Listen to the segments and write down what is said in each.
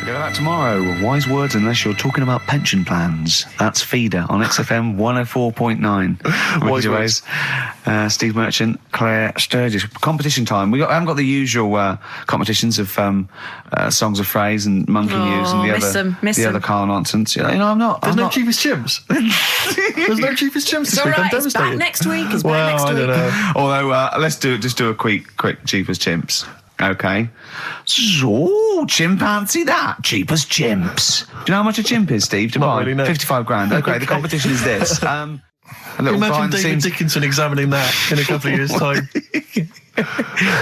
Get back tomorrow. Wise words unless you're talking about pension plans. That's Feeder on XFM 104.9. Wise Gervais, Steve Merchant, Claire Sturgis. Competition time. I haven't got the usual competitions of songs of phrase and monkey news and the other Carl nonsense. You know, I'm not. There's no cheapest chimps. There's no cheapest chimps this week. Right, I'm devastated. it's back next week. It's back next week. I don't know. Although let's just do a quick cheapest chimps. Okay. So, chimpanzee that. Cheapest chimps. Do you know how much a chimp is, Steve, to buy? Really, no. 55 grand. Okay, the competition is this. A little Imagine David Dickinson examining that in a couple of years' time.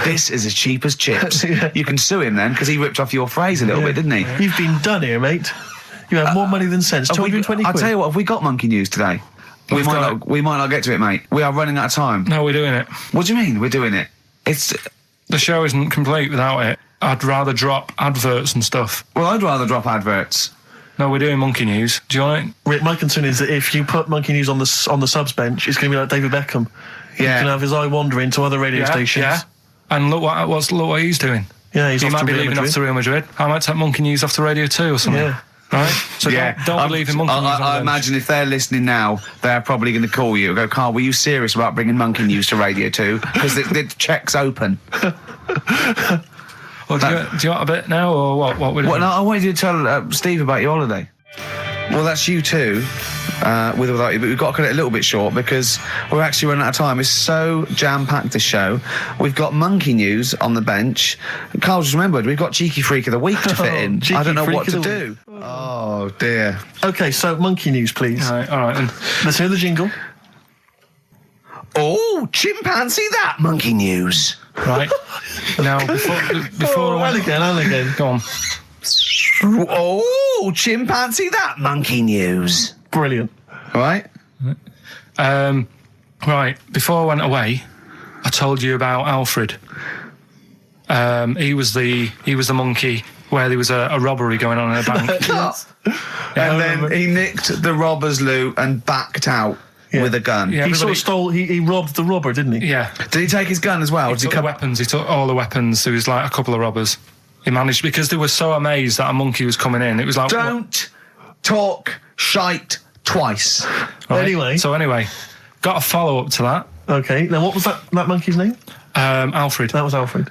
This is as cheap as chips. Yeah. You can sue him then, because he ripped off your phrase a little bit, didn't he? You've been done here, mate. You have more money than sense. 220 quid. I'll tell you what, have we got monkey news today? We might not get to it, mate. We are running out of time. No, we're doing it. What do you mean, we're doing it? The show isn't complete without it. I'd rather drop adverts and stuff. Well, I'd rather drop adverts. No, we're doing monkey news. Do you want it? Rick, my concern is that if you put monkey news on the subs bench, it's going to be like David Beckham. Yeah. He's going to have his eye wandering to other radio stations. Yeah. And look what he's doing. Yeah, he might be leaving off to Real Madrid. I might take monkey news off the Radio 2 or something. Yeah. Right? So don't believe in monkey news. I imagine if they're listening now, they're probably going to call you and go, Carl, were you serious about bringing monkey news to Radio 2? Because the check's open. Well, do you want a bit now, or what we're doing? Well, no, I wanted you to tell Steve about your holiday. Well, that's you too, with or without you, but we've got to cut it a little bit short because we're actually running out of time. It's so jam-packed, this show. We've got monkey news on the bench. Carl just remembered, we've got Cheeky Freak of the Week to fit in. I don't know what to do. Oh, dear. OK, so monkey news, please. All right then. Let's hear the jingle. Oh, chimpanzee that, monkey news. Right. Now, before and again. Go on. Oh, chimpanzee that, monkey news. Brilliant. Right. Right. Before I went away, I told you about Alfred. He was the monkey where there was a robbery going on in a bank. Yes. And then he nicked the robber's loot and backed out. Yeah. With a gun. Yeah, he sort of stole. He robbed the robber, didn't he? Yeah. Did he take his gun as well? He took the weapons. He took all the weapons. There was like a couple of robbers. He managed because they were so amazed that a monkey was coming in. It was like don't talk shite twice. Right? Anyway, got a follow up to that. Okay. Now, what was that monkey's name? Alfred. That was Alfred.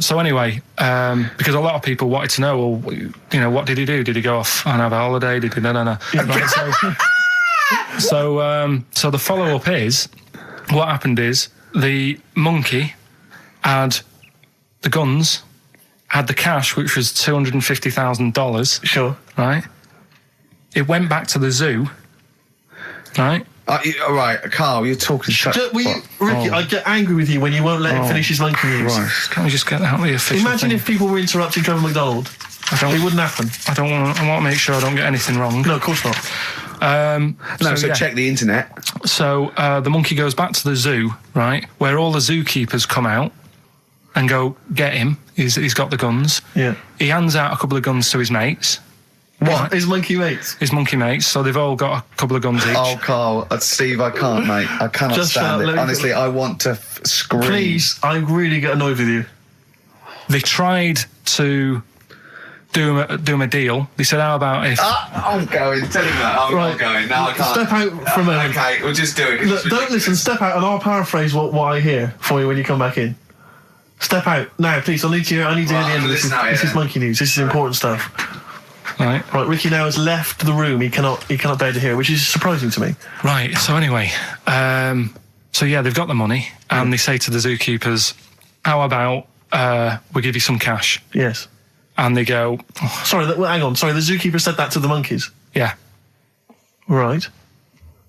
So anyway, because a lot of people wanted to know, well, you know, what did he do? Did he go off and have a holiday? Did he? No. Right, So the follow-up is, what happened is, the monkey had the guns, had the cash, which was $250,000. Sure. Right? It went back to the zoo. Right? All right, Carl, you're talking... Ricky, I get angry with you when you won't let him finish his monkey news. Right. Can we just get out of the official Imagine if people were interrupting Trevor McDonald. It wouldn't happen. I want to make sure I don't get anything wrong. No, of course not. Check the internet. So the monkey goes back to the zoo, right, where all the zookeepers come out and go, get him. He's got the guns. Yeah. He hands out a couple of guns to his mates. What? Right. His monkey mates? His monkey mates. So they've all got a couple of guns each. Oh, Carl, Steve, I can't, mate. I cannot just stand it. Honestly, I want to scream. Please, I really get annoyed with you. They tried to do him a deal. They said, how about if... I'm going. Tell him that. I'm going. No, I can't. Step out from a... Okay, we'll just do it. Look, don't listen. Step out and I'll paraphrase what I hear for you when you come back in. Step out. Now, please. I need to hear the end of this. This is monkey news. This is important stuff. Right. Ricky now has left the room. He cannot bear to hear, which is surprising to me. Right. So anyway, they've got the money and they say to the zookeepers, how about we give you some cash? Yes. And they go... Oh. Sorry, hang on. Sorry, the zookeeper said that to the monkeys? Yeah. Right.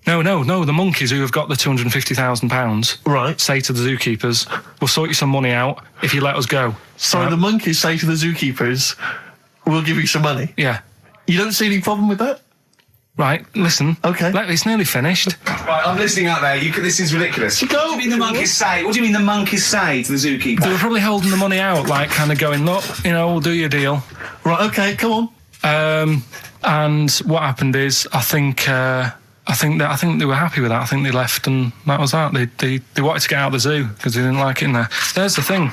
No, the monkeys who have got the £250,000 right. say to the zookeepers, we'll sort you some money out if you let us go. Sorry, the monkeys say to the zookeepers, we'll give you some money? Yeah. You don't see any problem with that? Right, listen. Okay. It's nearly finished. Right, I'm listening out there. This is ridiculous. What do you mean the monkeys say? What do you mean the monkeys say to the zookeeper? They were probably holding the money out, like kind of going, look, we'll do your deal. Right, okay, come on. And what happened is, I think they were happy with that. I think they left, and that was that. They wanted to get out of the zoo because they didn't like it in there. There's the thing.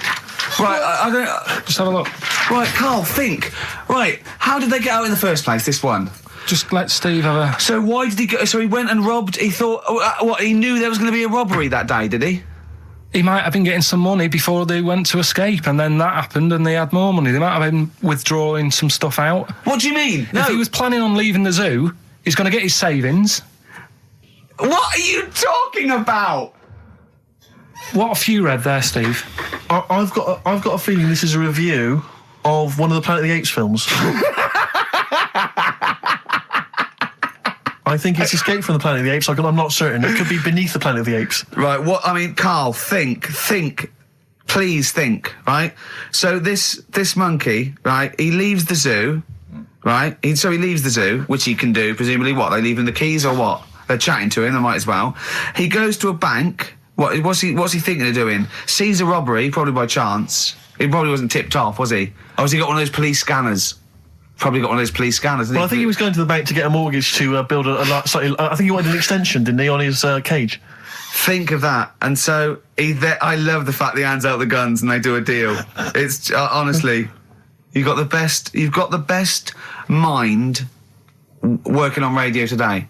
Right, I don't... Just have a look. Right, Carl, think. Right, how did they get out in the first place, this one? Just let Steve have a... So why did he go... So he went and robbed... He thought... What, he knew there was going to be a robbery that day, did he? He might have been getting some money before they went to escape, and then that happened and they had more money. They might have been withdrawing some stuff out. What do you mean? No. If he was planning on leaving the zoo, he's going to get his savings. What are you talking about? What have you read there, Steve? I've got a feeling this is a review of one of the Planet of the Apes films. I think it's Escape from the Planet of the Apes. I'm not certain. It could be Beneath the Planet of the Apes. Right, what... I mean, Carl, think. Please think, right? So this monkey, right, he leaves the zoo, right? So he leaves the zoo, which he can do, presumably what? They leave him the keys or what? They're chatting to him, they might as well. He goes to a bank. What's he thinking of doing? Sees a robbery, probably by chance. He probably wasn't tipped off, was he? Or has he got one of those police scanners? Probably got one of those police scanners. Well, I think he was going to the bank to get a mortgage to build slightly... I think he wanted an extension, didn't he, on his cage? Think of that. And so I love the fact that he hands out the guns and they do a deal. It's honestly, you've got the best mind working on radio today.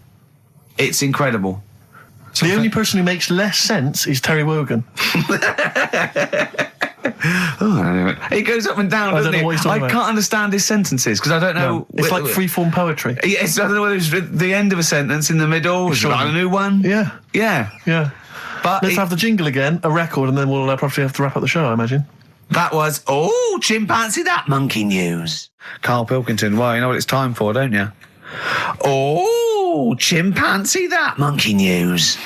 It's incredible. The only person who makes less sense is Terry Wogan. He goes up and down, doesn't he? I can't understand his sentences because I don't know. No, it's like free-form poetry. Yes, I don't know whether it's the end of a sentence, in the middle, Sure. a new one. Yeah. But let's have the jingle again, a record, and then we'll probably have to wrap up the show, I imagine. That was chimpanzee that monkey news. Karl Pilkington, well, you know what it's time for, don't you? Chimpanzee that monkey news.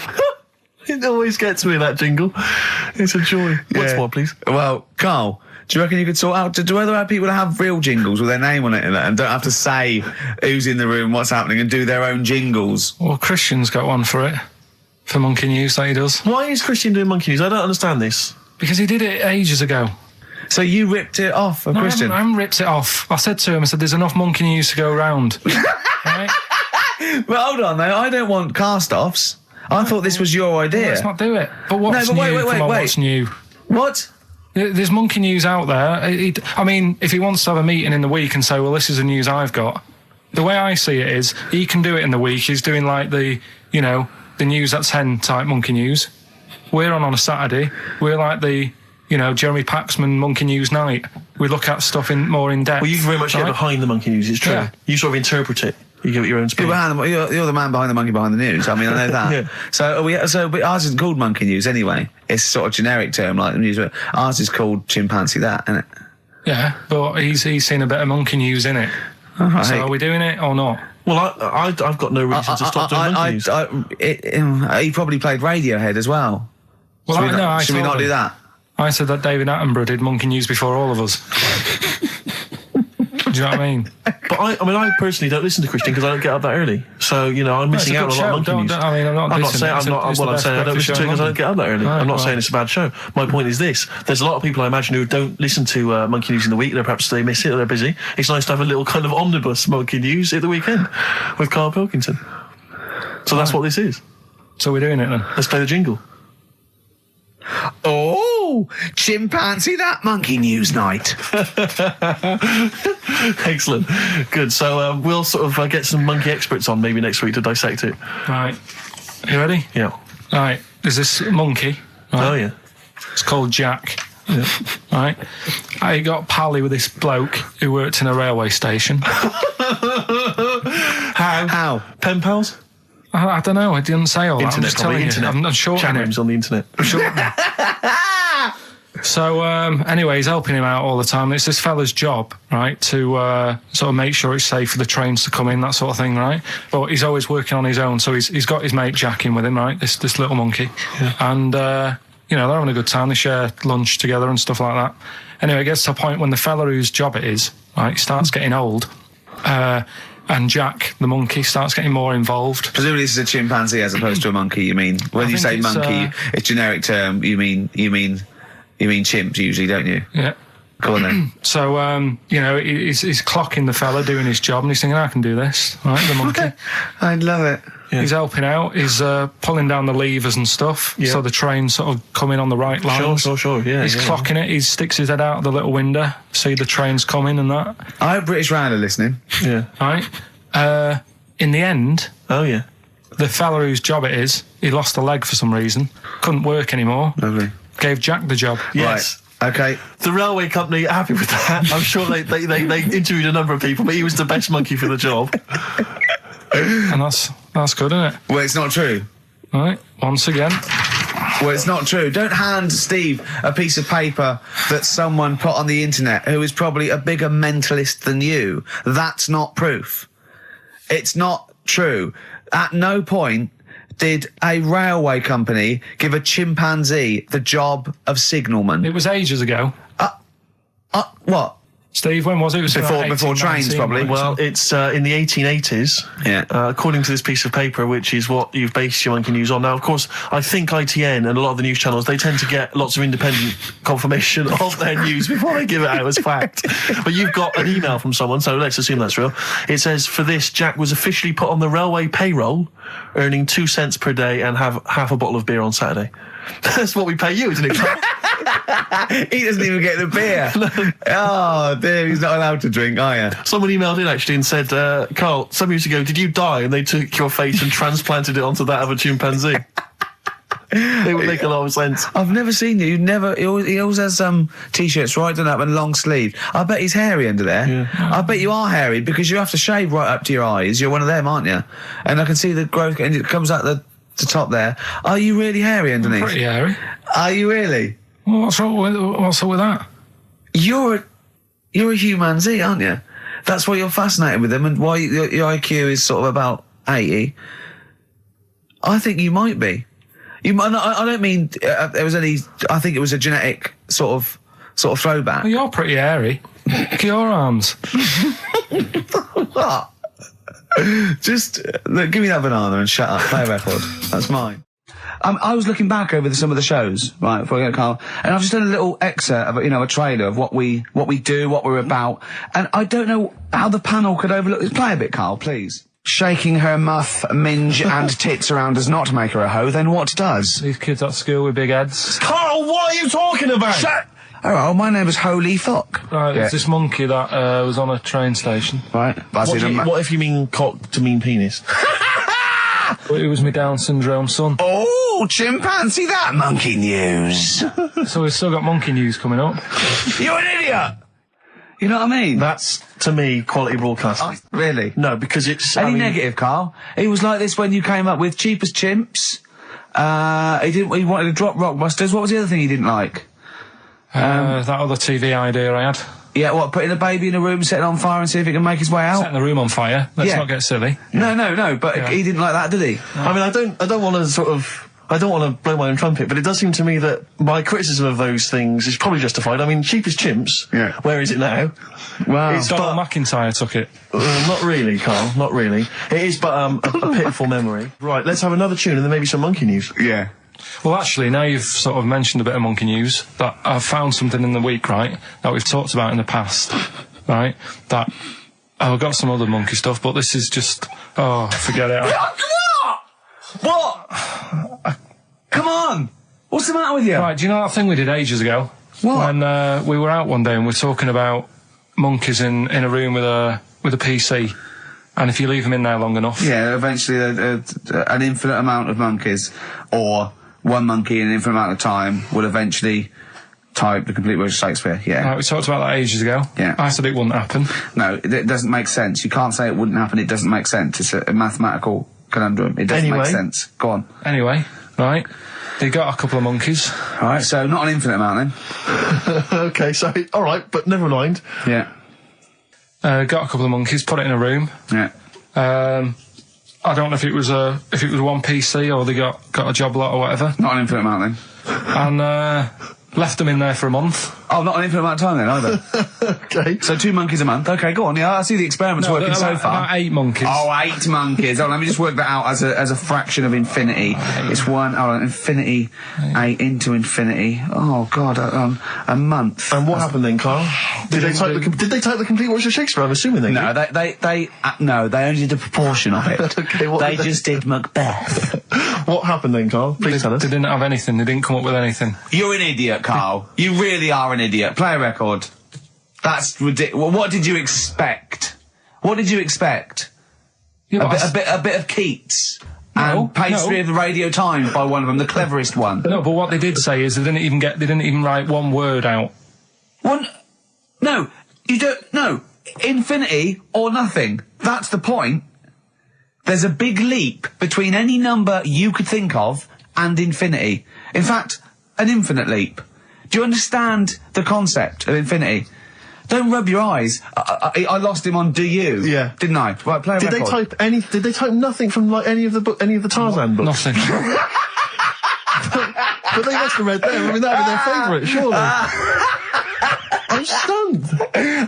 It always gets me, that jingle. It's a joy. Once more, please. Well, Carl, do you reckon you could sort out to whether our people have real jingles with their name on it and don't have to say who's in the room, what's happening, and do their own jingles? Well, Christian's got one for it. For Monkey News, that he does. Why is Christian doing Monkey News? I don't understand this. Because he did it ages ago. So you ripped it off of Christian? I haven't ripped it off. I said to him, there's enough Monkey News to go around. Right? But hold on, though. I don't want cast-offs. I thought this was your idea. Well, let's not do it. But what's No, but new? wait. What's new? What? There's Monkey News out there. I mean, if he wants to have a meeting in the week and say, well, this is the news I've got, the way I see it is, he can do it in the week. He's doing like the news at 10 type Monkey News. We're on a Saturday. We're like the, Jeremy Paxman Monkey News night. We look at stuff more in depth. Well, you very much get behind the Monkey News, it's true. Yeah. You sort of interpret it. You give it your own spin. You're the man behind the monkey behind the news. I mean, I know that. Yeah. So ours isn't called Monkey News anyway. It's sort of generic term like the news. But ours is called Chimpanzee that, isn't it? Yeah, but he's seen a bit of Monkey News in it. Right. So are we doing it or not? Well, I've got no reason to stop doing Monkey News. He probably played Radiohead as well. Well, should we not do that? I said that David Attenborough did Monkey News before all of us. Do you know what I mean? But I personally don't listen to Christian because I don't get up that early. So, I'm missing out on a lot of Monkey News. I'm not saying I don't listen to it because I don't get up that early. I'm not saying it's a bad show. My point is this. There's a lot of people I imagine who don't listen to Monkey News in the week. Perhaps they miss it or they're busy. It's nice to have a little kind of omnibus Monkey News at the weekend with Karl Pilkington. So that's what this is. So we're doing it then. Let's play the jingle. Chimpanzee that monkey news night. Excellent. Good. So we'll sort of get some monkey experts on maybe next week to dissect it. Right. You ready? Yeah. Right. There's this monkey. Right? Oh, yeah. It's called Jack. Yeah. Right. I got pally with this bloke who worked in a railway station. How? Pen pals? I don't know. I didn't say all that. Internet, I'm just telling you. I'm shortening Chat it. rooms on the internet. So anyway, he's helping him out all the time. It's this fella's job, right, to sort of make sure it's safe for the trains to come in, that sort of thing, right? But he's always working on his own, so he's got his mate Jack in with him, right? This little monkey, and they're having a good time. They share lunch together and stuff like that. Anyway, it gets to a point when the fella whose job it is, right, starts getting old. And Jack, the monkey, starts getting more involved. Presumably this is a chimpanzee as opposed to a monkey, you mean? When you say monkey, it's generic term, you mean chimps usually, don't you? Yeah. Go on then. So, he's clocking the fella doing his job and he's thinking, I can do this, right, the monkey. I love it. He's helping out. He's pulling down the levers and stuff, so the train's sort of coming on the right lines. Sure. Yeah, He's clocking it. He sticks his head out of the little window, see the trains coming and that. I hope British Rail are listening. Yeah. Right. In the end, the fella whose job it is, he lost a leg for some reason, couldn't work anymore. Lovely. Gave Jack the job. Yes. Right. Okay. The railway company are happy with that. I'm sure they interviewed a number of people, but he was the best monkey for the job. And that's good, isn't it? Well, it's not true. Right, once again. Well, it's not true. Don't hand Steve a piece of paper that someone put on the internet who is probably a bigger mentalist than you. That's not proof. It's not true. At no point did a railway company give a chimpanzee the job of signalman. It was ages ago. What? Steve, when was it? It was before trains, probably. Well, it's in the 1880s. Yeah. According to this piece of paper, which is what you've based your monkey news on. Now, of course, I think ITN and a lot of the news channels, they tend to get lots of independent confirmation of their news before they give it out as fact. But you've got an email from someone, so let's assume that's real. It says, for this, Jack was officially put on the railway payroll, earning 2 cents per day and have half a bottle of beer on Saturday. That's what we pay you, isn't it? He doesn't even get the beer. Oh, dear, he's not allowed to drink, are you? Someone emailed in, actually, and said, Carl, some years ago, did you die? And they took your face and transplanted it onto that of a chimpanzee. It would make a lot of sense. I've never seen you. He always has T-shirts right done up and long sleeve. I bet he's hairy under there. Yeah. I bet you are hairy because you have to shave right up to your eyes. You're one of them, aren't you? And I can see the growth, and it comes out the top there. Are you really hairy underneath? Pretty hairy. Are you really? Well, what's up with that? You're a humanzee, aren't you? That's why you're fascinated with them and why your IQ is sort of about 80. I think you might be. You might. I don't mean there was any. I think it was a genetic sort of throwback. Well, you're pretty hairy. Look at your arms. What? Just look, give me that banana and shut up. Play a record. That's mine. I was looking back over some of the shows, right, before I get Carl, and I've just done a little excerpt of, a trailer of what we do, what we're about, and I don't know how the panel could overlook this. Play a bit, Carl, please. Shaking her muff, minge and tits around does not make her a hoe, then what does? These kids at school with big heads. Carl, what are you talking about? Shut! Oh, my name is Holy Fuck. Right, there's this monkey that was on a train station. Right. What if you mean cock to mean penis? It was my Down syndrome son. Oh, chimpanzee, that monkey news. So we've still got monkey news coming up. You're an idiot! You know what I mean? That's, to me, quality broadcasting. Really? No, because it's... Any negative, Carl? He was like this when you came up with Cheap as Chimps. He wanted to drop Rockbusters. What was the other thing he didn't like? That other TV idea I had. Yeah, what, putting a baby in a room, set it on fire and see if it can make his way out? Setting the room on fire. Let's not get silly. No, but he didn't like that, did he? I mean, I don't want to blow my own trumpet, but it does seem to me that my criticism of those things is probably justified. I mean, Cheap as Chimps, where is it now? Wow. Donald McIntyre took it. Not really, Carl, not really. It is but a pitiful memory. Right, let's have another tune and then maybe some monkey news. Yeah. Well, actually, now you've sort of mentioned a bit of monkey news, that I've found something in the week, right, that we've talked about in the past, right, that I've got some other monkey stuff, but this is just, forget it. What? Come on! What's the matter with you? Right, do you know that thing we did ages ago? What? When we were out one day and we were talking about monkeys in a room with a PC, and if you leave them in there long enough... Yeah, eventually an infinite amount of monkeys, or one monkey in an infinite amount of time, will eventually type the complete words of Shakespeare, yeah. Right, we talked about that ages ago. Yeah. I said it wouldn't happen. No, it doesn't make sense. You can't say it wouldn't happen, it doesn't make sense. It's a mathematical conundrum. It doesn't make sense. Go on. Anyway, right, they got a couple of monkeys. Alright, so not an infinite amount then. Okay, so, alright, but never mind. Yeah. Got a couple of monkeys, put it in a room. Yeah. I don't know if it was one PC or they got a job lot or whatever. Not an infinite amount then. And left them in there for a month. Oh, not an infinite amount of time then, either. Okay. So 2 monkeys a month. Okay, go on. Yeah, I see the experiment's working so far. About 8 monkeys. Oh, 8 monkeys. Oh, let me just work that out as a fraction of infinity. It's infinity, 8 into infinity. Oh, God, a month. And what happened then, Carl? Did they type the complete works of Shakespeare? I'm assuming they No, did. they only did a proportion of it. Okay, they just did Macbeth. What happened then, Carl? Please tell us. They didn't have anything. They didn't come up with anything. You're an idiot, Carl. You really are an idiot. Play a record. That's ridiculous. What did you expect? What did you expect? Yeah, A bit of Keats. And Pastry of the Radio Times by one of them, the cleverest one. No, but what they did say is they didn't even write one word out. No, you don't. No, infinity or nothing. That's the point. There's a big leap between any number you could think of and infinity. In fact, an infinite leap. Do you understand the concept of infinity? Don't rub your eyes. I lost him on Do You? Yeah. Didn't I? Right, play a record. Did they type nothing from like any of the Tarzan books? Nothing. But they must have read them. I mean, that would be their favourite, surely. I'm stunned.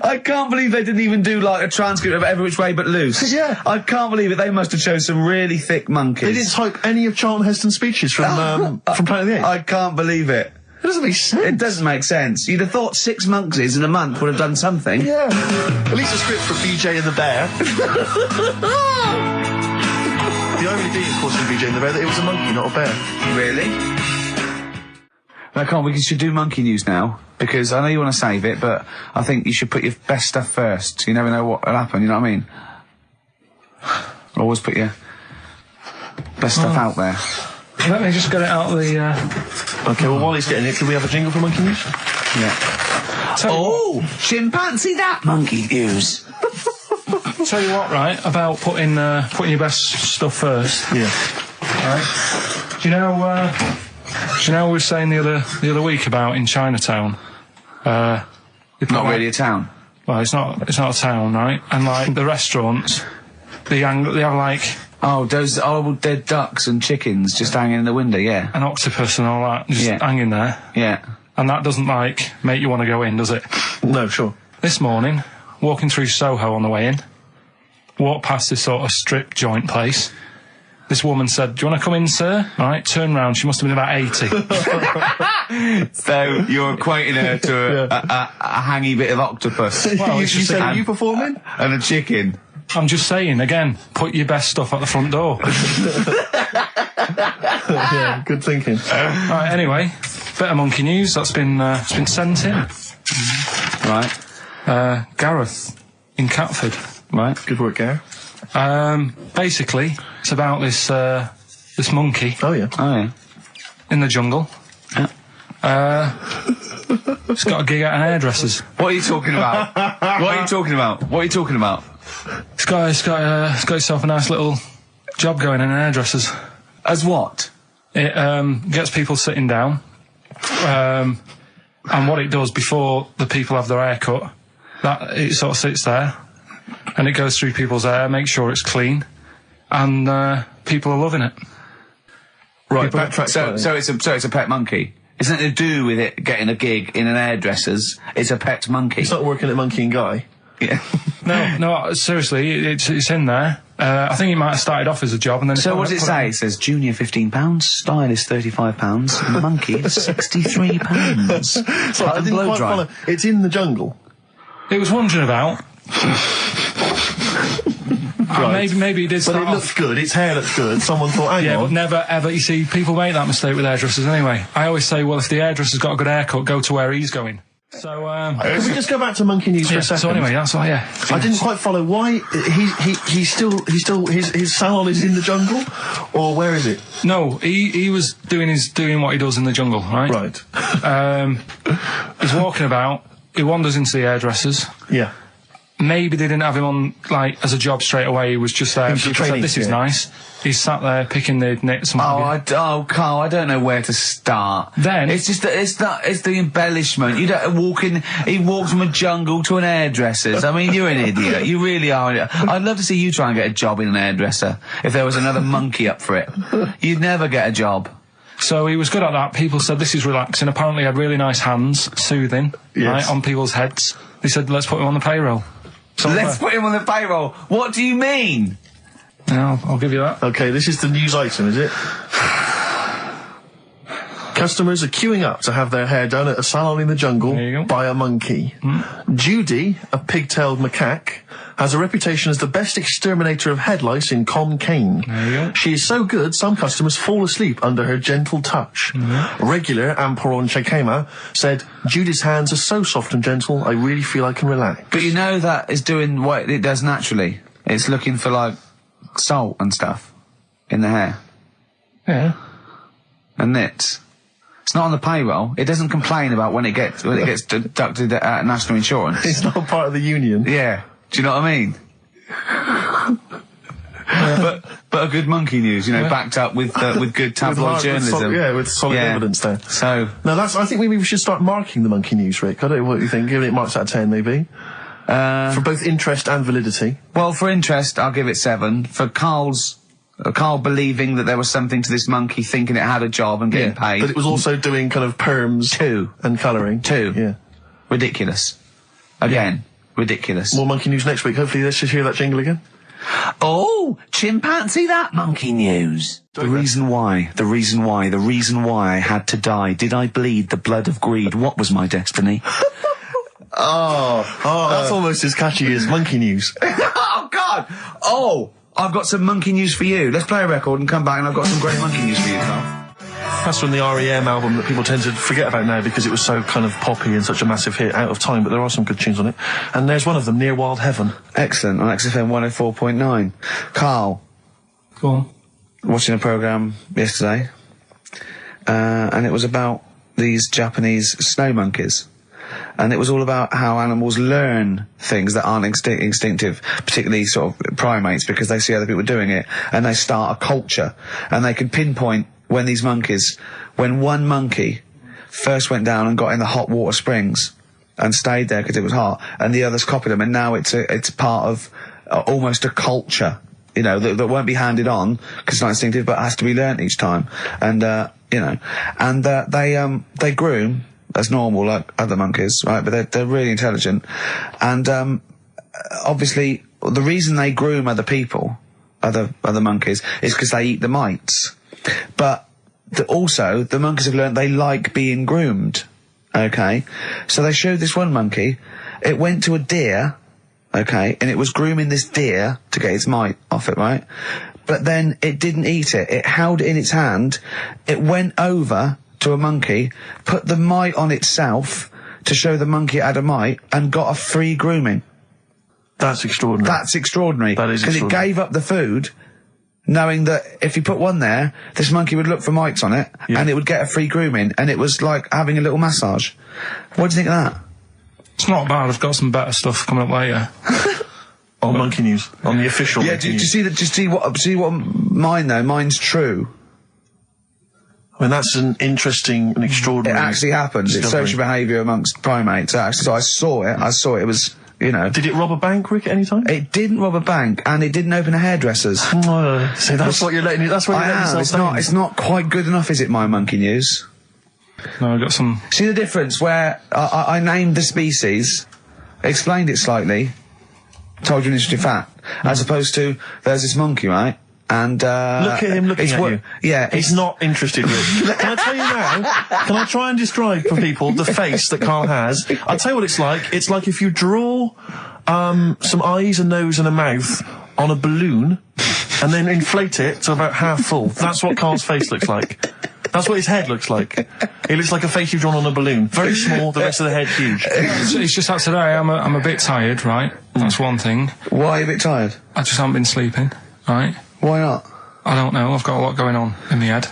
I can't believe they didn't even do like a transcript of Every Which Way But Loose. Yeah. I can't believe it. They must have chosen some really thick monkeys. They didn't type any of Charlton Heston's speeches from Planet of the Apes. I can't believe it. It doesn't make sense. It doesn't make sense. You'd have thought 6 monkeys in a month would have done something. Yeah. At least a script for BJ and the Bear. The irony being, of course, in BJ and the Bear, that it was a monkey, not a bear. Really? No, come on, we should do monkey news now, because I know you want to save it, but I think you should put your best stuff first. You never know what will happen, you know what I mean? Always put your best stuff out there. Let me just get it out of the... Okay, well, while he's getting it, can we have a jingle for monkey news? Yeah. Chimpanzee that monkey news. Tell you what, right, about putting your best stuff first. Yeah. Right. Do you know we were saying the other week about in Chinatown? Not really a town. Well, it's not a town, right? And like the restaurants, they have like those horrible dead ducks and chickens just hanging in the window. Yeah. an octopus and all that just hanging there. Yeah. And that doesn't like make you want to go in, does it? No, sure. This morning, walking through Soho on the way in, walked past this sort of strip joint place. This woman said, "Do you want to come in, sir?" All right, turn round. She must have been about 80. So you're equating her to a hangy bit of octopus. Well, you said, are you performing? And a chicken. I'm just saying, again, put your best stuff at the front door. Yeah, good thinking. Right, anyway, bit of monkey news that's been sent in. Right. Gareth in Catford. Right. Good work, Gary. Basically, it's about this monkey Oh, yeah. Oh, yeah. in the jungle. Yeah. It's got a gig at an hairdresser's. What are you talking about? What are you talking about? What are you talking about? It's got itself a nice little job going in an hairdresser's. As what? It gets people sitting down, and what it does before the people have their hair cut, that it sort of sits there, and it goes through people's hair, makes sure it's clean, and people are loving it. Right, backtrack. So it's a pet monkey. It's nothing to do with it getting a gig in an hairdresser's. It's a pet monkey. It's not working at Monkey and Guy. Yeah. No, seriously, it's in there. I think it might have started off as a job, and then. So what does it say? It says junior £15, stylist £35, and the monkey £63. Sorry, I didn't quite follow. It's in the jungle. It was wandering about. Right. Maybe it did. But it looks good. Its hair looks good. Someone thought, hang on. But never ever. You see, people make that mistake with hairdressers anyway. I always say, well, if the hairdresser's got a good haircut, go to where he's going. So, Can we just go back to monkey news for a second? So anyway, that's why. Yeah. I didn't quite follow why he's still his salon is in the jungle, or where is it? No, he was doing what he does in the jungle, right? Right. He's walking about. He wanders into the hairdressers. Yeah. Maybe they didn't have him on as a job straight away. He was just there. He was training, this is nice. He's sat there picking the knits. And Carl, I don't know where to start. Then it's just it's the embellishment. You don't walk in. He walks from a jungle to an hairdresser's. I mean, you're an idiot. You really are. I'd love to see you try and get a job in an hairdresser. If there was another monkey up for it, you'd never get a job. So he was good at that. People said this is relaxing. Apparently he had really nice hands, soothing, right, on people's heads. They said, let's put him on the payroll. So Let's put him on the payroll. What do you mean? Yeah, I'll give you that. Okay, this is the news item, is it? Customers are queuing up to have their hair done at a salon in the jungle There you go. by a monkey. Judy, a pig-tailed macaque, has a reputation as the best exterminator of head lice in Concane. There you go. She is so good, some customers fall asleep under her gentle touch. Regular Amporon Chekema said, Judy's hands are so soft and gentle, I really feel I can relax. But you know that is doing what it does naturally. It's looking for, like, salt and stuff in the hair. Yeah. And nits. It's not on the payroll. It doesn't complain about when it gets deducted at national insurance. It's not part of the union. Yeah. Do you know what I mean? but a good monkey news, backed up with good tabloid journalism. With solid evidence there. So no, I think maybe we should start marking the monkey news, Rick. I don't know what you think. Giving it marks out of 10, maybe. For both interest and validity. Well, for interest, I'll give it 7. For Karl believing that there was something to this monkey, thinking it had a job and getting paid. But it was also doing kind of perms 2 and colouring. 2. Yeah. Ridiculous. Again, ridiculous. More monkey news next week. Hopefully let's just hear that jingle again. Oh, chimpanzee that monkey news. The reason why I had to die. Did I bleed the blood of greed? What was my destiny? That's almost as catchy as monkey news. Oh, God! Oh, I've got some monkey news for you. Let's play a record and come back, and I've got some great monkey news for you, Carl. That's from the REM album that people tend to forget about now because it was so kind of poppy and such a massive hit, Out of Time, but there are some good tunes on it. And there's one of them, Near Wild Heaven. Excellent, on XFM 104.9. Carl. Go on. Watching a programme yesterday, and it was about these Japanese snow monkeys. And it was all about how animals learn things that aren't instinctive, particularly sort of primates, because they see other people doing it, and they start a culture. And they can pinpoint when one monkey first went down and got in the hot water springs and stayed there because it was hot, and the others copied them, and now it's part of almost a culture, that won't be handed on because it's not instinctive, but has to be learnt each time. And, they groom as normal, like other monkeys, right? But they're really intelligent. And, obviously, the reason they groom other people, other monkeys, is because they eat the mites. But also, the monkeys have learned they like being groomed, okay? So they showed this one monkey, it went to a deer, okay, and it was grooming this deer to get its mite off it, right? But then it didn't eat it. It held it in its hand, it went over to a monkey, put the mite on itself to show the monkey it had a mite, and got a free grooming. That's extraordinary. That's extraordinary. That is extraordinary. Because it gave up the food, knowing that if you put one there, this monkey would look for mites on it, and it would get a free grooming, and it was like having a little massage. What do you think of that? It's not bad. I've got some better stuff coming up later. On monkey news, on the official. Yeah, do you see that? Just see what mine though. Mine's true. I mean, that's an interesting and extraordinary. It actually happened. It's social behaviour amongst primates. Actually, so I saw it. It was, Did it rob a bank, Rick, at any time? It didn't rob a bank, and it didn't open a hairdresser's. See, that's what you're letting. That's what you're letting yourself down. It's not quite good enough, is it? My monkey news. No, I got some. See the difference where I named the species, explained it slightly, told you an interesting fact, as opposed to there's this monkey, right? And look at him looking at you. Yeah, he's not interested, Rick. Can I tell you now? Can I try and describe for people the face that Karl has? I'll tell you what it's like. It's like if you draw some eyes, a nose, and a mouth on a balloon, and then inflate it to about half full. That's what Karl's face looks like. That's what his head looks like. It looks like a face you've drawn on a balloon. Very small, the rest of the head huge. It's just that today I'm a bit tired, right? That's one thing. Why are you a bit tired? I just haven't been sleeping, right? Why not? I don't know. I've got a lot going on in the head.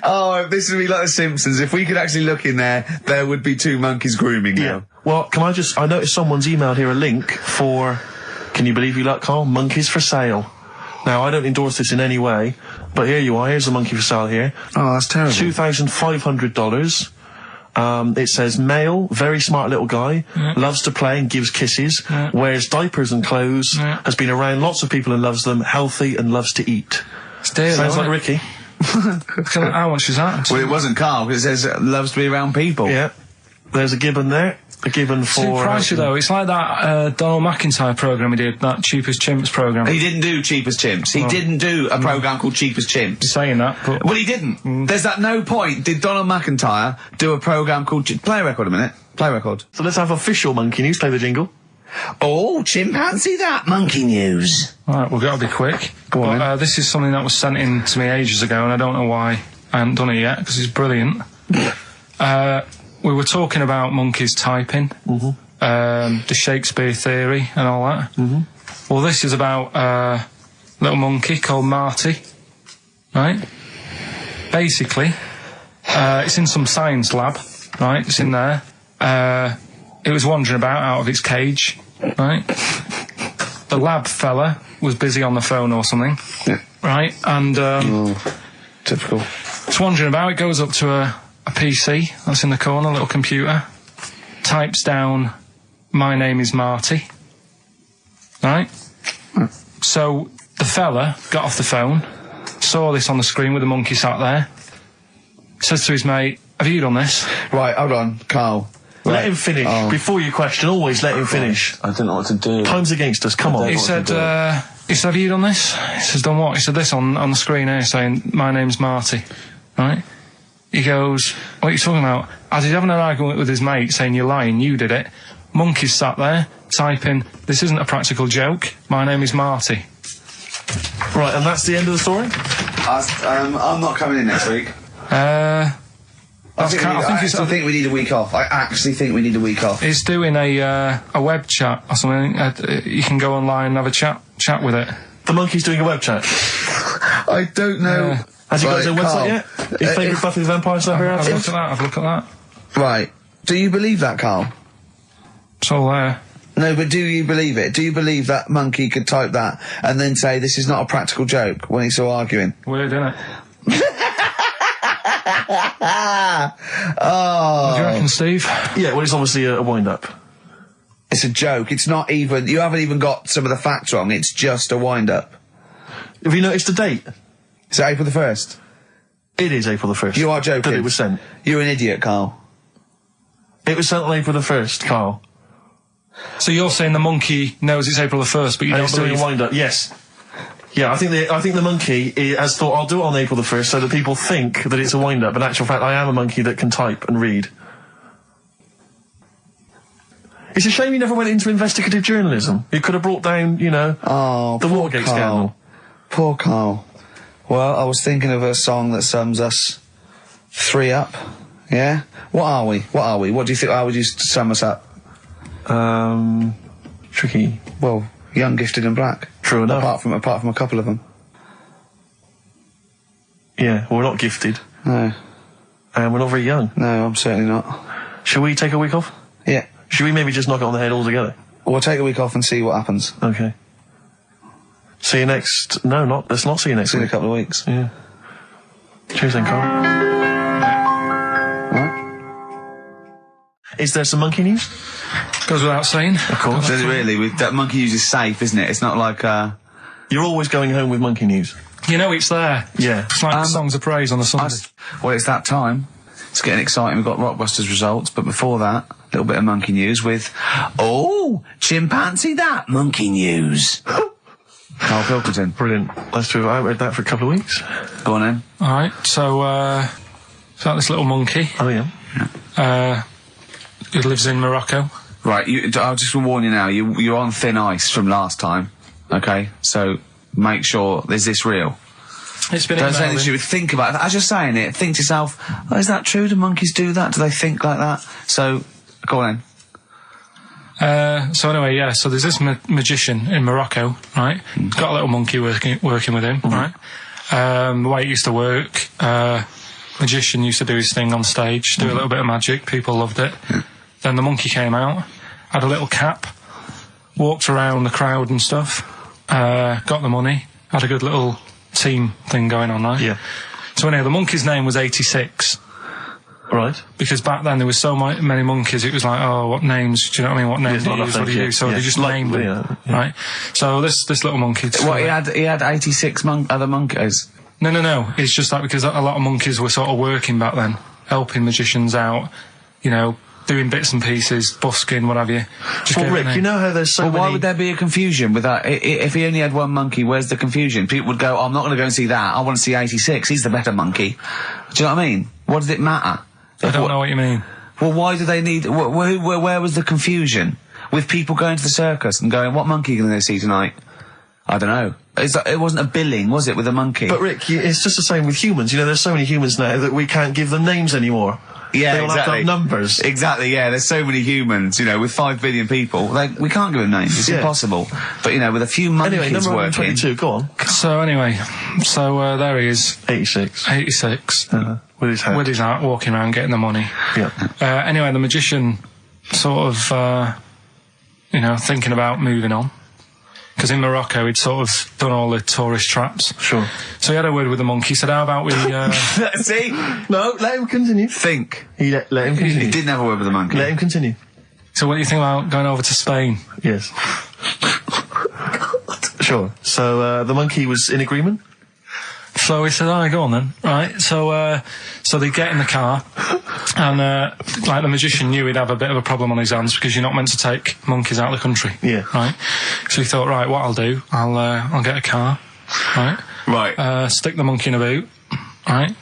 Oh, this would be like The Simpsons. If we could actually look in there, there would be 2 monkeys grooming now. Yeah. Well, I noticed someone's emailed here a link for, can you believe you luck, Karl? Monkeys for sale. Now, I don't endorse this in any way, but here you are. Here's a monkey for sale here. Oh, that's terrible. $2,500. It says male, very smart little guy, loves to play and gives kisses, wears diapers and clothes, has been around lots of people and loves them, healthy and loves to eat. It's dear, Sounds like Ricky. How much is that? Well, it wasn't Carl, because it says loves to be around people. Yeah. There's a gibbon there. A gibbon for... Too pricey, though. It's like that Donald McIntyre programme he did, that Cheapest Chimps programme. He didn't do Cheapest Chimps. He didn't do a programme called Cheapest Chimps. Saying that, but... Well, he didn't. There's at no point did Donald McIntyre do a programme called... Play a record a minute. Play a record. So let's have official Monkey News. Play the jingle. Oh, chimpanzee that Monkey News. Right, we've got to be quick. Go on, then. This is something that was sent in to me ages ago, and I don't know why I haven't done it yet, because it's brilliant. We were talking about monkeys typing, the Shakespeare theory and all that. Well, this is about a little monkey called Marty, right? Basically, it's in some science lab, right? It's in there. It was wandering about out of its cage, right? The lab fella was busy on the phone or something, right? And typical. It's wandering about. It goes up to a PC that's in the corner, a little computer, types down, "My name is Marty," right? So the fella got off the phone, saw this on the screen with the monkey sat there, says to his mate, "Have you done this?" Right, hold on, Carl. Let him finish. Before you question, always let him finish. I don't know what to do. Time's against us, come on. He said, "Have you done this?" He says, "Done what?" He said, "This on the screen here saying, 'My name's Marty,' right?" He goes, "What are you talking about?" As he's having an argument with his mate saying, "You're lying, you did it," monkey's sat there typing, "This isn't a practical joke. My name is Marty." Right, and that's the end of the story? I'm not coming in next week. I think we need a week off. I actually think we need a week off. It's doing a web chat or something. You can go online and have a chat with it. The monkey's doing a web chat? I don't know. Has he got his own website yet? His favourite Buffy the Vampire Slayer? Have a look at that. Right. Do you believe that, Carl? It's all there. No, but do you believe it? Do you believe that monkey could type that and then say this is not a practical joke when he's still arguing? Weird, isn't it? Oh. What do you reckon, Steve? Yeah, well, it's obviously a wind-up. It's a joke. It's not even... You haven't even got some of the facts wrong. It's just a wind-up. Have you noticed the date? Is it April the 1st? It is April the 1st. You are joking. That it was sent. You're an idiot, Carl. It was sent on April the 1st, Carl. So you're saying the monkey knows it's April the 1st, but you don't doing believe... a wind-up, yes. Yeah, I think the monkey has thought, I'll do it on April the 1st so that people think that it's a wind-up. In actual fact, I am a monkey that can type and read. It's a shame you never went into investigative journalism. You could have brought down, the Watergate scandal. Poor Carl. Well, I was thinking of a song that sums us three up. Yeah? What are we? What do you think? How would you sum us up? Tricky. Well, young, gifted and black. True enough. Apart from a couple of them. Yeah, we're not gifted. No. And we're not very young. No, I'm certainly not. Shall we take a week off? Yeah. Should we maybe just knock it on the head altogether? We'll take a week off and see what happens. Okay. See you next... No, let's not see you next See you in week. a couple of weeks. Yeah. Cheers then, Carl. Right. Is there some monkey news? Goes without saying. Of course. Does it really? That monkey news is safe, isn't it? It's not like... You're always going home with monkey news. You know it's there. Yeah. It's like songs of praise on the Sunday. Well, it's that time. It's getting exciting. We've got Rockbusters results, but before that, a little bit of monkey news with... Oh, chimpanzee that monkey news. Karl Pilkington. Brilliant. Let's do it. I haven't read that for a couple of weeks. Go on then. Alright, so, it's like this little monkey. Oh, yeah. Who lives in Morocco. Right, I'll just warn you now, you're on thin ice from last time, okay? So make sure, is this real? It's been Don't say emailed anything you would think about it. As you're saying it, think to yourself, oh, is that true? Do monkeys do that? Do they think like that? So, go on then. So anyway, yeah, so there's this magician in Morocco, right? He's got a little monkey working with him, right? The way it used to work, magician used to do his thing on stage, do a little bit of magic, people loved it. Then the monkey came out, had a little cap, walked around the crowd and stuff, got the money, had a good little team thing going on, right? Yeah. So anyway, the monkey's name was 86. Right. Because back then there was so many monkeys, it was like, oh, what names, do you know what I mean? What names do you use? What do you do? So they just named them, right? So this little monkey... What, he had 86 other monkeys? No. It's just that because a lot of monkeys were sort of working back then, helping magicians out, you know, doing bits and pieces, busking, what have you. Well, Rick, you know how there's so many... Why would there be a confusion with that? If he only had one monkey, where's the confusion? People would go, I'm not going to go and see that. I want to see 86. He's the better monkey. Do you know what I mean? What does it matter? I don't know what you mean. Well, why do they need... Where was the confusion? With people going to the circus and going, what monkey are you going to go see tonight? I don't know. It wasn't a billing, was it, with a monkey? But Rick, it's just the same with humans. You know, there's so many humans now that we can't give them names anymore. Yeah, they all exactly. have to have numbers. Exactly, yeah. There's so many humans, you know, with 5 billion people. We can't give them names. It's impossible. But, you know, with a few monkeys anyway, number working... 22, go on. So, anyway, there he is. 86. 86. With his hat. With his hat, walking around, getting the money. Yeah. Anyway, the magician sort of, you know, thinking about moving on. Because in Morocco, he'd sort of done all the tourist traps. Sure. So he had a word with the monkey, said, how about we... See? No, let him continue. Think. Let him continue. He didn't have a word with the monkey. Let him continue. So what do you think about going over to Spain? Yes. Sure. So, the monkey was in agreement? So he said, all right, go on then. Right, so they get in the car, and, like, the magician knew he'd have a bit of a problem on his hands because you're not meant to take monkeys out of the country. Yeah. Right? So he thought, right, what I'll do, I'll get a car, right? Right. Stick the monkey in a boot, right?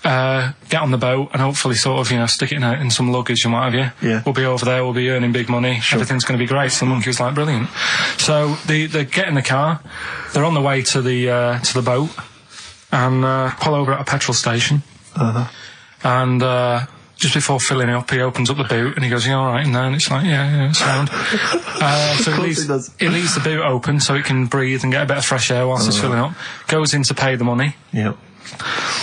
Get on the boat and hopefully sort of, you know, stick it in some luggage and what have you. Yeah. We'll be over there, we'll be earning big money, everything's going to be great. So the monkey was like, brilliant. So they get in the car, they're on the way to the boat, and pull over at a petrol station. And just before filling it up, he opens up the boot and he goes, "You all right in there?" And it's like, yeah, it's sound. So he leaves the boot open so it can breathe and get a bit of fresh air whilst it's filling up. Goes in to pay the money. Yep.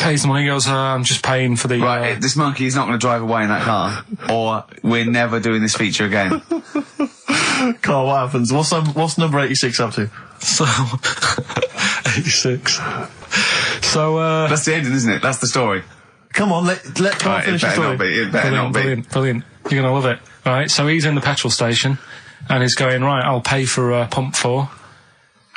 Pays the money, goes, I'm just paying for the... Right, this monkey is not going to drive away in that car, or we're never doing this feature again. Carl, what happens? What's number 86 up to? So... 86. So, That's the ending, isn't it? That's the story. Come on, let Carl finish the story. It better not be. Brilliant. You're going to love it. Right, so he's in the petrol station, and he's going, right, I'll pay for pump 4.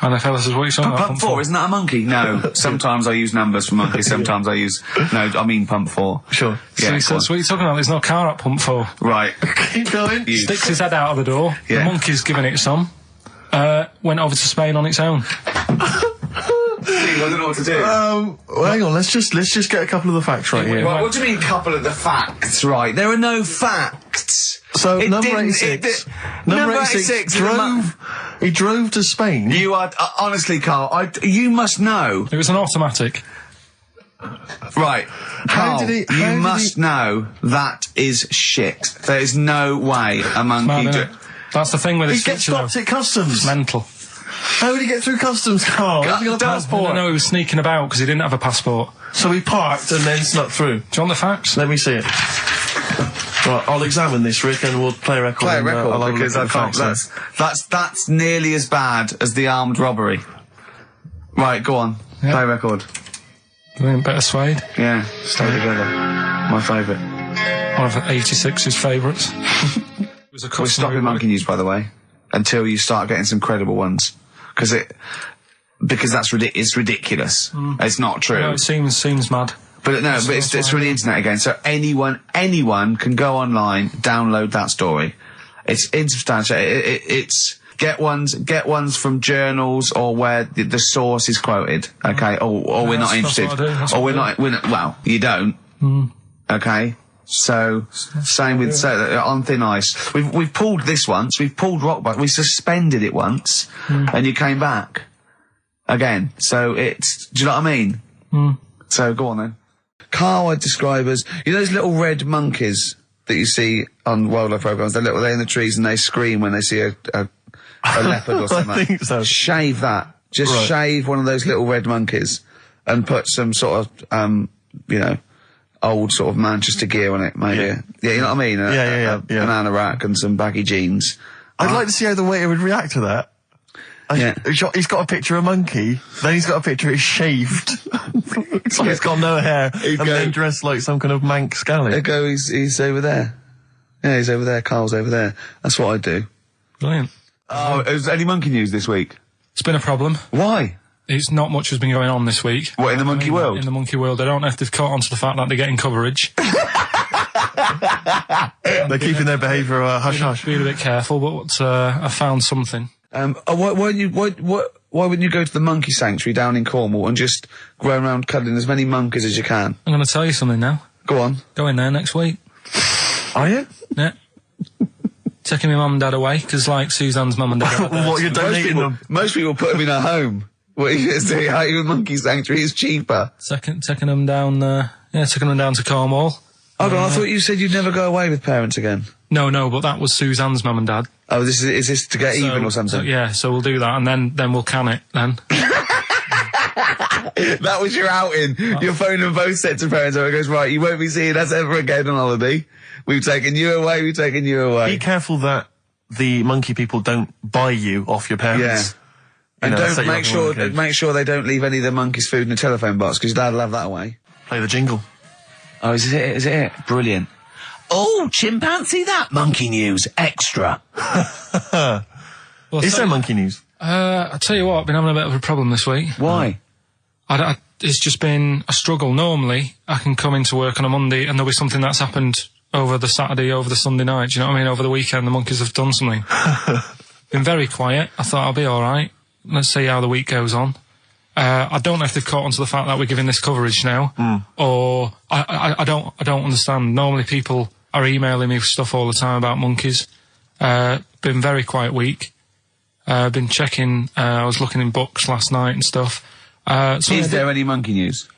And the fella says, what are you talking about? Pump 4, isn't that a monkey? No. Sometimes I use numbers for monkeys, sometimes I use... No, I mean pump 4. Sure. So Yeah, he says, what are you talking about? There's no car at pump 4. Right. Keep going. Sticks his head out of the door. Yeah. The monkey's giving it some. Went over to Spain on its own. I don't know what to do. Well, hang on, let's just get a couple of the facts right here. Right, what do you mean, couple of the facts, right? There are no facts. So, number 86. Number 86 he drove to Spain. You are, honestly, Carl, you must know. It was an automatic. Right. Carl, you must know that is shit. There is no way a monkey... That's the thing with He gets stopped at customs. It's mental. How did he get through customs, Carl? Has he got a passport? No, he was sneaking about because he didn't have a passport. So he parked and then snuck through. Do you want the facts? Let me see it. Right, I'll examine this, Rick, and we'll play a record. Play a record, because I can't... That's nearly as bad as the armed robbery. Right, go on. Yeah. Play a record. Better Suede. Yeah, stay together. My favourite. One of 86's favourites. We're stopping monkey news, by the way, until you start getting some credible ones, because that's it's ridiculous. It's not true. No, it seems mad. But no, but it's from the internet again. So anyone can go online, download that story. It's insubstantial. It's get ones from journals or where the source is quoted. Okay, or we're not interested. Or we're not. Well, you don't. Okay. So, same with on thin ice. We've pulled this once. We've pulled rock back. We suspended it once, and you came back again. So do you know what I mean? So go on then. Carl, I describe as those little red monkeys that you see on wildlife programs. They're in the trees and they scream when they see a leopard or something. I think so. Shave that. Just shave one of those little red monkeys and put some sort of old sort of Manchester gear on it, maybe. Yeah, you know what I mean? A banana rack and some baggy jeans. I'd like to see how the waiter would react to that. He's got a picture of a monkey, then he's got a picture of shaved. It's like he's got no hair, then dressed like some kind of Manx scally. He's over there. Yeah, he's over there. Carl's over there. That's what I do. Brilliant. Oh, is there any monkey news this week? It's been a problem. Why? it's not much has been going on this week. What, in the monkey world? In the monkey world. I don't know if they've caught on to the fact that they're getting coverage. They're keeping their behaviour hush-hush. Be a bit careful, but I found something. Why wouldn't you go to the monkey sanctuary down in Cornwall and just go around cuddling as many monkeys as you can? I'm going to tell you something now. Go on. Go in there next week. Are you? Yeah. Taking my mum and dad away, because like Suzanne's mum and dad. What, you're donating them? Most people put them in a home. What are you going to say? How your monkey sanctuary is cheaper? Taking them down, taking them down to Cornwall. Hold on, I thought you said you'd never go away with parents again. No, but that was Suzanne's mum and dad. Oh, is this to get even or something? So we'll do that, and then we'll can it, then. That was your outing. You're phoning both sets of parents over and goes, right, you won't be seeing us ever again on holiday. We've taken you away, Be careful that the monkey people don't buy you off your parents. Yeah. And don't make sure they don't leave any of the monkeys' food in the telephone box, because your dad will have that away. Play the jingle. Oh, is it it? Brilliant. Oh, chimpanzee that monkey news extra. Is there monkey news? I'll tell you what, I've been having a bit of a problem this week. Why? It's just been a struggle. Normally, I can come into work on a Monday and there'll be something that's happened over the Saturday, over the Sunday night. Do you know what I mean? Over the weekend, the monkeys have done something. Been very quiet. I thought I'll be all right. Let's see how the week goes on. I don't know if they've caught on to the fact that we're giving this coverage now, or I don't understand. Normally, people are emailing me stuff all the time about monkeys. Been very quiet week. Been checking. I was looking in books last night and stuff. Is there any monkey news?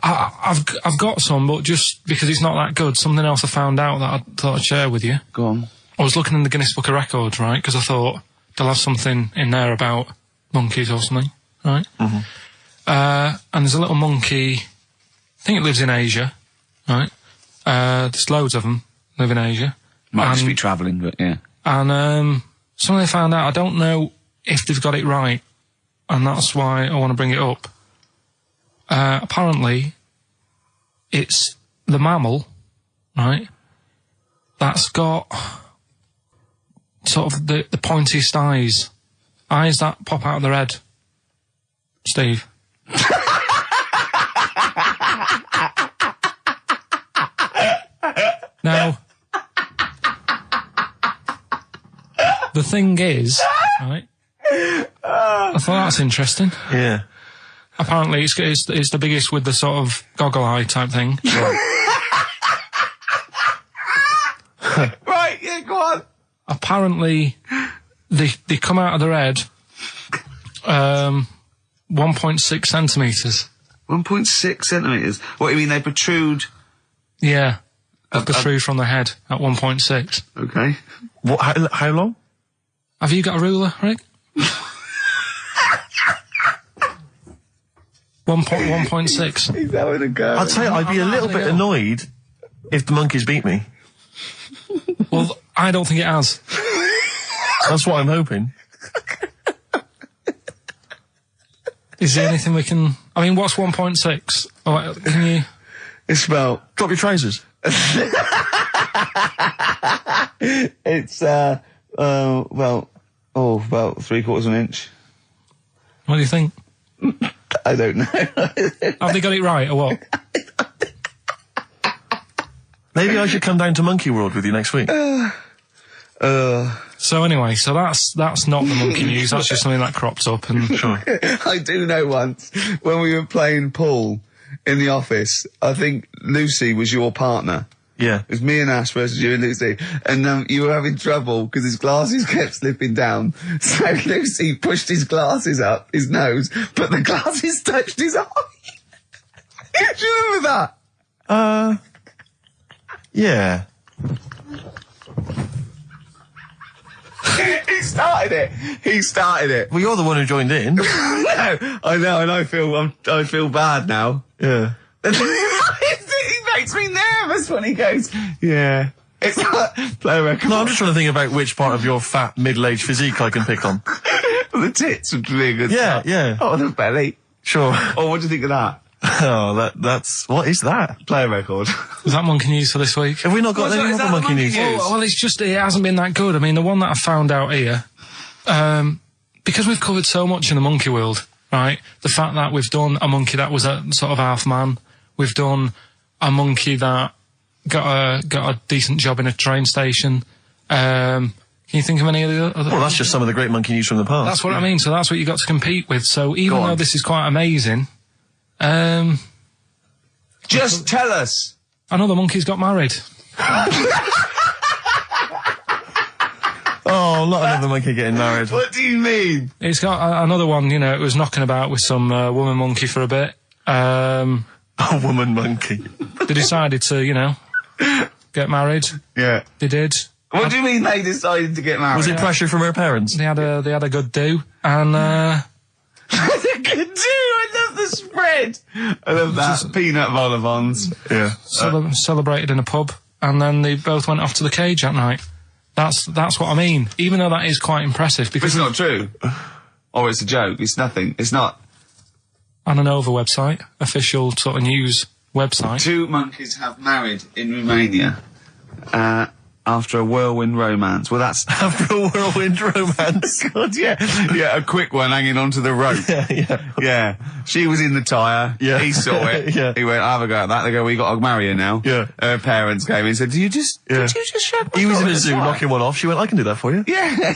I've got some, but just because it's not that good, something else I found out that I thought I'd share with you. Go on. I was looking in the Guinness Book of Records, right, because I thought they'll have something in there about monkeys or something, right? Mm-hmm. And there's a little monkey, I think it lives in Asia, right? There's loads of them live in Asia. Might just be travelling, but yeah. And something I found out, I don't know if they've got it right, and that's why I want to bring it up. Apparently, it's the mammal, right, that's got sort of the pointiest eyes that pop out of their head. Steve. Now, the thing is, right, I thought that's interesting. Yeah. Apparently, it's the biggest with the sort of goggle eye type thing. Right, yeah, go on. Apparently, they come out of their head 1.6 centimetres. 1.6 centimetres? What, you mean they protrude? Yeah, they protrude from the head at 1.6. Okay. What? How long? Have you got a ruler, Rick? 1.6. He's having a go. I'd say I'd be a little bit annoyed if the monkeys beat me. Well, I don't think it has. That's what I'm hoping. Is there anything we can... I mean, what's 1.6? Oh, can you... It's about... Drop your trousers. It's, about 3/4 of an inch. What do you think? I don't know. Have they got it right, or what? Maybe I should come down to Monkey World with you next week. So anyway, that's not the monkey news. That's just something that cropped up. And Sure. I do know once, when we were playing pool in the office, I think Lucy was your partner. Yeah. It was me and Ash versus you and Lucy. And you were having trouble because his glasses kept slipping down. So Lucy pushed his glasses up his nose, but the glasses touched his eye. Do you remember that? Yeah. He started it. Well, you're the one who joined in. No, I know, and I feel bad now. Yeah. He makes me nervous when he goes, yeah. It's like, play a record. No, I'm just trying to think about which part of your fat, middle-aged physique I can pick on. The tits would be a good Yeah, start. yeah. Oh, the belly. Sure. Oh, what do you think of that? Oh, that's... What is that? Play a record. is that monkey news for this week? Have we not got any other monkey news? Well, it's just, it hasn't been that good. I mean, the one that I found out here, because we've covered so much in the monkey world, right? The fact that we've done a monkey that was a sort of half man, we've done a monkey that got a decent job in a train station. Can you think of any of the other? Well, that's just some of the great monkey news from the past. That's what I mean. So that's what you got to compete with. So even though this is quite amazing, just tell us. Another monkey's got married. Oh, not another monkey getting married. What do you mean? It's got another one. You know, it was knocking about with some woman monkey for a bit. A woman monkey. They decided to, you know, get married. Yeah. They did. What do you mean they decided to get married? Was it pressure from her parents? They had a good do, and Good do. I love the spread. I love that. Peanut vol-au-vents. Yeah. Celebrated in a pub, and then they both went off to the cage that night. That's what I mean. Even though that is quite impressive, But because it's not true. Or it's a joke. It's nothing. It's not. on an Nova website, official sort of news website. 2 monkeys have married in Romania after a whirlwind romance. Well, that's... After a whirlwind romance. God, yeah. Yeah, a quick one hanging onto the rope. Yeah. She was in the tyre. Yeah. He saw it. Yeah. He went, have a go at that. They go, we got to marry her now. Yeah. Her parents came in and said, did you just shut my He was door in a the zoo tyre?" knocking one off. She went, I can do that for you. Yeah.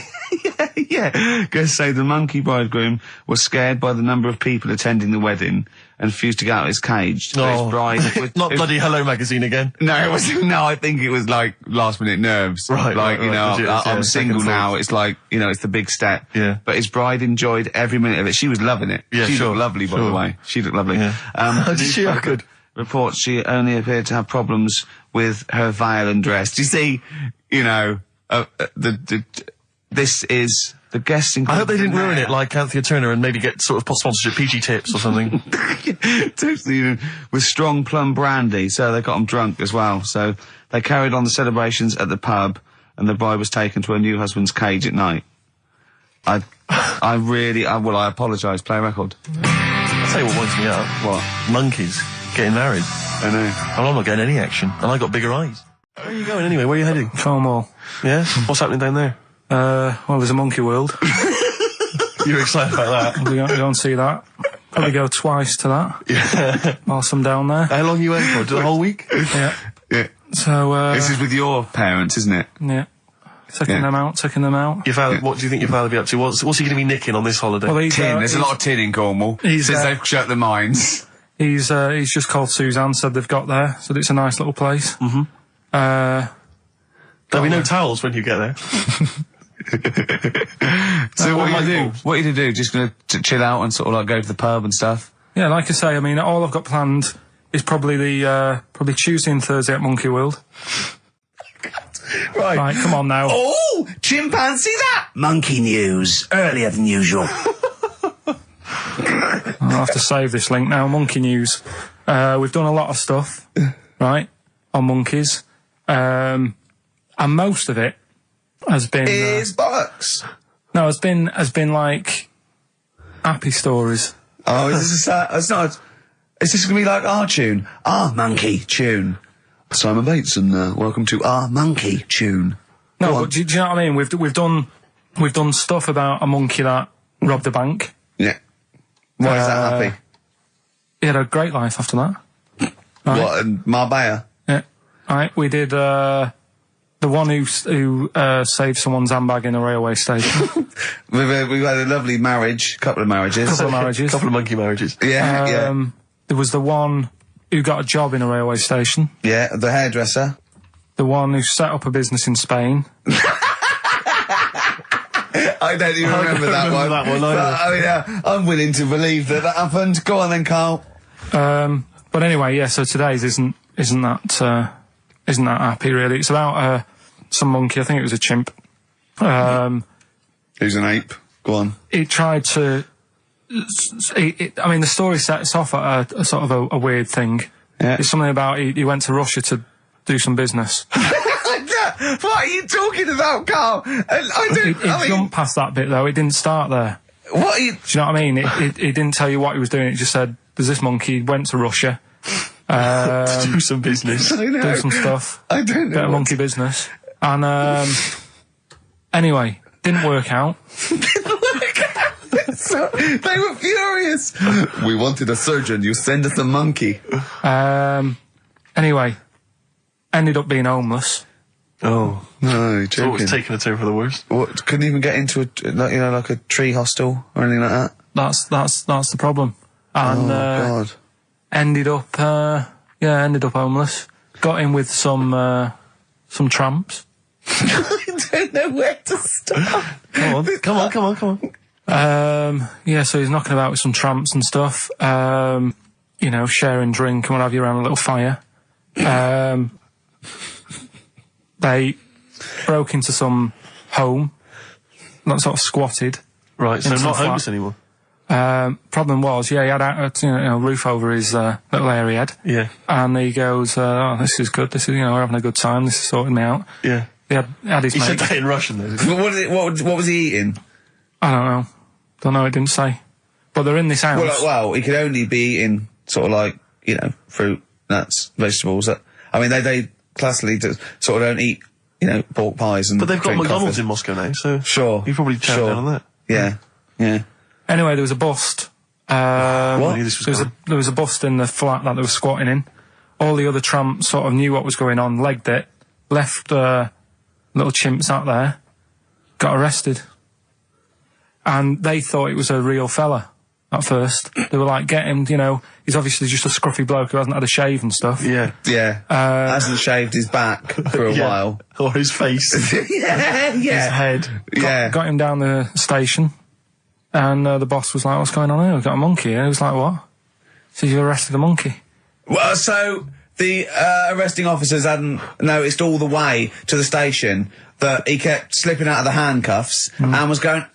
Yeah. Guests say the monkey bridegroom was scared by the number of people attending the wedding and refused to get out of his cage. So his bride... Not bloody Hello Magazine again. No, it was no. I think it was like last minute nerves. Right, like right, you know, legit, I'm yeah, single second now. thoughts. It's like you know, it's the big step. Yeah. But his bride enjoyed every minute of it. She was loving it. Yeah, she sure, looked lovely, by the sure. way. She looked lovely. Yeah. Did she? Oh, good. Reports she only appeared to have problems with her veil and dress. Do you see? You know, this is. The guests I hope they didn't ruin it like Anthea Turner and maybe get sort of sponsorship PG tips or something. Totally, with strong plum brandy, so they got them drunk as well. So they carried on the celebrations at the pub, and the bride was taken to her new husband's cage at night. I apologise. Play a record. I'll tell you what winds me up. What? Monkeys getting married. I know. And I'm not getting any action. And I got bigger eyes. Where are you going anyway? Where are you heading? Cornwall. Yeah? What's happening down there? Well, there's a monkey world. You're excited about that? We don't see that. Probably go twice to that. Yeah. Whilst I'm down there. How long you went for? The whole week? Yeah. Yeah. So, This is with your parents, isn't it? yeah. Taking them out. Your father, what do you think your father will be up to? What's he going to be nicking on this holiday? Well, he's, Tin. There's a lot of tin in Cornwall. He's, since they've shut the mines. He's just called Suzanne, said they've got there. Said it's a nice little place. There'll be no towels when you get there. So what are you do? What are you to do? Just going to chill out and sort of like go to the pub and stuff? Yeah, like I say, I mean, all I've got planned is probably probably Tuesday and Thursday at Monkey World. Right, come on now. Oh, chimpanzee that! Monkey news, earlier than usual. I'll have to save this link now. Monkey news. We've done a lot of stuff, right, on monkeys. And most of it has been... Is bollocks. No, has been like happy stories. Oh, is this it's not... Is this going to be like our tune? Our monkey tune. Simon Bates and welcome to our monkey tune. No, but do you know what I mean? We've done stuff about a monkey that robbed a bank. Yeah. Why is that happy? He had a great life after that. Right. What, in Marbella? Yeah. Right, we did the one who saved someone's handbag in a railway station. We've had a lovely marriage, couple of marriages. Couple of marriages. Couple of monkey marriages. Yeah, yeah. There was the one who got a job in a railway station. Yeah, the hairdresser. The one who set up a business in Spain. I don't even remember that one. That one either. I'm willing to believe that happened. Go on then, Carl. But anyway, yeah. So today's isn't that happy really. It's about some monkey. I think it was a chimp. Who's an ape? Go on. He tried to. I mean, the story sets off at a sort of a weird thing. Yeah. It's something about he went to Russia to do some business. What are you talking about, Carl? It jumped past that bit though. It didn't start there. What are you... Do you know what I mean? It didn't tell you what he was doing. It just said, "There's this monkey went to Russia to do some business, I know. do some stuff, I don't know. bit of monkey business." And anyway, didn't work out. It's So, they were furious. We wanted a surgeon. You send us a monkey. Anyway, ended up being homeless. Oh. No, you're It's always joking. taking a turn for the worst. What, couldn't even get into like a tree hostel or anything like that? That's the problem. And God. ended up homeless. Got in with some tramps. I don't know where to start. Come on. So he's knocking about with some tramps and stuff. Sharing drink and what have you around a little fire. They broke into some home, not sort of squatted. Right, so Into not the flat. homeless anymore. Problem was, he had a roof over his little area he had. Yeah. And he goes, this is good. This is, we're having a good time. This is sorting me out. Yeah. He had his He mate. said that in Russian, though, didn't he? What was he eating? I don't know. It didn't say. But they're in this house. Well, he could only be eating sort of like, fruit, nuts, vegetables. They classically sort of don't eat, pork pies and. But they've got drink McDonald's coffee. in Moscow now, so. Sure. You probably chow down on that. Yeah. Anyway, there was a bust. What? I knew this was There was a bust in the flat that they were squatting in. All the other tramps sort of knew what was going on, legged it, left little chimps out there, got arrested. And they thought it was a real fella at first. They were like, get him, he's obviously just a scruffy bloke who hasn't had a shave and stuff. Yeah. Yeah. Hasn't shaved his back for a while. Or his face. Yeah. His head. Got him down the station, and the boss was like, what's going on here? We've got a monkey here. He was like, what? So you arrested a monkey? Well, so the arresting officers hadn't noticed all the way to the station that he kept slipping out of the handcuffs and was going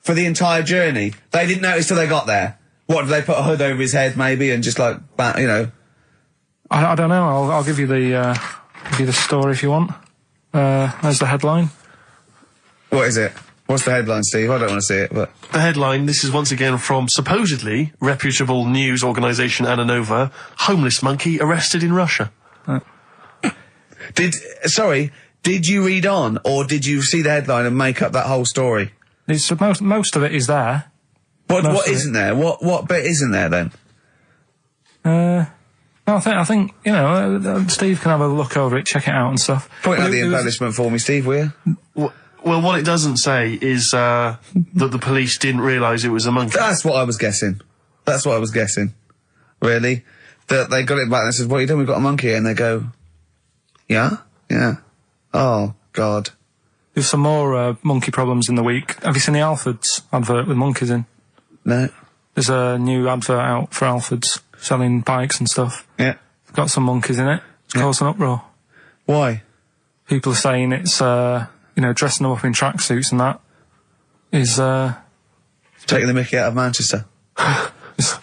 for the entire journey. They didn't notice till they got there. What, did they put a hood over his head maybe and just like, I don't know. I'll give you the story if you want. There's the headline. What is it? What's the headline, Steve? I don't want to see it, but... The headline, this is once again from supposedly reputable news organisation Ananova, homeless monkey arrested in Russia. Did you read on, or did you see the headline and make up that whole story? It's most of it is there. What isn't there? What bit isn't there then? I think Steve can have a look over it, check it out and stuff. Point out the embellishment for me, Steve, will you? Well, what it doesn't say is that the police didn't realise it was a monkey. That's what I was guessing. Really? That they got it back and they said, what are you doing? We've got a monkey here. And they go, yeah? Yeah. Oh, God. There's some more monkey problems in the week. Have you seen the Alfords advert with monkeys in? No. There's a new advert out for Alfords selling bikes and stuff. Yeah. It's got some monkeys in it. It's caused an uproar. Why? People are saying it's, dressing them up in tracksuits and that is, Taking the mickey out of Manchester. it's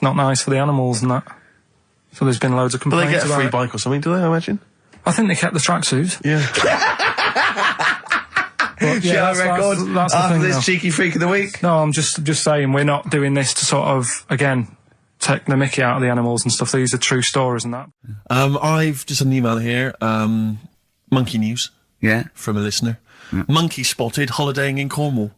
not nice for the animals and that. So there's been loads of But complaints they get a about free it. bike or something, do they, I imagine? I think they kept the tracksuits. Yeah. But, Shall I record that's the after thing, this though. cheeky freak of the week? No, I'm just saying we're not doing this to sort of, again, take the mickey out of the animals and stuff. These are true stories and that. I've just had an email here, monkey news. Yeah. From a listener. Monkey spotted holidaying in Cornwall.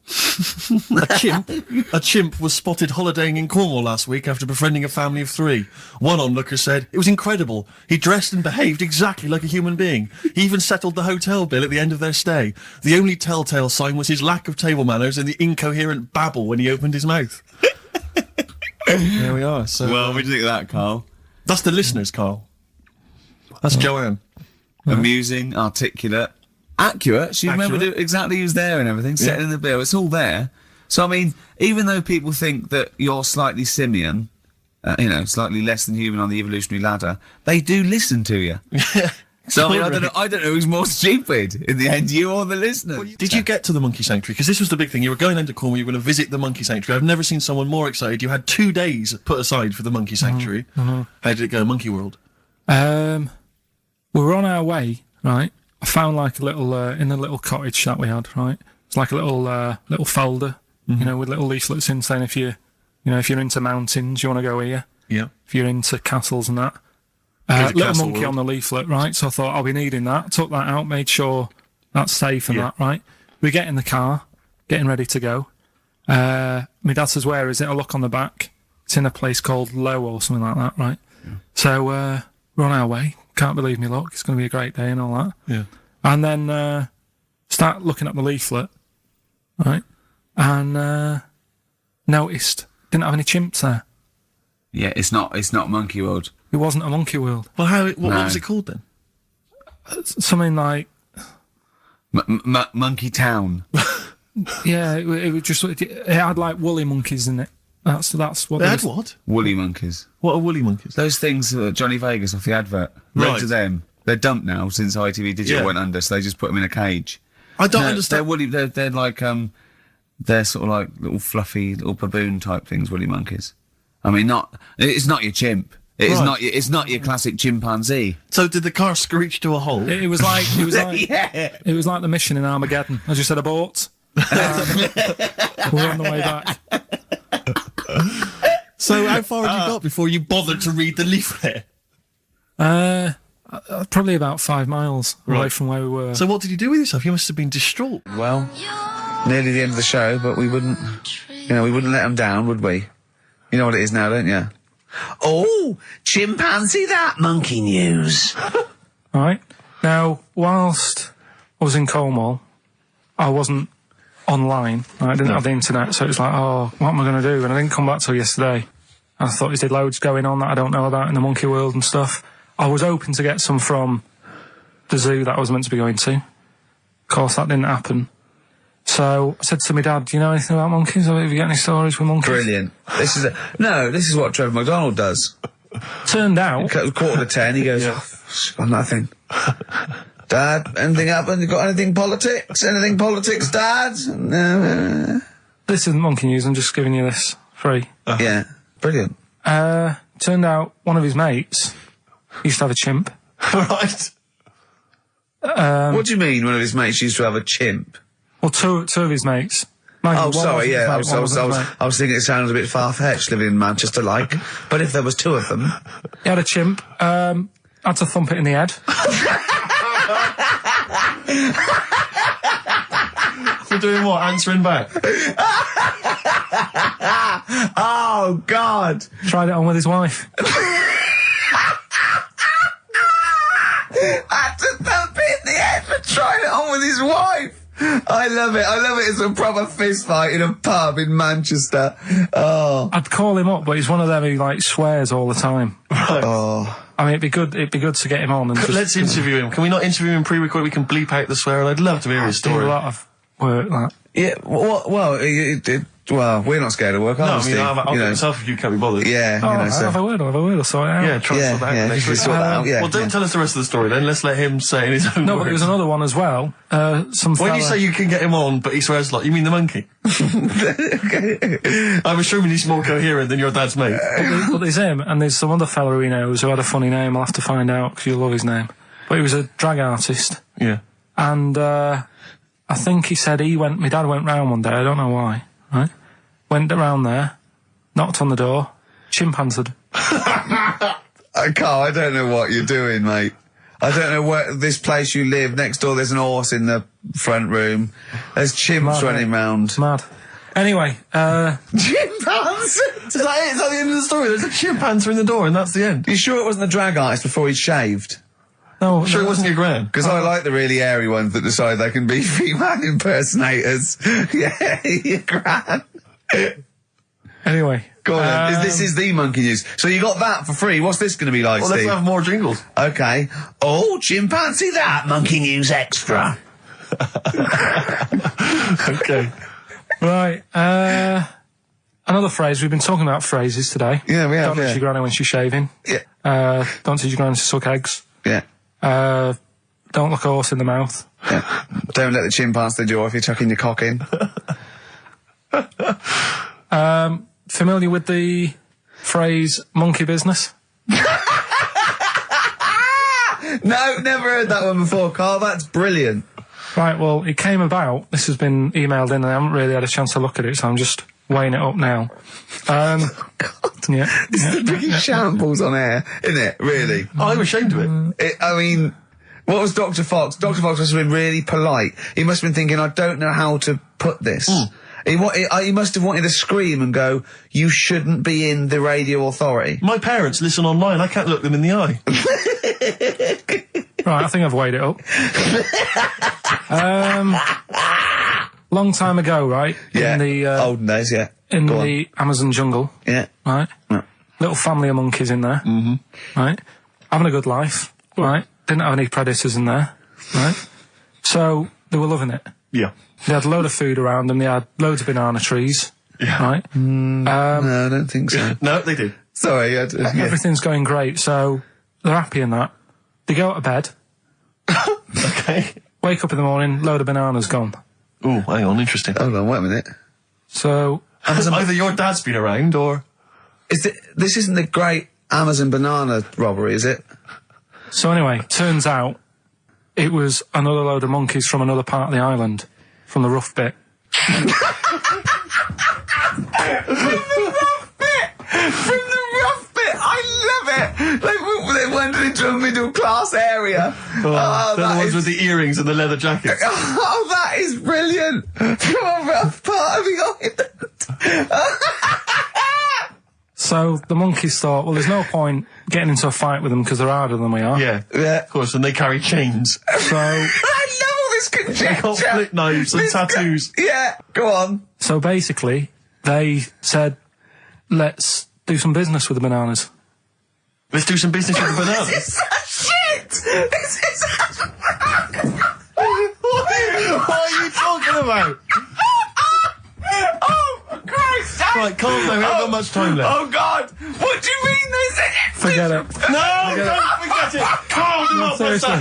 A chimp was spotted holidaying in Cornwall last week after befriending a family of 3. One onlooker said, it was incredible. He dressed and behaved exactly like a human being. He even settled the hotel bill at the end of their stay. The only telltale sign was his lack of table manners and the incoherent babble when he opened his mouth. There we are. So, Well, what do you think of that, Carl? that's the listeners, Carl. That's Joanne. Amusing, articulate, accurate. She remembered Accurate. it exactly who's there and everything, setting in the bill. It's all there. So, I mean, even though people think that you're slightly simian, slightly less than human on the evolutionary ladder, they do listen to you. So, I mean, I don't know who's more stupid in the end, you or the listener. Did you get to the monkey sanctuary? Because this was the big thing. You were going into Cornwall, you were going to visit the monkey sanctuary. I've never seen someone more excited. You had 2 days put aside for the monkey sanctuary. How did it go, Monkey World? We were on our way, right? I found like a little, in a little cottage that we had, right? It's like a little folder, with little leaflets in saying if you're into mountains, you want to go here. Yeah. If you're into castles and that. to Little Castle monkey World. on the leaflet, right? So I thought I'll be needing that. Took that out, made sure that's safe and Yeah. that, right? We get in the car, getting ready to go. My dad says, "Where is it?" I look on the back. It's in a place called Low or something like that, right? Yeah. So we're on our way. Can't believe me luck. It's going to be a great day and all that. Yeah. And then start looking at the leaflet, right? And noticed didn't have any chimps there. Yeah, it's not Monkey World. It wasn't a Monkey World. Well, what was it called then? Something like Monkey Town. Yeah, it was just it had like woolly monkeys in it. That's what they had. What? Woolly monkeys. What are woolly monkeys? Those things Johnny Vegas off the advert. Right. Loads of them. They're dumped now since ITV Digital went under, so they just put them in a cage. I don't understand. They're woolly. They're like they're sort of like little fluffy little baboon type things. Woolly monkeys. I mean, it's not your chimp. It's not your classic chimpanzee. So did the car screech to a halt? It was like yeah. It was like the mission in Armageddon. I just said abort. We're on the way back. So how far had you got before you bothered to read the leaflet? Probably about 5 miles away from where we were. So what did you do with yourself? You must have been distraught. Well, nearly the end of the show, but we wouldn't let them down, would we? You know what it is now, don't you? Oh, chimpanzee that monkey news. Right. Now, whilst I was in Cornwall, I wasn't online. I didn't have the internet, so it was like, oh, what am I going to do? And I didn't come back till yesterday. I thought there's loads going on that I don't know about in the monkey world and stuff. I was hoping to get some from the zoo that I was meant to be going to. Of course, that didn't happen. So I said to my dad, "Do you know anything about monkeys? Or have you got any stories with monkeys?" Brilliant. This is what Trevor McDonald does. Turned out, 9:45, he goes, "Got nothing." Dad, anything happened? You got anything politics? Anything politics, Dad? No. This isn't monkey news. I'm just giving you this free. Yeah, brilliant. Turned out one of his mates used to have a chimp. Right. What do you mean? One of his mates used to have a chimp? Well, two of his mates. Oh, sorry, yeah. I was thinking it sounds a bit far-fetched living in Manchester, like. But if there was two of them... He had a chimp. Had to thump it in the head. For doing what? Answering back? Oh, God. Tried it on with his wife. Had to thump it in the head for trying it on with his wife. I love it. It's a proper fist fight in a pub in Manchester. Oh. I'd call him up, but he's one of them who like swears all the time. Right. Oh. I mean, it'd be good to get him on and just... Let's interview him. Can we not interview him pre-record? We can bleep out the swear. I'd love to hear his story. Do a lot of work, that. Yeah, well, we're not scared of work, are we, Steve? I'll get myself if you can't be bothered. Yeah, I'll have a word, I'll sort it out. Yeah, try to sort that out next week. Sort that out, yeah. Well, don't tell us the rest of the story then. Let's let him say in his own No, words. but there was another one as well. When you say you can get him on, but he swears a lot, you mean the monkey? Okay. I'm assuming he's more coherent than your dad's mate. But there's him, and there's some other fella he knows who had a funny name. I'll have to find out, because you'll love his name. But he was a drag artist. Yeah. And I think he said my dad went round one day, I don't know why, right? Went around there, knocked on the door, chimpanzeed. Carl, I don't know what you're doing, mate. I don't know where this place you live. Next door, there's an horse in the front room. There's chimps running round. Mad. Anyway, chimpanzee. Is that it? Is that the end of the story? There's a chimpanzee in the door, and that's the end. You sure it wasn't the drag artist before he'd shaved? no, I'm sure it wasn't your gran. Because I like the really airy ones that decide they can be female impersonators. Yeah, your gran. Anyway. Go on then. This is the monkey news. So you got that for free. What's this going to be like, Well, Steve? let's have more jingles. Okay. Oh, chimpanzee that. Monkey news extra. Okay. Right, another phrase. We've been talking about phrases today. Yeah, we have, Don't touch your granny when she's shaving. Yeah. Don't teach your granny to suck eggs. Yeah. Don't look a horse in the mouth. Yeah. Don't let the chin pass the jaw if you're tucking your cock in. Familiar with the phrase monkey business? No, never heard that one before, Carl. That's brilliant. Right, well, it came about. This has been emailed in and I haven't really had a chance to look at it, so I'm just weighing it up now. God. Yeah. It's the biggest shambles on air, isn't it? Really? I'm ashamed of it. I mean, What was Dr. Fox? Dr. Fox must have been really polite. He must have been thinking, I don't know how to put this. He must have wanted to scream and go, you shouldn't be in the radio authority. My parents listen online. I can't look them in the eye. Right, I think I've weighed it up. Long time ago, right? Yeah. In the olden days, yeah. in the Amazon jungle. Yeah. Right? Yeah. Little family of monkeys in there. Mm-hmm. Right? Having a good life. Right? Didn't have any predators in there. Right? So, they were loving it. Yeah. They had a load of food around them. They had loads of banana trees. Yeah. Right? No, I don't think so. No, they did. Sorry. Everything's going great. So, they're happy in that. They go to bed. Okay. Wake up in the morning, load of bananas gone. Oh, hang on, interesting. Hold on, wait a minute. So, Either your dad's been around, or... This isn't the great Amazon banana robbery, is it? So anyway, turns out it was another load of monkeys from another part of the island, from the rough bit. From the rough bit! I love it! They went into a middle class area. They're the ones with the earrings and the leather jackets. Oh, that is brilliant! From a rough part of the island. So the monkeys thought, well, there's no point getting into a fight with them because they're harder than we are. Yeah, Yeah. of course, and they carry chains. So, I love all this conjecture. They got flip knives and tattoos. Yeah, go on. so basically, they said, let's do some business with the bananas. Let's do some business with the bananas. This is such shit! This is such... What are you talking about? Oh, Christ! Right, calm down, we haven't got much time left. Oh, God! What do you mean this is... Forget it. No, don't forget it! Carl, not seriously.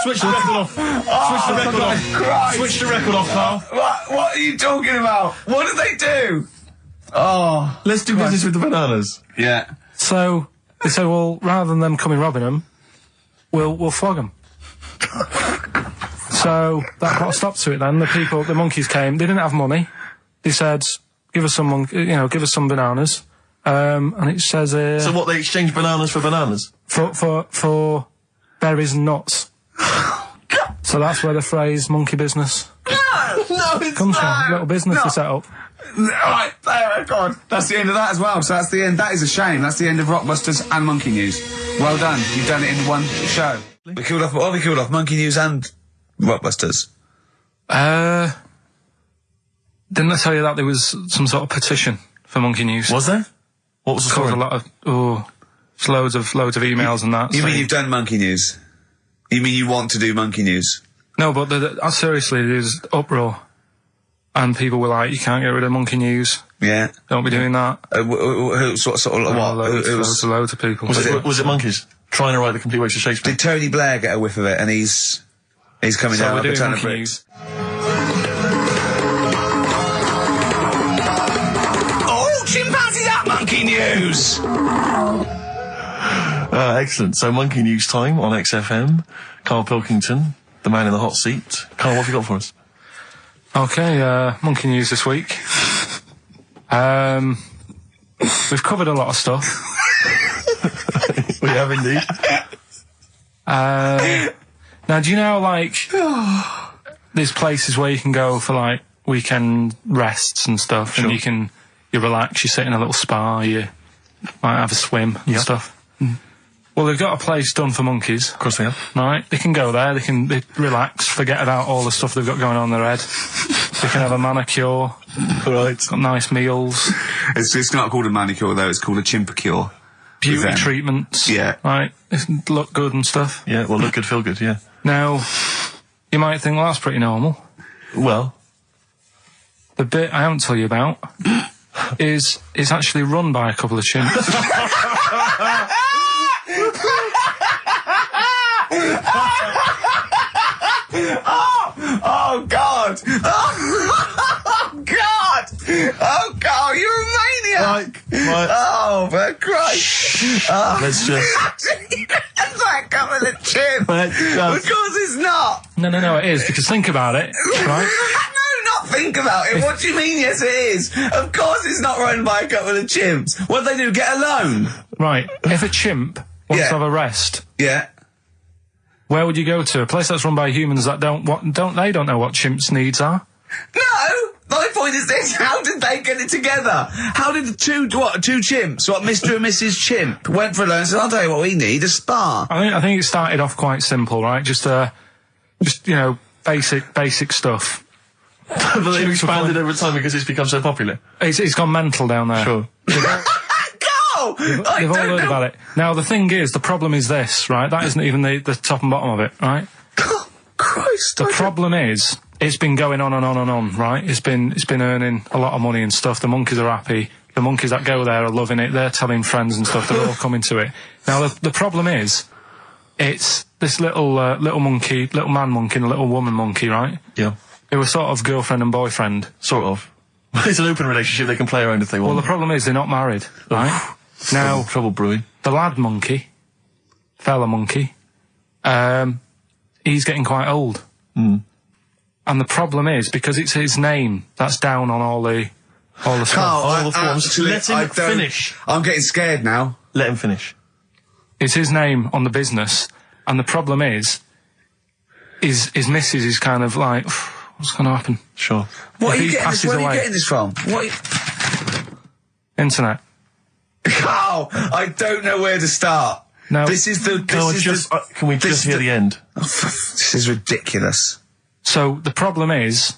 Switch the record off. Switch the record off. Christ! Switch the record off, Carl. What are you talking about? What do they do? Oh. Let's do business with the bananas. Yeah. So they said, well, rather than them coming robbing them, we'll flog them. So that put a stop to it then. The monkeys came. They didn't have money. They said, give us some bananas. And it says So what, they exchange bananas for bananas? for berries and nuts. So that's where the phrase monkey business No, it's comes from. Little business to set up. Right, there, God. That's the end of that as well. So that's the end. That is a shame. That's the end of Rockbusters and Monkey News. Well done. You've done it in one show. We killed off Monkey News and Rockbusters. Didn't I tell you that there was some sort of petition for Monkey News? Was there? What was the Caused story? a lot of it's loads of emails and that. You saying- mean you've done Monkey News? You mean you want to do Monkey News? No, but seriously, there's uproar, and people were like, "You can't get rid of Monkey News. Yeah. Don't be doing that." Loads Loads of people. Was it monkeys trying to write the complete works of Shakespeare? Did Tony Blair get a whiff of it? And he's coming So down we're like a doing ton of Monkey bricks. News. Oh, chimpanzee, that monkey news! Excellent. So Monkey News time on XFM. Karl Pilkington, the man in the hot seat. Karl, what have you got for us? Okay, Monkey News this week. We've covered a lot of stuff. We have indeed. Now, do you know, like, there's places where you can go for, like, weekend rests and stuff, Sure. and you relax, you sit in a little spa, you might have a swim and stuff. Well, they've got a place done for monkeys. Of course we have. Right, they can go there, they relax, forget about all the stuff they've got going on in their head. They can have a manicure, Right. got nice meals, It's not called a manicure though. It's called a chimpacure. beauty them. treatments. Yeah. Right, they look good and stuff. Yeah, well, look good, feel good, yeah. Now, you might think, well, that's pretty normal. Well, The bit I haven't told you about is it's actually run by a couple of chimps. Oh God! Oh God! Oh God! You're a maniac! right. Oh, for Christ! Oh. Let's just... That's like coming a chimp. Let's Of just... course it's not. No, it is, because think about it, right? No, not think about it. What do you mean? Yes, it is. Of course, it's not run by a couple of chimps. What do they do? Get a loan? Right, if a chimp wants Yeah. to have a rest, Yeah. Where would you go to? A place that's run by humans that don't know what chimps' needs are? No! My point is this, how did they get it together? How did the two chimps, Mr. and Mrs. Chimp, went for a lunch and said, I'll tell you what we need, a spa. I think it started off quite simple, right? Just basic stuff. But they've expanded over time because it's become so popular. It's gone mental down there. Sure. Go! They've all heard about it. Now, the thing is, the problem is this, right? That isn't even the top and bottom of it, right? God, Christ. The problem is, it's been going on and on and on, right? It's been earning a lot of money and stuff. The monkeys are happy. The monkeys that go there are loving it. They're telling friends and stuff. They're all coming to it. Now, the problem is, it's this little monkey, little man monkey and a little woman monkey, right? Yeah. They were sort of girlfriend and boyfriend. Sort of. It's an open relationship. They can play around if they want. Well, the problem is they're not married, right? Now, trouble brewing. The lad monkey, fella monkey, he's getting quite old. Mm. And the problem is, because it's his name that's down on all the stuff. All the forms. Let him finish. I'm getting scared now. Let him finish. It's his name on the business, and the problem is, his missus is kind of like, what's going to happen? Sure. Where are you getting this from? Internet. Oh, I don't know where to start. No. Can we just hear the end? This is ridiculous. So the problem is,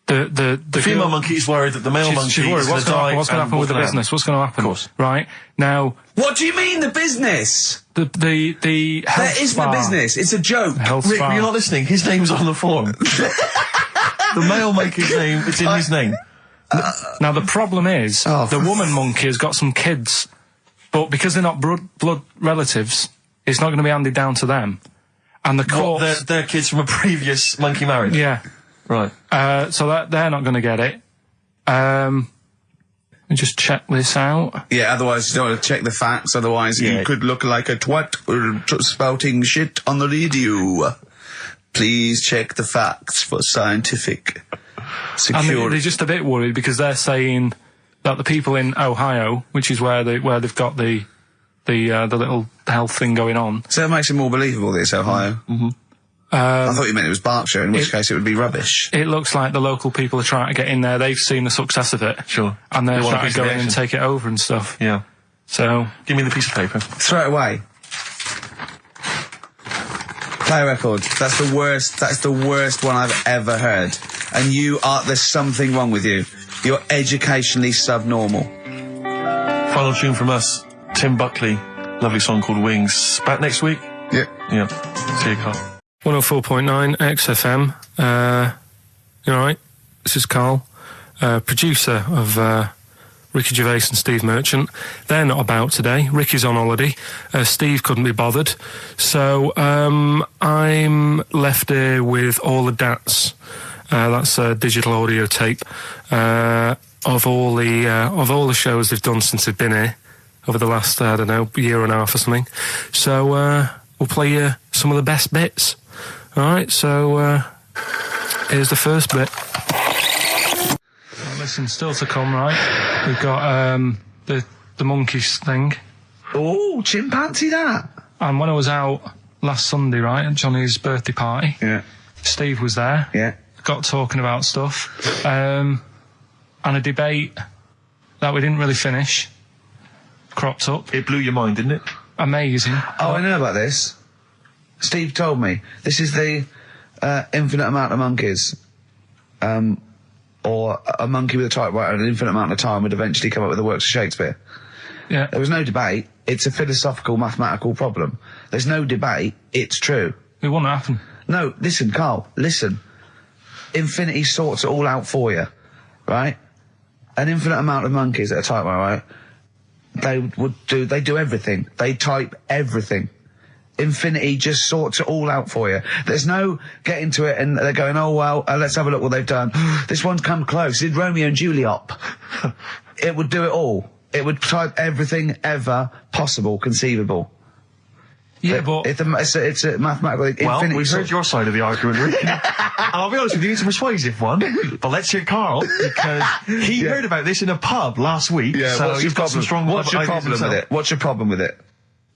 the female monkey is worried that the male monkey she's worried. What's going to happen with the business? What's going to happen? Of course. Right now. What do you mean the business? The health There isn't a business. It's a joke. Rick, you're not listening. His name's on the form. The male monkey's name. It's in his name. Now the problem is, the woman monkey has got some kids, but because they're not blood relatives, it's not going to be handed down to them. And the court, they're kids from a previous monkey marriage. Yeah, right. So they're not going to get it. Let me just check this out. Yeah, otherwise you don't want to check the facts. Otherwise you could look like a twat spouting shit on the radio. Please check the facts for scientific security. And they're just a bit worried because they're saying that the people in Ohio, which is where they've got the little health thing going on. So that makes it more believable that it's Ohio. Mm-hmm. I thought you meant it was Berkshire, in which case it would be rubbish. It looks like the local people are trying to get in there. They've seen the success of it. Sure. And they're trying to go in and take it over and stuff. Yeah. So... Give me the piece of paper. Throw it away. Play a record. That's the worst one I've ever heard. And there's something wrong with you. You're educationally subnormal. Final tune from us, Tim Buckley. Lovely song called Wings. Back next week? Yep. Yeah. See you, Carl. 104.9 XFM. You alright? This is Karl, producer of Ricky Gervais and Steve Merchant. They're not about today. Ricky's on holiday. Steve couldn't be bothered. So I'm left here with all the DATs. That's a digital audio tape of all the shows they've done since they've been here over the last, I don't know, year and a half or something. So we'll play you some of the best bits. All right, so here's the first bit. Well, listen, still to come, right? We've got the monkeys thing. Oh, chimpanzee that. And when I was out last Sunday, right, at Johnny's birthday party, Steve was there. Yeah. Got talking about stuff. And a debate that we didn't really finish cropped up. It blew your mind, didn't it? Amazing. Oh, I know about this. Steve told me. This is the infinite amount of monkeys. Or a monkey with a typewriter an infinite amount of time would eventually come up with the works of Shakespeare. Yeah. There was no debate. It's a philosophical, mathematical problem. There's no debate. It's true. It wouldn't happen. No, listen, Karl, listen. Infinity sorts it all out for you, right? An infinite amount of monkeys at a typewriter, right? They do everything. They type everything. Infinity just sorts it all out for you. There's no getting to it and they're going, oh, well, let's have a look what they've done. This one's come close. Did Romeo and Juliet. It would do it all. It would type everything ever possible, conceivable. Yeah, but... It's a mathematical... Well, we've heard your side of the argument, Rick. And I'll be honest with you, it's a persuasive one. But let's hear Karl, because he heard about this in a pub last week. Yeah, so he's got some strong What's your problem with it? What's your problem with it?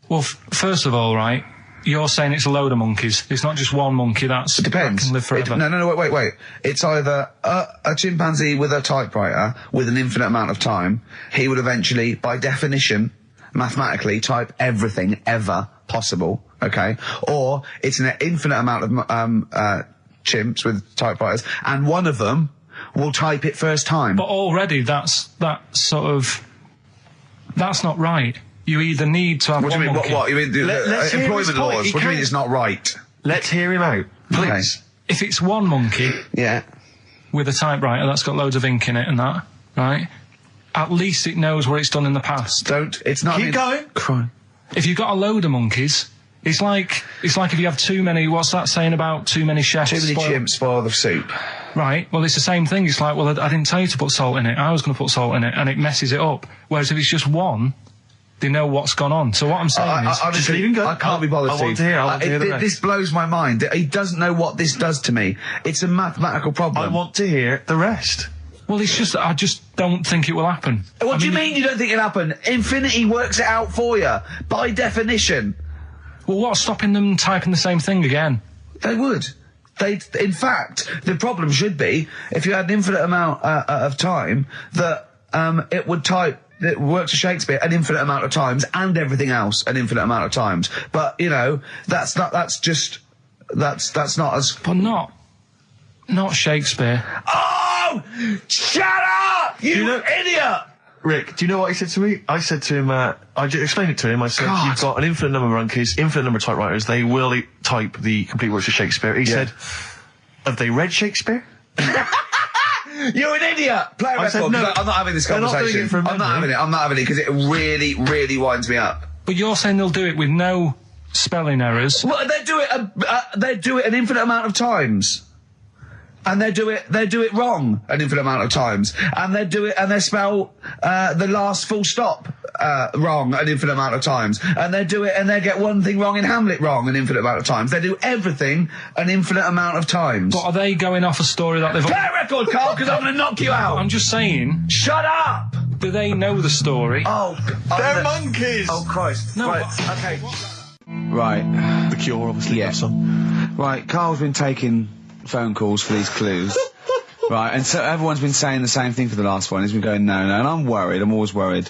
Well, first of all, right, you're saying it's a load of monkeys. It's not just one monkey. That Depends. can live forever. No, wait. It's either a chimpanzee with a typewriter with an infinite amount of time. He would eventually, by definition, mathematically, type everything ever possible, okay? Or it's an infinite amount of chimps with typewriters, and one of them will type it first time. But already that's not right. You either need to have What do you mean? monkey. What? You mean Let's hear his employment point. laws? He What do you mean can- it's not right? Let's hear him out, please. Okay. If it's one monkey Yeah. with a typewriter that's got loads of ink in it and that, right? At least it knows what it's done in the past. It's not... Keep going. Crime. If you've got a load of monkeys, it's like if you have too many. What's that saying about too many chefs? Too many chimps spoil the soup. Right. Well, it's the same thing. It's like, well, I didn't tell you to put salt in it. I was going to put salt in it, and it messes it up. Whereas if it's just one, they know what's gone on. So what I'm saying is, just leave him go. I can't be bothered. I want to hear. I want to hear the rest. This blows my mind. He doesn't know what this does to me. It's a mathematical problem. I want to hear the rest. well, it's just I just don't think it will happen. What do you mean you don't think it'll happen? Infinity works it out for you by definition. Well, what's stopping them typing the same thing again? They would. In fact, the problem should be if you had an infinite amount of time that it would type. It works for Shakespeare an infinite amount of times and everything else an infinite amount of times. But you know, that's not as. But not Shakespeare. Oh, shut up, you idiot! Rick, do you know what he said to me? I said to him, I explained it to him. I said, God. you've got an infinite number of monkeys, infinite number of typewriters. They will type the complete works of Shakespeare. He said, have they read Shakespeare? You're an idiot! Play a I said record. no. I'm not having this They're not conversation. doing it from I'm not memory. having it because it really, really winds me up. But you're saying they'll do it with no spelling errors. Well, they do it an infinite amount of times. And they do it wrong an infinite amount of times. And they spell the last full stop wrong an infinite amount of times. And they get one thing wrong in Hamlet wrong an infinite amount of times. They do everything an infinite amount of times. But are they going off a story that they've... Play a record, Carl, because I'm going to knock you out. I'm just saying, Shut up! do they know the story? Oh, They're monkeys! Oh, Christ. No, Right, but- okay. Right. The Cure, obviously. Yeah. That song. Right, Carl's been taking phone calls for these clues. Right, and so everyone's been saying the same thing for the last one. He's been going, no, and I'm worried. I'm always worried.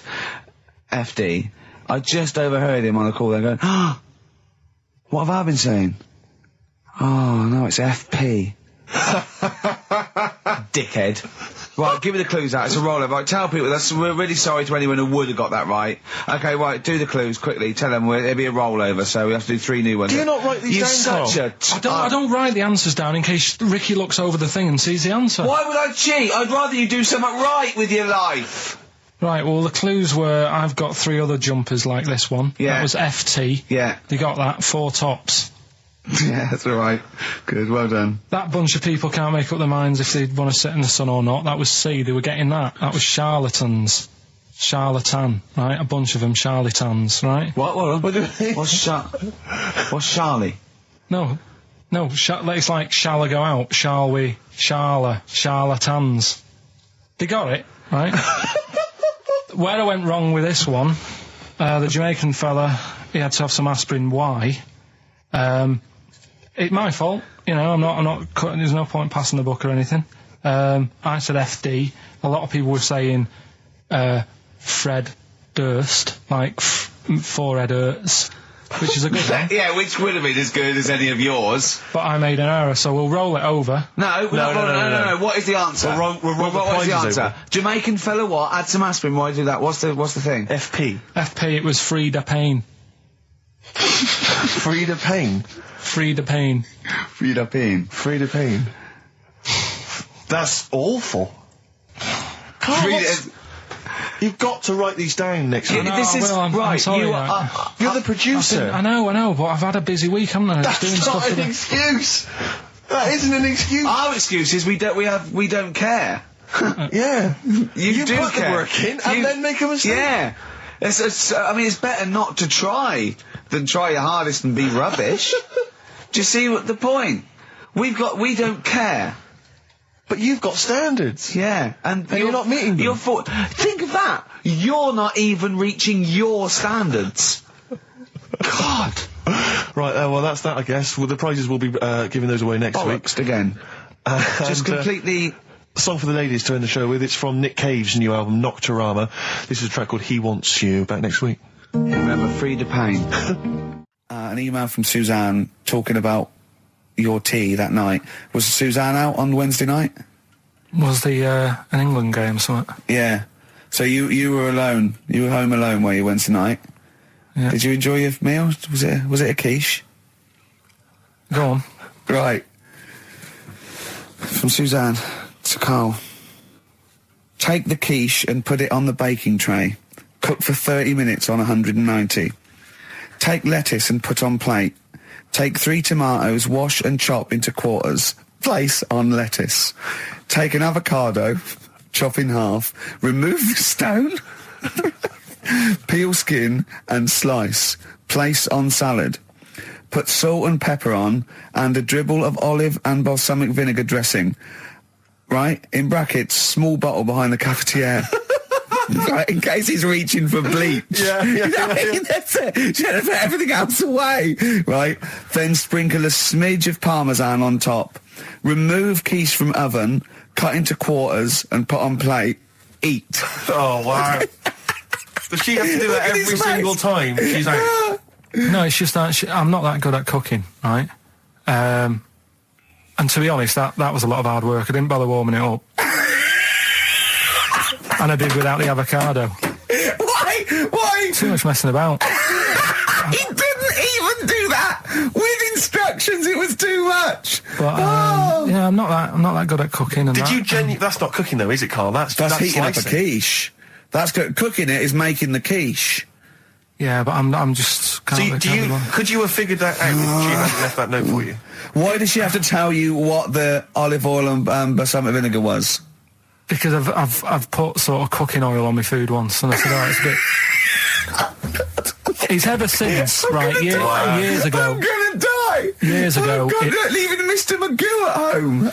FD. I just overheard him on a call there going, oh, what have I been saying? Oh, no, it's FP. Dickhead. Right, give me the clues out. It's a rollover. Right, tell people, we're really sorry to anyone who would have got that right. Okay, right, do the clues quickly. Tell them it'll be a rollover, so we have to do 3 new ones. Do you not write these You're down, such Carl? a... I don't write the answers down in case Ricky looks over the thing and sees the answer. Why would I cheat? I'd rather you do something right with your life. Right, well, the clues were I've got 3 other jumpers like this one. Yeah. That was FT. Yeah. They got that, 4 tops. Yeah, that's all right. Good, well done. That bunch of people can't make up their minds if they want to sit in the sun or not. That was C. They were getting that. That was charlatans. Charlatan, right? A bunch of them, charlatans, right? What? What's Charlie? No, it's like, shall I go out? Shall we? Charlatans. They got it, right? Where I went wrong with this one, the Jamaican fella, he had to have some aspirin. Why? It's my fault, you know, I'm not cutting, there's no point passing the buck or anything. I said FD. A lot of people were saying, Fred Durst, like, forehead hurts, which is a good one. Yeah, which would have been as good as any of yours. But I made an error, so we'll roll it over. No. What is the answer? We'll roll the What is the prizes answer? over. Jamaican fella what? Add some aspirin, why do that? What's the thing? FP. FP, it was Frida Payne. Frida Payne. Frida Payne. Frida Payne. Frida Payne. That's awful. Carl, you've got to write these down next week. This is I'm right. sorry, You right. are. You're the producer. I know, but I've had a busy week, haven't I? Just doing That's stuff not for an the... excuse. That isn't an excuse. Our excuse is we don't care. Yeah. You do put care. the work in and then make a mistake. Yeah. It's better not to try than try your hardest and be rubbish. Do you see what the point? We don't care. But you've got standards. Yeah, and you're not meeting them. Think of that. You're not even reaching your standards. God. Right, well, that's that, I guess. Well, the prizes will be giving those away next week. Bollocks again. Just completely... Song for the ladies to end the show with. It's from Nick Cave's new album, Nocturama. This is a track called He Wants You. Back next week. Remember, Frida Payne. An email from Suzanne talking about your tea that night. Was Suzanne out on Wednesday night? Was the an England game or something? Yeah. So you were alone. You were home alone, were you, Wednesday night? Yeah. Did you enjoy your meal? Was it a quiche? Go on. Right. From Suzanne to Carl. Take the quiche and put it on the baking tray. Cook for 30 minutes on 190. Take lettuce and put on plate. Take 3 tomatoes, wash and chop into quarters. Place on lettuce. Take an avocado, chop in half. Remove the stone. Peel skin and slice. Place on salad. Put salt and pepper on and a dribble of olive and balsamic vinegar dressing. Right? In brackets, small bottle behind the cafetiere. Right, in case he's reaching for bleach. Yeah. That's it. She had to put everything else away. Right? Then sprinkle a smidge of parmesan on top. Remove quiche from oven, cut into quarters and put on plate. Eat. Oh, wow. Does she have to do that every single time? She's like... No, it's just that I'm not that good at cooking, right? And to be honest, that was a lot of hard work. I didn't bother warming it up. And I did without the avocado. Why? Too much messing about. He didn't even do that with instructions. It was too much. But yeah, I'm not that good at cooking. And Did you genuinely... That's not cooking, though, is it, Carl? That's heating up a slicing. quiche. That's cooking it is making the quiche. Yeah, but I'm just... Could you have figured that out if she hadn't left that note for you? Why did she have to tell you what the olive oil and balsamic vinegar was? Because I've put sort of cooking oil on my food once, and I said, oh, it's a bit... It's ever since, right, years ago... I'm gonna die! Years ago... I'm leaving Mr. McGill at home.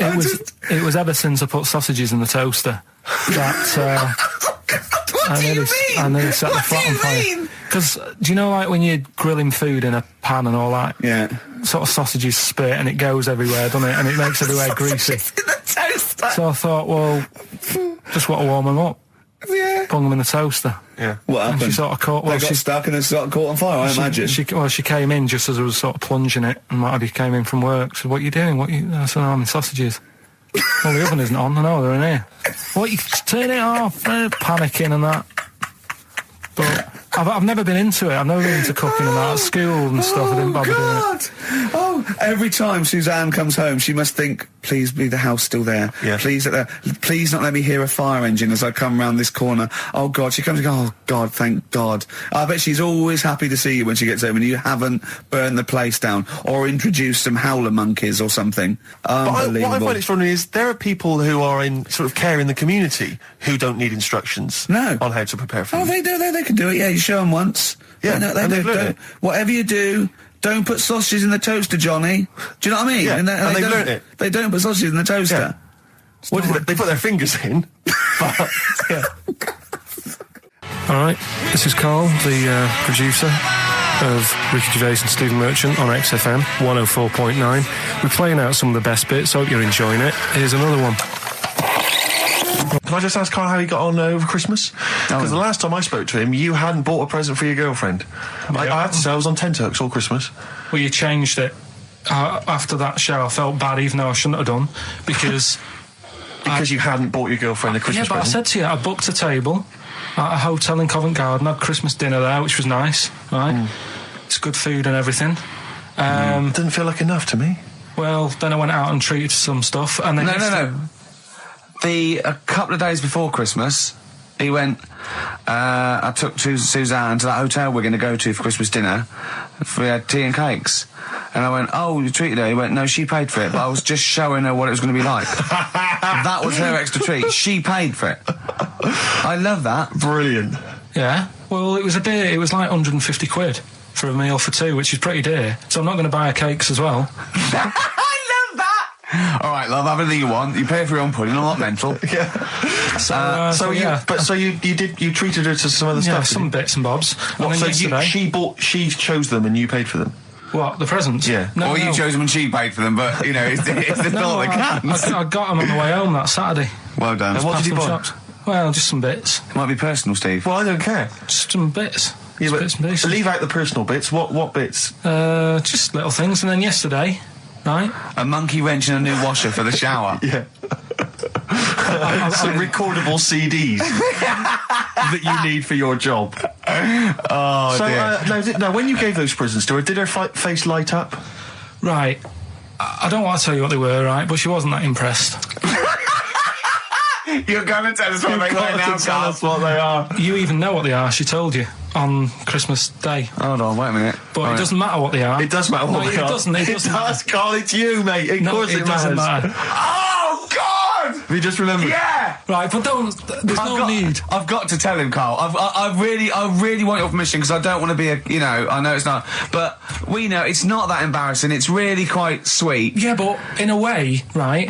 It was ever since I put sausages in the toaster that... What do you mean? I nearly set the What flat do on you fire. mean? Because, do you know, like, when you're grilling food in a pan and all that? Yeah. Sort of sausages spit and it goes everywhere, doesn't it? And it makes everywhere greasy. In the toaster. So I thought, well, just want to warm them up. Yeah. Bung them in the toaster. Yeah. What And happened? she sort of caught... They got stuck and it sort of caught on fire, I imagine. She came in just as I was sort of plunging it, and what have you, came in from work. She said, what are you doing? I said, I'm in sausages. Well, the oven isn't on. I know, they're in here. What, you turn it off? Panicking and that. But I've never been into it. I've never been into cooking and that. At school and stuff, I didn't bother doing it. Oh, every time Suzanne comes home, she must think, please be the house still there. Yeah. Please not let me hear a fire engine as I come round this corner. Oh, God. She comes and goes, oh, God, thank God. I bet she's always happy to see you when she gets home and you haven't burned the place down or introduced some howler monkeys or something. Unbelievable. What I find extraordinary is there are people who are in sort of care in the community who don't need instructions No. on how to prepare food. Oh, they do. They can do it. Yeah, you show them once. Yeah, They and they've learned don't. it. Whatever you do, don't put sausages in the toaster, Johnny. Do you know what I mean? Yeah, and they've don't- learnt it. They don't put sausages in the toaster. What is it? They put their fingers in. But, yeah. All right, this is Carl, the producer of Ricky Gervais and Stephen Merchant on XFM 104.9. We're playing out some of the best bits. Hope you're enjoying it. Here's another one. Can I just ask Carl how he got on over Christmas? Because the last time I spoke to him, you hadn't bought a present for your girlfriend. I had to say I was on tenterhooks all Christmas. Well, you changed it. After that show, I felt bad, even though I shouldn't have done, because... Because you hadn't bought your girlfriend a Christmas Yeah, but present. I said to you, I booked a table at a hotel in Covent Garden, had Christmas dinner there, which was nice, right? It's good food and everything. Didn't feel like enough to me. Well, then I went out and treated some stuff, and then... No. A couple of days before Christmas, he went, I took Suzanne to that hotel we're going to go to for Christmas dinner. We had tea and cakes. And I went, oh, you treated her? He went, no, she paid for it, but I was just showing her what it was going to be like. That was her extra treat. She paid for it. I love that. Brilliant. Yeah. Well, it was it was like 150 quid for a meal for two, which is pretty dear. So I'm not going to buy her cakes as well. I love that. All right, love, have anything you want. You pay for your own pudding. I'm not mental. Yeah. So you treated her to some other Yeah, stuff. some bits and bobs. And What, then so yesterday, she chose them and you paid for them? What, the presents? Yeah. No, or you no. chose them and she paid for them, but, you know, it's the No, thought that counts. I got them on the way home that Saturday. Well done. And what Past did you some buy? shops. Well, just some bits. Might be personal, Steve. Well, I don't care. Just some bits. Yeah, Just but bits and pieces. leave out the personal bits. What bits? Just little things. And then yesterday, right? A monkey wrench and a new washer for the shower. Yeah. Some recordable CDs that you need for your job. Oh, So, dear. now, when you gave those presents to her, did her face light up? Right. I don't want to tell you what they were, right? But she wasn't that impressed. You're going to tell us what they were now, Tell Carl. us what they are. You even know what they are. She told you on Christmas Day. Hold on, wait a minute. But All it right. doesn't matter what they are. It does matter what No, they it are. doesn't. It doesn't. does, Carl. It's you, mate. Of No, course it doesn't matter. Oh, God! Have you just remembered? Yeah! Right, but don't. There's no need. I've got to tell him, Carl. I really want your permission because I don't want to be I know it's not, but we know it's not that embarrassing. It's really quite sweet. Yeah, but in a way, right?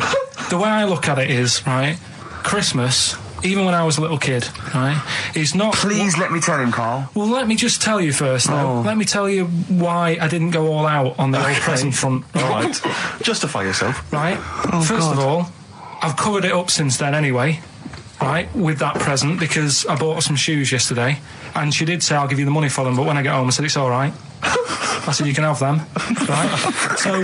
The way I look at it is, right? Christmas, even when I was a little kid, right, is not. Please let me tell him, Carl. Well, let me just tell you first, though. Oh. Let me tell you why I didn't go all out on the old present front. All right. Justify yourself. Right? First of all, I've covered it up since then anyway, right, with that present, because I bought her some shoes yesterday, and she did say, I'll give you the money for them, but when I get home, I said, it's all right. I said, you can have them, right? So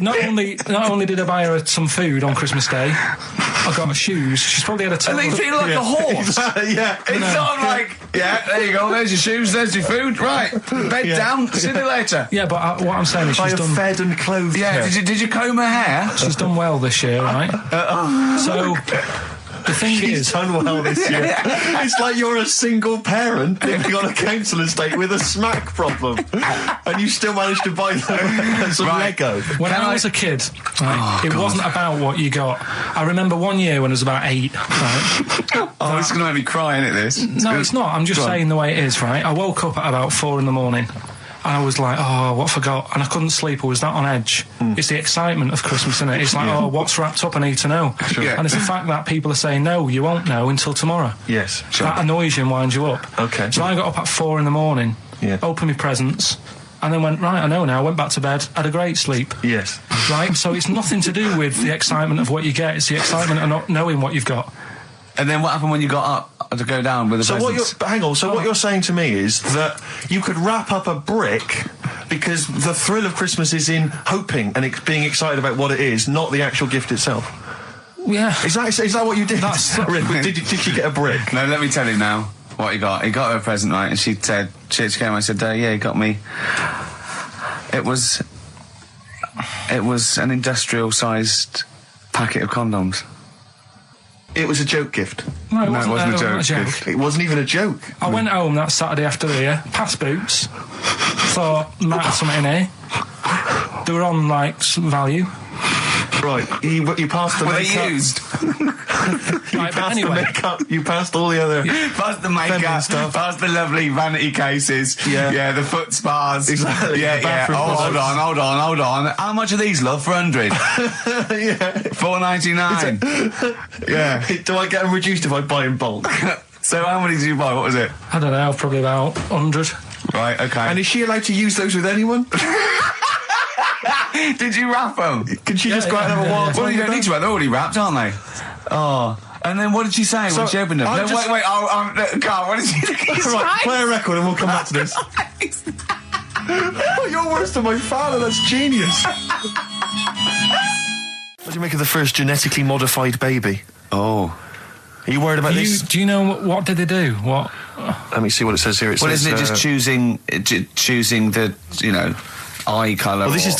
not only did I buy her some food on Christmas Day, I got her shoes. She's probably had a And they feel like a horse. Yeah. It's not like, yeah, there you go, there's your shoes, there's your food, right, bed down, see you later. Yeah, but what I'm saying is I she's have done. fed and clothed Yeah, her. did you comb her hair? She's done well this year, right? So the thing She's is, done well this year. It's like you're a single parent living on a council estate with a smack problem, and you still managed to buy them some Lego. when I was a kid, right, it wasn't about what you got. I remember one year when I was about 8, right? Oh, it's going to make me cry, isn't it, this? No, it's not. I'm just Go on. saying the way it is, right? I woke up at about 4 in the morning. And I was like, oh, what forgot? And I couldn't sleep. I was that on edge. It's the excitement of Christmas, isn't it? It's like, oh, what's wrapped up? I need to know. Yeah. And it's the fact that people are saying, no, you won't know until tomorrow. Yes. That annoys you and winds you up. Okay. So I got up at 4 in the morning, Yeah. opened my presents, and then went, right, I know now, went back to bed, had a great sleep. Yes. Right? So it's nothing to do with the excitement of what you get. It's the excitement of not knowing what you've got. And then what happened when you got up to go down with the So what presents? you're hang on. So what you're saying to me is that you could wrap up a brick because the thrill of Christmas is in hoping and being excited about what it is, not the actual gift itself. Yeah. Is that what you did? That's- did you get a brick? No, let me tell you now what he got. He got her a present, right? And she said, she came. I said, yeah, he got me. It was an industrial-sized packet of condoms. It was a joke gift. No, it No, it wasn't a joke. joke. It wasn't even a joke. I went home that Saturday after the year, past Boots, thought, might have something in here. They were on, like, some value. Right. You passed the Were they makeup. used? Right, but Passed the anyway, makeup. You passed all the other. Past the Feminine makeup, stuff. past the lovely vanity cases. Yeah. the foot spas. Exactly, Yeah, the yeah. bathroom Oh, hold products. on. How much are these, love? For 100? Yeah. $4.99. Yeah. Do I get them reduced if I buy in bulk? So how many did you buy? What was it? I don't know, probably about 100. Right, okay. And is she allowed to use those with anyone? Did you wrap them? Can she just go out and have a yeah, wild Well, time you with don't need them? to. They're already wrapped, aren't they? Oh. And then what did she say when she opened them? I No, just- wait. Carl, what did she say? Right, play a record and we'll come back to this. Oh, you're worse than my father. That's genius. What do you make of the first genetically modified baby? Oh. Are you worried about this? Do you know what did they do? What? Let me see what it says here. It Well, says, isn't it just choosing the, eye colour? Well, this is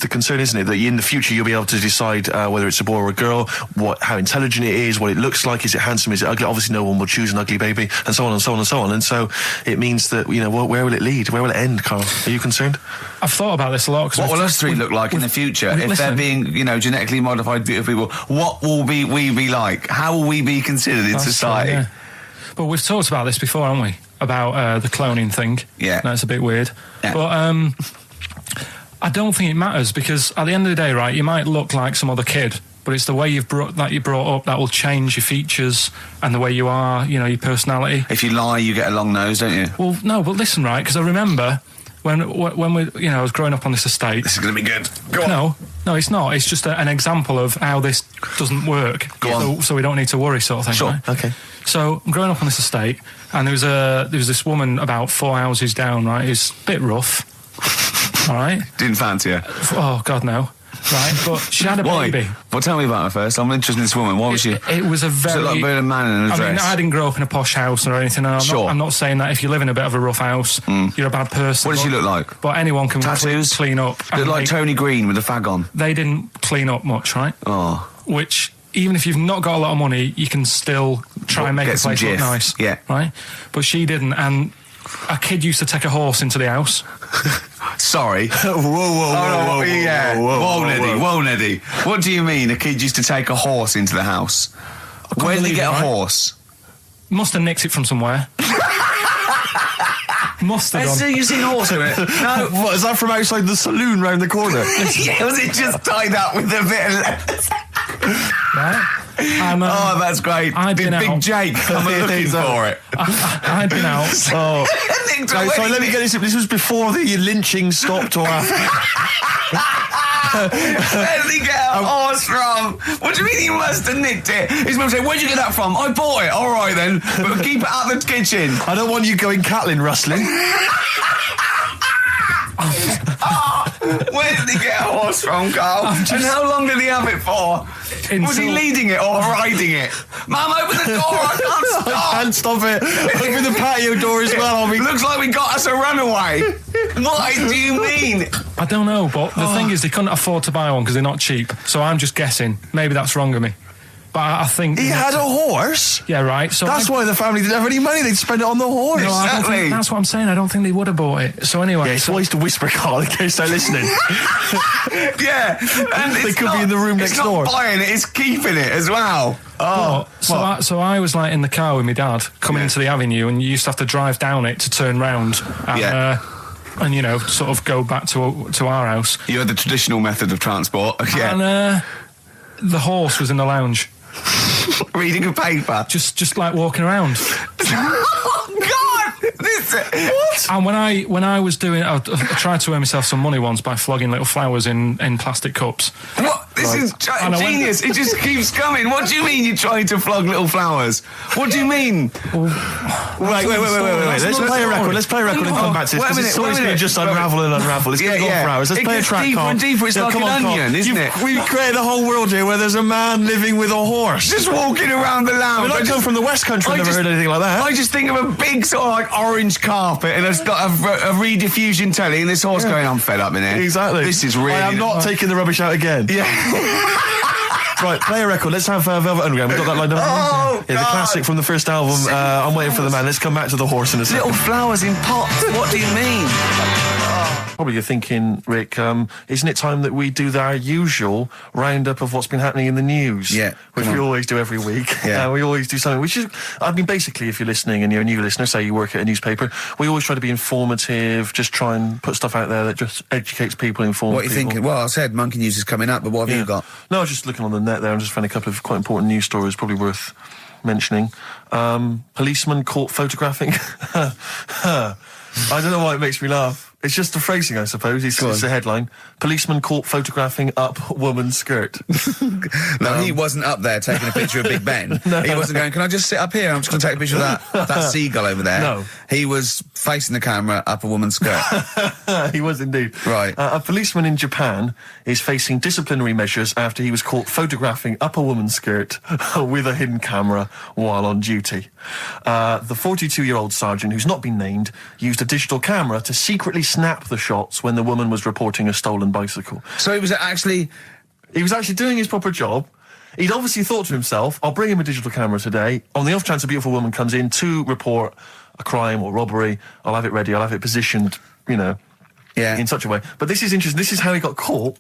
the concern, isn't it? That in the future you'll be able to decide whether it's a boy or a girl, how intelligent it is, what it looks like, is it handsome, is it ugly? Obviously, no one will choose an ugly baby, and so on and so on and so on. And so it means that where will it lead? Where will it end, Carl? Are you concerned? I've thought about this a lot. What will us three look like in the future if they're being, genetically modified beautiful people? What will we be like? How will we be considered in society? Yeah. But we've talked about this before, haven't we? About the cloning thing. Yeah. That's a bit weird. Yeah. But I don't think it matters, because at the end of the day, right, you might look like some other kid, but it's the way you're brought up that will change your features and the way you are, your personality. If you lie, you get a long nose, don't you? Well, no, but listen, right, because I remember when we, I was growing up on this estate. This is going to be good. Go on. No, it's not. It's just an example of how this doesn't work. Go on. So we don't need to worry, sort of thing. Sure. Right? Okay. So I'm growing up on this estate, and there was this woman about 4 houses down. Right, who's a bit rough. All right. Didn't fancy her. Oh God, no. Right, but she had a Why? baby. Well, tell me about her first. I'm interested in this woman. Why was she? It was a very... Was it like being a man in a dress? I mean, I didn't grow up in a posh house or anything. And I'm not saying that if you live in a bit of a rough house, you're a bad person. What does she look like? But anyone can Tattoos? clean up. Look like Tony Green with a fag on. They didn't clean up much, right? Oh. Which, even if you've not got a lot of money, you can still try and make a Get some place look jiff. nice. Yeah. Right? But she didn't, and a kid used to take a horse into the house. Sorry. Whoa, Neddy. What do you mean a kid used to take a horse into the house? Where did they get a horse? Must have nicked it from somewhere. Must have done. You've seen a horse in it? No. What, is that from outside the saloon round the corner? Yeah, was it just tied up with a bit of leather? Right? And, Oh, that's great. I'd Did been Big out. Jake come looking for it? I'd been out. Oh. Sorry, let me get this. This was before the lynching stopped or after. Where did he get a horse from? What do you mean he must have nicked it? His mum said, where'd you get that from? I bought it. All right then, but keep it out of the kitchen. I don't want you going Catlin rustling. Where did he get a horse from, Carl? And how long did he have it for? Was he leading it or riding it? Mum, open the door, I can't stop. I can't stop it. Open the patio door as well. Looks like we got us a runaway. What do you mean? I don't know, but the thing is, they couldn't afford to buy one because they're not cheap. So I'm just guessing. Maybe that's wrong of me. But I think... He had a horse? Yeah, right. So That's why the family didn't have any money. They'd spend it on the horse. No, I don't think, that's what I'm saying. I don't think they would have bought it. So anyway... Yeah, it's wise to whisper, Carl, in case they're listening. Yeah. And They could be in the room next door. It's not buying it, it's keeping it as well. So I was like in the car with my dad coming into the avenue, and you used to have to drive down it to turn round and, and sort of go back to our house. You had the traditional method of transport. Yeah. And the horse was in the lounge. Reading a paper. Just like walking around. Oh, God! What? And when I was doing, I tried to earn myself some money once by flogging little flowers in plastic cups. What? This is genius. It just keeps coming. What do you mean you're trying to flog little flowers? What do you mean? Wait. Let's play a record. Let's play a record and come back to this. Wait a minute, It's always going to just unravel and unravel. It's going to go for hours. Let's play a track, deeper Carl. and deeper. It's like an onion, isn't it? We've created a whole world here where there's a man living with a horse. Just walking around the lounge. I come from the West Country. I've never heard anything like that. I just think of a big sort of like orange carpet, and it's got a rediffusion telly, and this horse going, I'm fed up in here. Exactly. This is really... I am not taking the rubbish out again. Yeah. Right, play a record. Let's have Velvet Underground. We've got that lined up. Oh, the classic from the first album. I'm waiting for the man. Let's come back to the horse in a second. Little flowers in pots. What do you mean? Probably you're thinking, Rick, isn't it time that we do our usual roundup of what's been happening in the news? Yeah. Which we always do every week. Yeah. We always do something, which is, I mean, basically, if you're listening and you're a new listener, say you work at a newspaper, we always try to be informative, just try and put stuff out there that just educates people, informs What are you people. thinking? Well, I said Monkey News is coming up, but what have you got? No, I was just looking on the net there and just found a couple of quite important news stories, probably worth mentioning. Policeman caught photographing. I don't know why it makes me laugh. It's just the phrasing, I suppose. It's the headline. Policeman caught photographing up woman's skirt. No, he wasn't up there taking a picture of Big Ben. He wasn't going, can I just sit up here? I'm just going to take a picture of that seagull over there. No. He was facing the camera up a woman's skirt. He was indeed. Right. A policeman in Japan is facing disciplinary measures after he was caught photographing up a woman's skirt with a hidden camera while on duty. The 42-year-old sergeant, who's not been named, used a digital camera to secretly snap the shots when the woman was reporting a stolen bicycle. So he was actually doing his proper job. He'd obviously thought to himself, I'll bring him a digital camera today. On the off chance a beautiful woman comes in to report a crime or robbery, I'll have it ready, I'll have it positioned, in such a way. But this is interesting. This is how he got caught.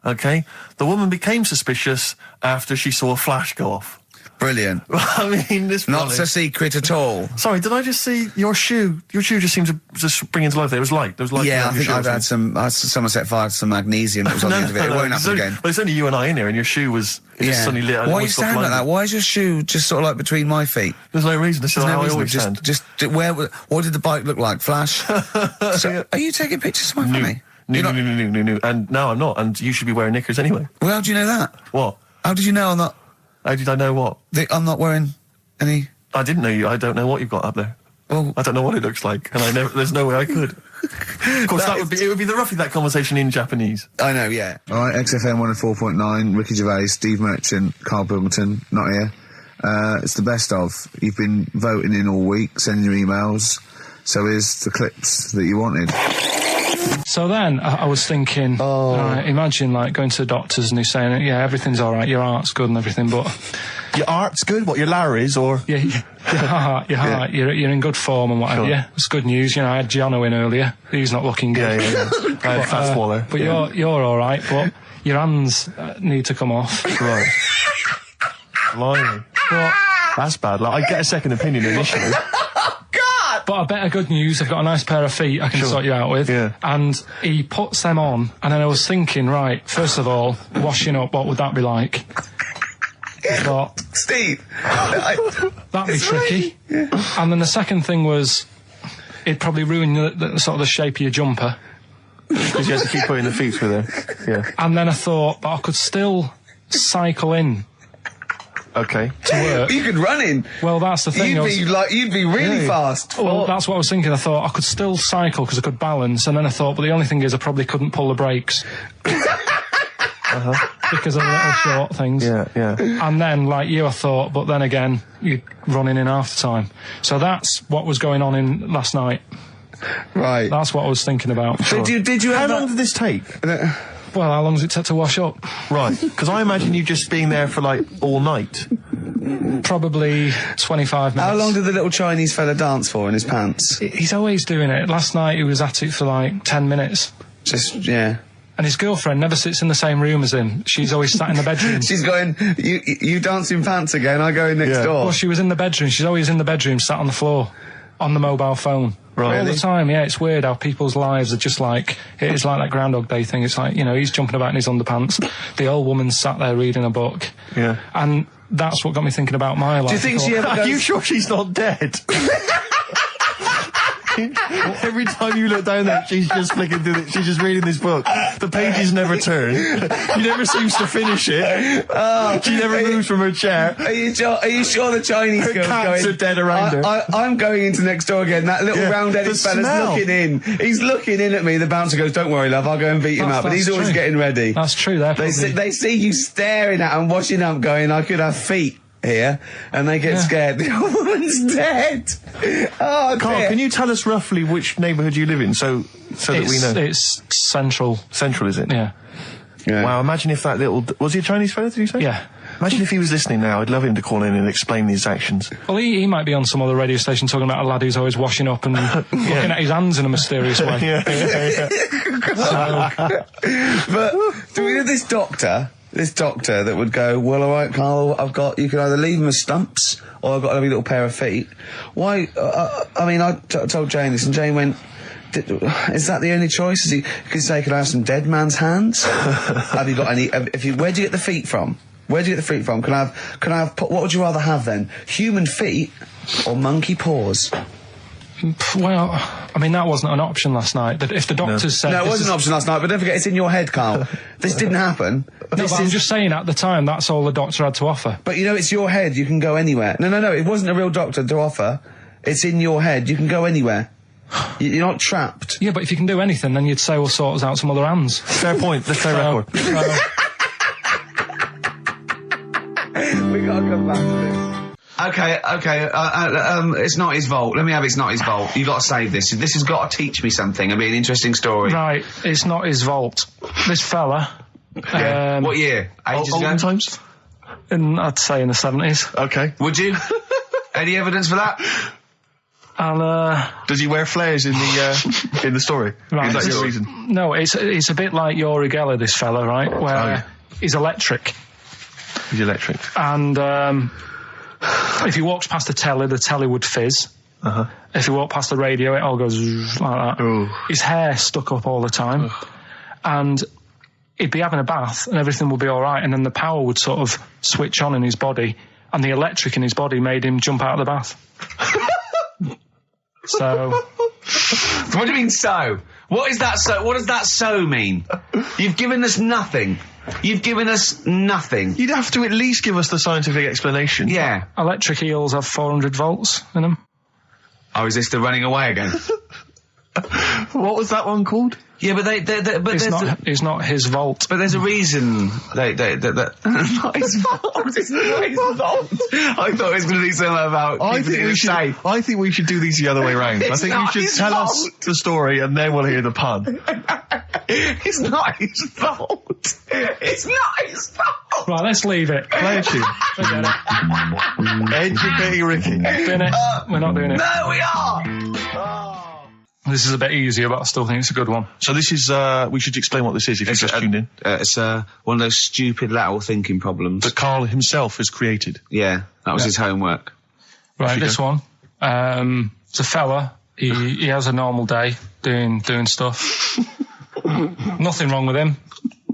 Okay? The woman became suspicious after she saw a flash go off. Brilliant. I mean, this Not so secret at all. Sorry, did I just see your shoe? Your shoe just seemed to just bring into life. There was light. There was light. Yeah, I around your think shoe or I've had something. someone set fire to some magnesium that was on the end of it. It won't it's happen only, again. Well, it's only you and I in here, and your shoe was just suddenly lit. Why are you standing like that? Why is your shoe just sort of like between my feet? There's no reason. This is how I always just, stand. just what did the bike look like? Flash? So, are you taking pictures of my family? No. And no, I'm not. And you should be wearing knickers anyway. Well, how do you know that? What? How did you know I'm not? How did I know what? I'm not wearing any. I didn't know you. I don't know what you've got up there. Well, I don't know what it looks like, and there's no way I could. Of course, it would be roughly that conversation in Japanese. I know, yeah. All right, XFM 104.9, Ricky Gervais, Steve Merchant, Karl Pilkington, not here. It's the best of. You've been voting in all week, sending your emails. So here's the clips that you wanted. So then I was thinking, imagine like going to the doctors and he's saying, yeah, everything's all right, your heart's good and everything, but your art's good. What, your Larry's or your heart, you're in good form and whatever. Sure. Yeah, it's good news. You know, I had Gianno in earlier. He's not looking good. Yeah. I had Fat Swaller. But you're all right. But your hands need to come off. Right. Blimey. But that's bad. Like, I get a second opinion initially. But I better good news, I've got a nice pair of feet I can sort you out with. Yeah. And he puts them on, and then I was thinking, right, first of all, washing up, what would that be like? I thought, Steve! that'd be tricky. Yeah. And then the second thing was, it'd probably ruin the sort of the shape of your jumper. Because you have to keep putting the feet through there. Yeah. And then I thought, but I could still cycle in. Okay. To work. You could run in. Well, that's the thing. You'd be really fast. Well, that's what I was thinking. I thought I could still cycle because I could balance, and then I thought, but the only thing is I probably couldn't pull the brakes. Because of the little short things. Yeah. And then, like you, I thought, but then again, you're running in half the time. So that's what was going on in last night. Right. That's what I was thinking about. Did you How long did this take? Well, how long does it take to wash up? Right, because I imagine you just being there for like all night. Probably 25 minutes. How long did the little Chinese fella dance for in his pants? He's always doing it. Last night he was at it for like 10 minutes. Yeah. And his girlfriend never sits in the same room as him. She's always sat in the bedroom. She's going, you dance in pants again, I go in next door. Well, she was in the bedroom. She's always in the bedroom, sat on the floor, on the mobile phone. Right. All the time, yeah. It's weird how people's lives are just like, it's like that Groundhog Day thing. It's like, you know, he's jumping about in his underpants. The old woman's sat there reading a book. Yeah. And that's what got me thinking about my life. Do you think she ever goes... Are you sure she's not dead? Every time you look down there, she's just flicking through it. She's just reading this book. The pages never turn. She never seems to finish it. She never moves from her chair. Are you sure the Chinese girl's cats going... are dead around her. I'm going into next door again. That little round-headed fella's looking in. He's looking in at me. The bouncer goes, "Don't worry, love, I'll go and beat him up." But he's always getting ready. That's true. They see you staring at him, washing up, going, "I could have feet here," and they get scared. The old woman's dead. Oh, Carl, dear. can you tell us roughly which neighbourhood you live in, so that we know? It's central. Central, is it? Yeah. Wow, imagine if that little... Was he a Chinese fella, did you say? Yeah. Imagine if he was listening now. I'd love him to call in and explain his actions. Well, he might be on some other radio station talking about a lad who's always washing up and looking at his hands in a mysterious way. But do we know this doctor that would go, "Well, all right, Carl, you can either leave them as stumps or I've got a lovely little pair of feet." Why? I mean, I told Jane this, and Jane went, "Is that the only choice?" He could say, "Could I have some dead man's hands?" Have you got any? Where do you get the feet from? Can I have? What would you rather have then? Human feet or monkey paws? Well, I mean, that wasn't an option last night. That if the doctors said... No, it wasn't an option last night, but don't forget, it's in your head, Carl. This didn't happen. No, but I'm just saying, at the time, that's all the doctor had to offer. But you know, it's your head, you can go anywhere. No, it wasn't a real doctor to offer. It's in your head, you can go anywhere. You're not trapped. Yeah, but if you can do anything, then you'd say, "We'll sort us out some other hands." Fair point, let's play record. We gotta come back to this. Okay, it's not his fault. Let me have It's Not His Fault. You got to save this. This has got to teach me something. It'll be an interesting story. Right, it's not his fault. This fella... Yeah. What year? Ages ago? Olden times? I'd say in the 70s. Okay. Would you? Any evidence for that? And, does he wear flares in the story? Right, Is that your reason? No, it's a bit like Yuri Geller, this fella, right? Where he's electric. He's electric. And If he walks past the telly would fizz. If he walked past the radio, it all goes like that. Ooh. His hair stuck up all the time. And he'd be having a bath and everything would be all right, and then the power would sort of switch on in his body, and the electric in his body made him jump out of the bath. So... What do you mean so? What is that so? What does that so mean? You've given us nothing. You've given us nothing. You'd have to at least give us the scientific explanation. Yeah. Electric eels have 400 volts in them. Oh, is this the running away again? What was that one called? Yeah, but but It's not his vault. But there's a reason not his fault. It's not his fault. I thought it was going to be something about keeping it safe. I think we should do these the other way round. I think you should tell us the story and then we'll hear the pun. It's not his fault. It's not his fault. Right, let's leave it. Play a tune. Forget it. Educating Ricky. Bin it. We're not doing it. No, we are. This is a bit easier, but I still think it's a good one. So this is, we should explain what this is if you've just tuned in. It's one of those stupid lateral thinking problems. That Karl himself has created. Yeah, that was his homework. Right, this one. It's a fella. He has a normal day doing stuff. Nothing wrong with him.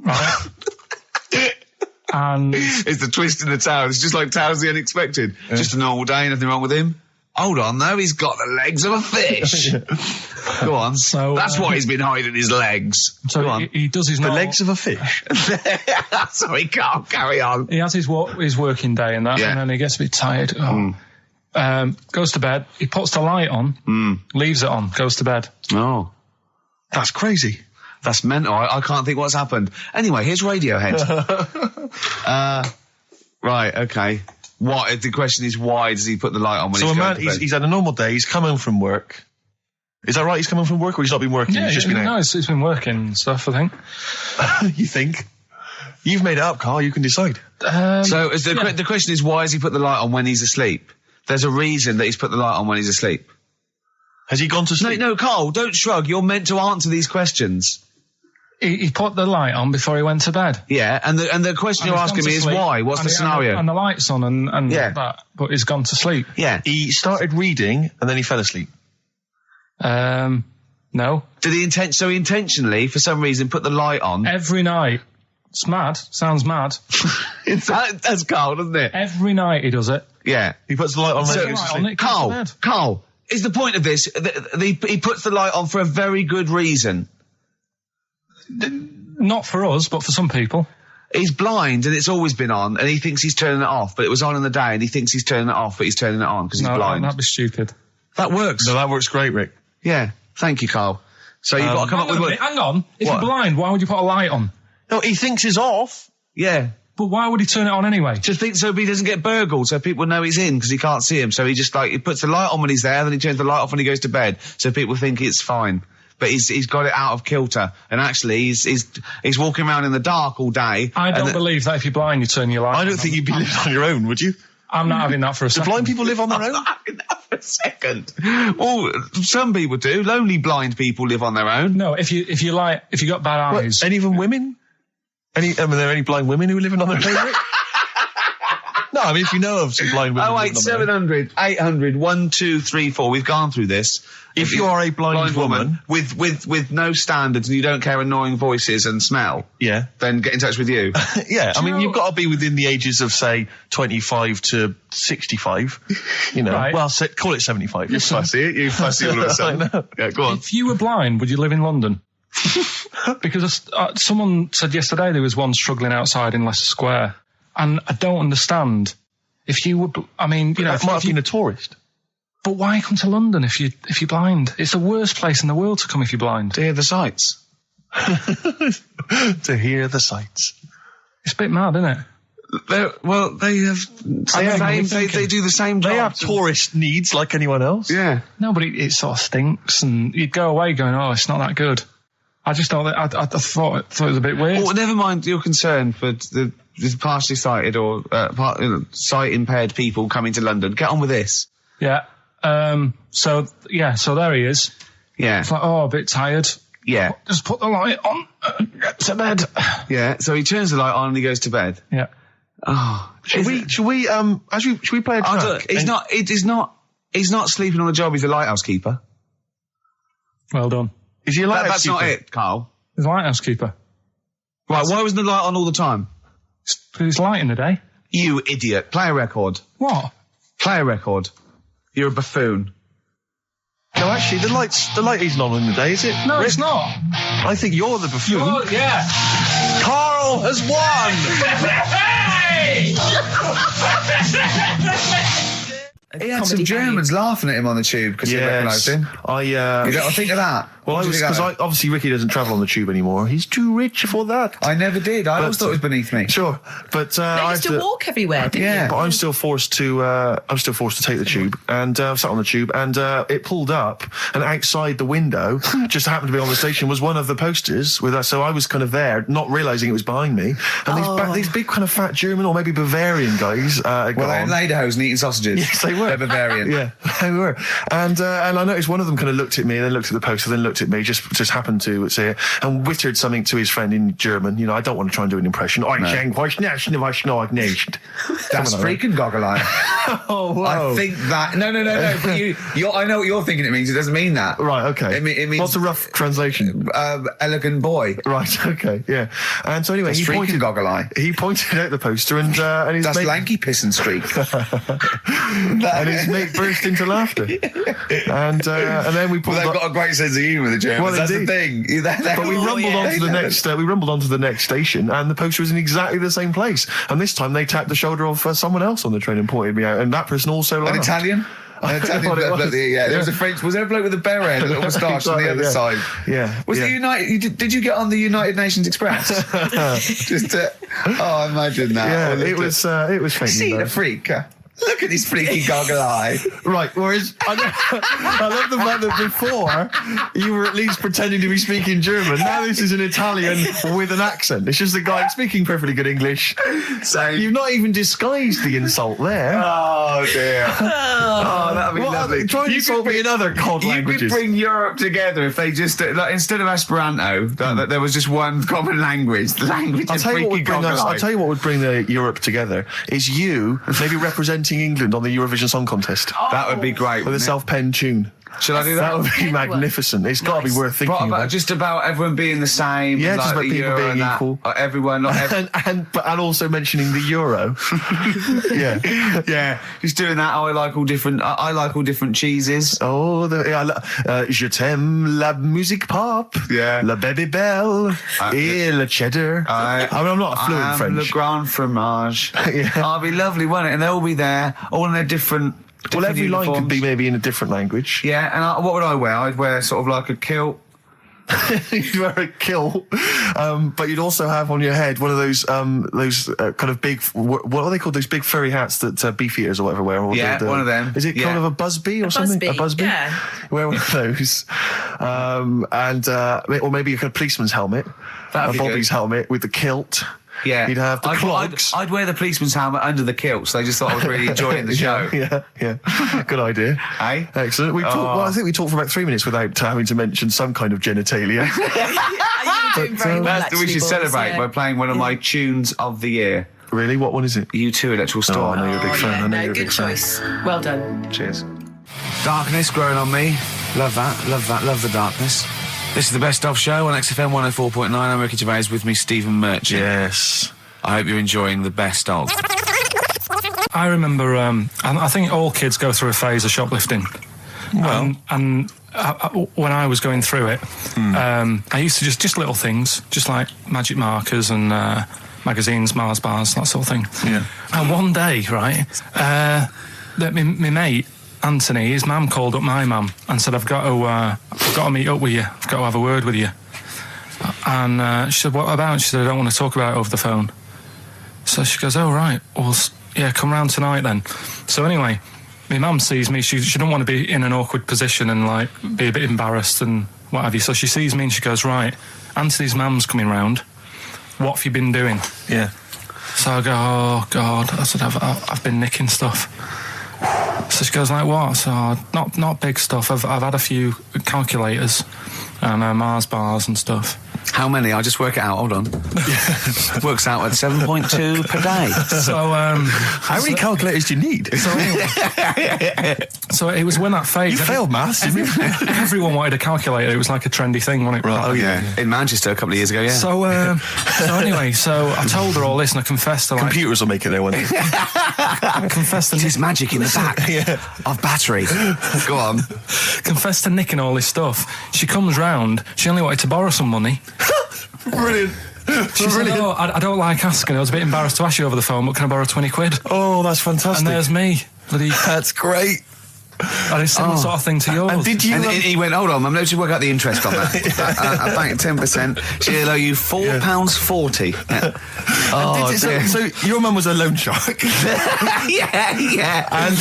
Right. And it's the twist in the tale. It's just like Tales of the Unexpected. Yeah. Just a normal day, nothing wrong with him. Hold on, though, he's got the legs of a fish. Go on. So that's why he's been hiding his legs. So Go on. He does his the legs of a fish. Sorry, Carl, carry on. He has his working day and that, and then he gets a bit tired. Goes to bed. He puts the light on, leaves it on, goes to bed. Oh, that's crazy. That's mental. I can't think what's happened. Anyway, here's Radiohead. Right, okay. What the question is? Why does he put the light on when he's going to bed? He's had a normal day. He's come home from work. Is that right? He's come home from work, or he's not been working? Yeah, he's just been out. No, it's been working and stuff. I think. You think? You've made it up, Carl. You can decide. So the question is, why has he put the light on when he's asleep? There's a reason that he's put the light on when he's asleep. Has he gone to sleep? No, Carl, don't shrug. You're meant to answer these questions. He put the light on before he went to bed. Yeah, and the question you're asking me is why? What's the scenario? And the light's on and that, but he's gone to sleep. Yeah. He started reading and then he fell asleep. No. Did he intentionally, for some reason, put the light on? Every night. It's mad. Sounds mad. That's Carl, doesn't it? Every night he does it. Yeah. He puts the light on when he goes to sleep. Carl, is the point of this, he puts the light on for a very good reason. Not for us, but for some people. He's blind and it's always been on, and he thinks he's turning it off, but it was on in the day, and he thinks he's turning it off, but he's turning it on because he's blind. That'd be stupid. That works. No, that works great, Rick. Yeah. Thank you, Carl. So you've got to come up with... Hang on. If you're blind, why would you put a light on? No, he thinks it's off. Yeah. But why would he turn it on anyway? Just think so he doesn't get burgled, so people know he's in because he can't see him. So he just he puts the light on when he's there, then he turns the light off when he goes to bed, so people think it's fine. But he's got it out of kilter, and actually he's walking around in the dark all day. I don't believe that if you're blind, you turn your light on. I don't think you'd be living on your own, would you? I'm not having that for a second. Do blind people live on their own? I'm not having that for a second. Well, some people do. Lonely blind people live on their own. No, if you got bad eyes. Any of them women? Are there any blind women who are living on their own, Rick? No, I mean, if you know of some blind women. 08700 800 1234. We've gone through this. If you are a blind woman with no standards and you don't care annoying voices and smell, then get in touch with you. Yeah, I mean, you've got to be within the ages of, say, 25 to 65. You know, right. Well, call it 75. You fussy, you fussy all of a sudden. I know. Yeah, go on. If you were blind, would you live in London? Because someone said yesterday there was one struggling outside in Leicester Square, and I don't understand. If you would, I mean, you know, might have been a tourist. But why come to London if you're blind? It's the worst place in the world to come if you're blind. To hear the sights. To hear the sights. It's a bit mad, isn't it? They do the same job. They have tourist needs like anyone else. Yeah. No, but it sort of stinks, and you'd go away going, "Oh, it's not that good." I just thought I thought it was a bit weird. Well, never mind your concern for the partially sighted or sight impaired people coming to London. Get on with this. Yeah. So there he is. Yeah. It's like, oh, a bit tired. Yeah. Just put the light on. Get to bed. Yeah. So he turns the light on and he goes to bed. Yeah. Oh, Should we play a track? He's not sleeping on the job. He's a lighthouse keeper. Well done. Is he a lighthouse That's keeper? not it, Carl. He's a lighthouse keeper. Right, why wasn't the light on all the time? Because it's light in the day. You idiot. Play a record. What? Play a record. You're a buffoon. No, actually, the light isn't on in the day, is it? No, it's not. I think you're the buffoon. Yeah. Carl has won! He had some Germans laughing at him on the tube because he recognised him. You don't think of that? Well, because obviously Ricky doesn't travel on the tube anymore. He's too rich for that. I never did. I always thought it was beneath me. Sure, but I used to walk everywhere, didn't you? But I'm still forced to. take the tube, and sat on the tube, and it pulled up, and outside the window, just happened to be on the station, was one of the posters with us. So I was kind of there, not realising it was behind me, and these big kind of fat German or maybe Bavarian guys. Well, they're in lederhosen eating sausages. Yes, they were. They're Bavarian. Yeah, they were. And I noticed one of them kind of looked at me, and then looked at the poster, then looked at me, just happened to say it, and wittered something to his friend in German. You know, I don't want to try and do an impression. That's freaking goggle-eye. Oh, whoa. I think that... No. But I know what you're thinking it means. It doesn't mean that. Right, okay. It means... What's a rough translation? Elegant boy. Right, okay, yeah. And so anyway, That's freaking goggle-eye. He pointed out the poster, and his That's mate... lanky piss and streak. and his mate burst into laughter. And then we pulled Well, they've got a great sense of humour, the Germans. Well, that's indeed. the thing. But we rumbled onto the next. We rumbled onto the next station, and the poster was in exactly the same place. And this time they tapped the shoulder of someone else on the train and pointed me out, and that person also laughed. An Italian? An Italian bloke, there was a French. Was there a bloke with a beret, a little moustache on the other side? Yeah. Was the United? Did you get on the United Nations Express? Just to, imagine that. Yeah, it was famous. See the freak. Look at this freaky goggle eye. Right, whereas I love the fact that before you were at least pretending to be speaking German. Now this is an Italian with an accent. It's just a guy speaking perfectly good English. So you've not even disguised the insult there. Oh dear. Oh, that'd be lovely. Try and insult me in other cod languages. You could bring Europe together if they just instead of Esperanto, that there was just one common language. The language of freaky goggle eye. I'll tell you what would bring Europe together is you maybe representing England on the Eurovision Song Contest. That would be great. With a self-penned tune. Should I do that? That would be magnificent. It's got to be worth thinking about. Just about everyone being the same. Yeah, like just about the people Euro being and equal. Everyone, not everyone. and also mentioning the Euro. Yeah. Yeah. Just doing that. I like all different cheeses. Oh, je t'aime la musique pop. Yeah. La baby belle. Et le cheddar. I'm not fluent French. Le grand fromage. Yeah. Oh, it'd be lovely, wouldn't it? And they'll all be there, all in their different. Well, every line uniforms. could be maybe in a different language. Yeah, and what would I wear? I'd wear sort of like a kilt. You'd wear a kilt, but you'd also have on your head one of those kind of big, what are they called? Those big furry hats that beefeaters or whatever wear. Or yeah, one of them. Is it kind of a busby or something? A busby? Yeah. Wear one of those, or maybe a kind of policeman's helmet, That'd be Bobby's good. helmet with the kilt. Yeah, you'd have the clogs. I'd wear the policeman's helmet under the kilt, so they just thought I was really enjoying the show. Yeah. Good idea. Hey? Excellent. I think we talked for about 3 minutes without having to mention some kind of genitalia. You're doing very well, We should boys, celebrate yeah. by playing one of my tunes of the year. Really? What one is it? U2 Electoral Storm. I know you're a big fan. Yeah, I know you're a good big fan. choice. Well done. Cheers. Darkness growing on me. Love that. Love the darkness. This is the Best Of Show on XFM 104.9. I'm Ricky Gervais, with me Stephen Merchant. Yes. I hope you're enjoying the Best Of. I remember, I think all kids go through a phase of shoplifting. Well, and when I was going through it, I used to just little things, just like magic markers and magazines, Mars bars, that sort of thing. Yeah. And one day, right, my mate Anthony, his mum called up my mum and said, I've got to meet up with you. I've got to have a word with you. And she said, what about? She said, I don't want to talk about it over the phone. So she goes, oh, right. Well, yeah, come round tonight then. So anyway, my mum sees me. She doesn't want to be in an awkward position and, like, be a bit embarrassed and what have you. So she sees me and she goes, right, Anthony's mum's coming round. What have you been doing? Yeah. So I go, oh, God. I said, I've been nicking stuff. So she goes, like, what? So, not big stuff. I've had a few calculators and Mars bars and stuff. How many? I'll just work it out. Hold on. Works out at 7.2 per day. So, How many calculators do you need? so it was when that phase. You failed maths, didn't you? Everyone wanted a calculator. It was like a trendy thing, wasn't it? Right. Oh yeah. In Manchester a couple of years ago. Yeah. So anyway, so I told her all this, and I confessed to Computers will make it there one day. I confessed to There's magic in the back of battery. Go on. confessed to nicking all this stuff. She comes round. She only wanted to borrow some money. Brilliant. She said, "Oh, I don't like asking. I was a bit embarrassed to ask you over the phone, but can I borrow 20 quid?" Oh, that's fantastic. And there's me. That's great. And it's similar sort of thing to yours. And did you? And he went, hold on, I'm going to work out the interest on that. I bank 10%. She'll owe you £4.40. Oh, dear. So your mum was a loan shark. yeah. And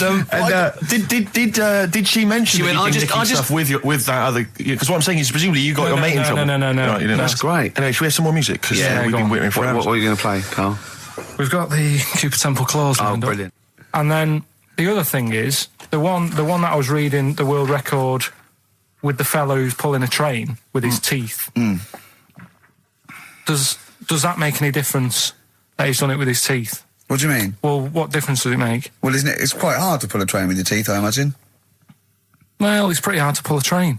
did she mention? She that went, you did stuff with that other? Because what I'm saying is, presumably you got your mate in trouble. No. Right, you didn't. That's great. Anyway, should we have some more music? Because we've been waiting for hours. What are you going to play, Carl? We've got the Cooper Temple Clause. Oh, lined up. brilliant. And then the other thing is the one that I was reading, the world record with the fellow who's pulling a train with his teeth. Does that make any difference that he's done it with his teeth? What do you mean? Well, what difference does it make? Well, isn't it? It's quite hard to pull a train with your teeth, I imagine. Well, it's pretty hard to pull a train.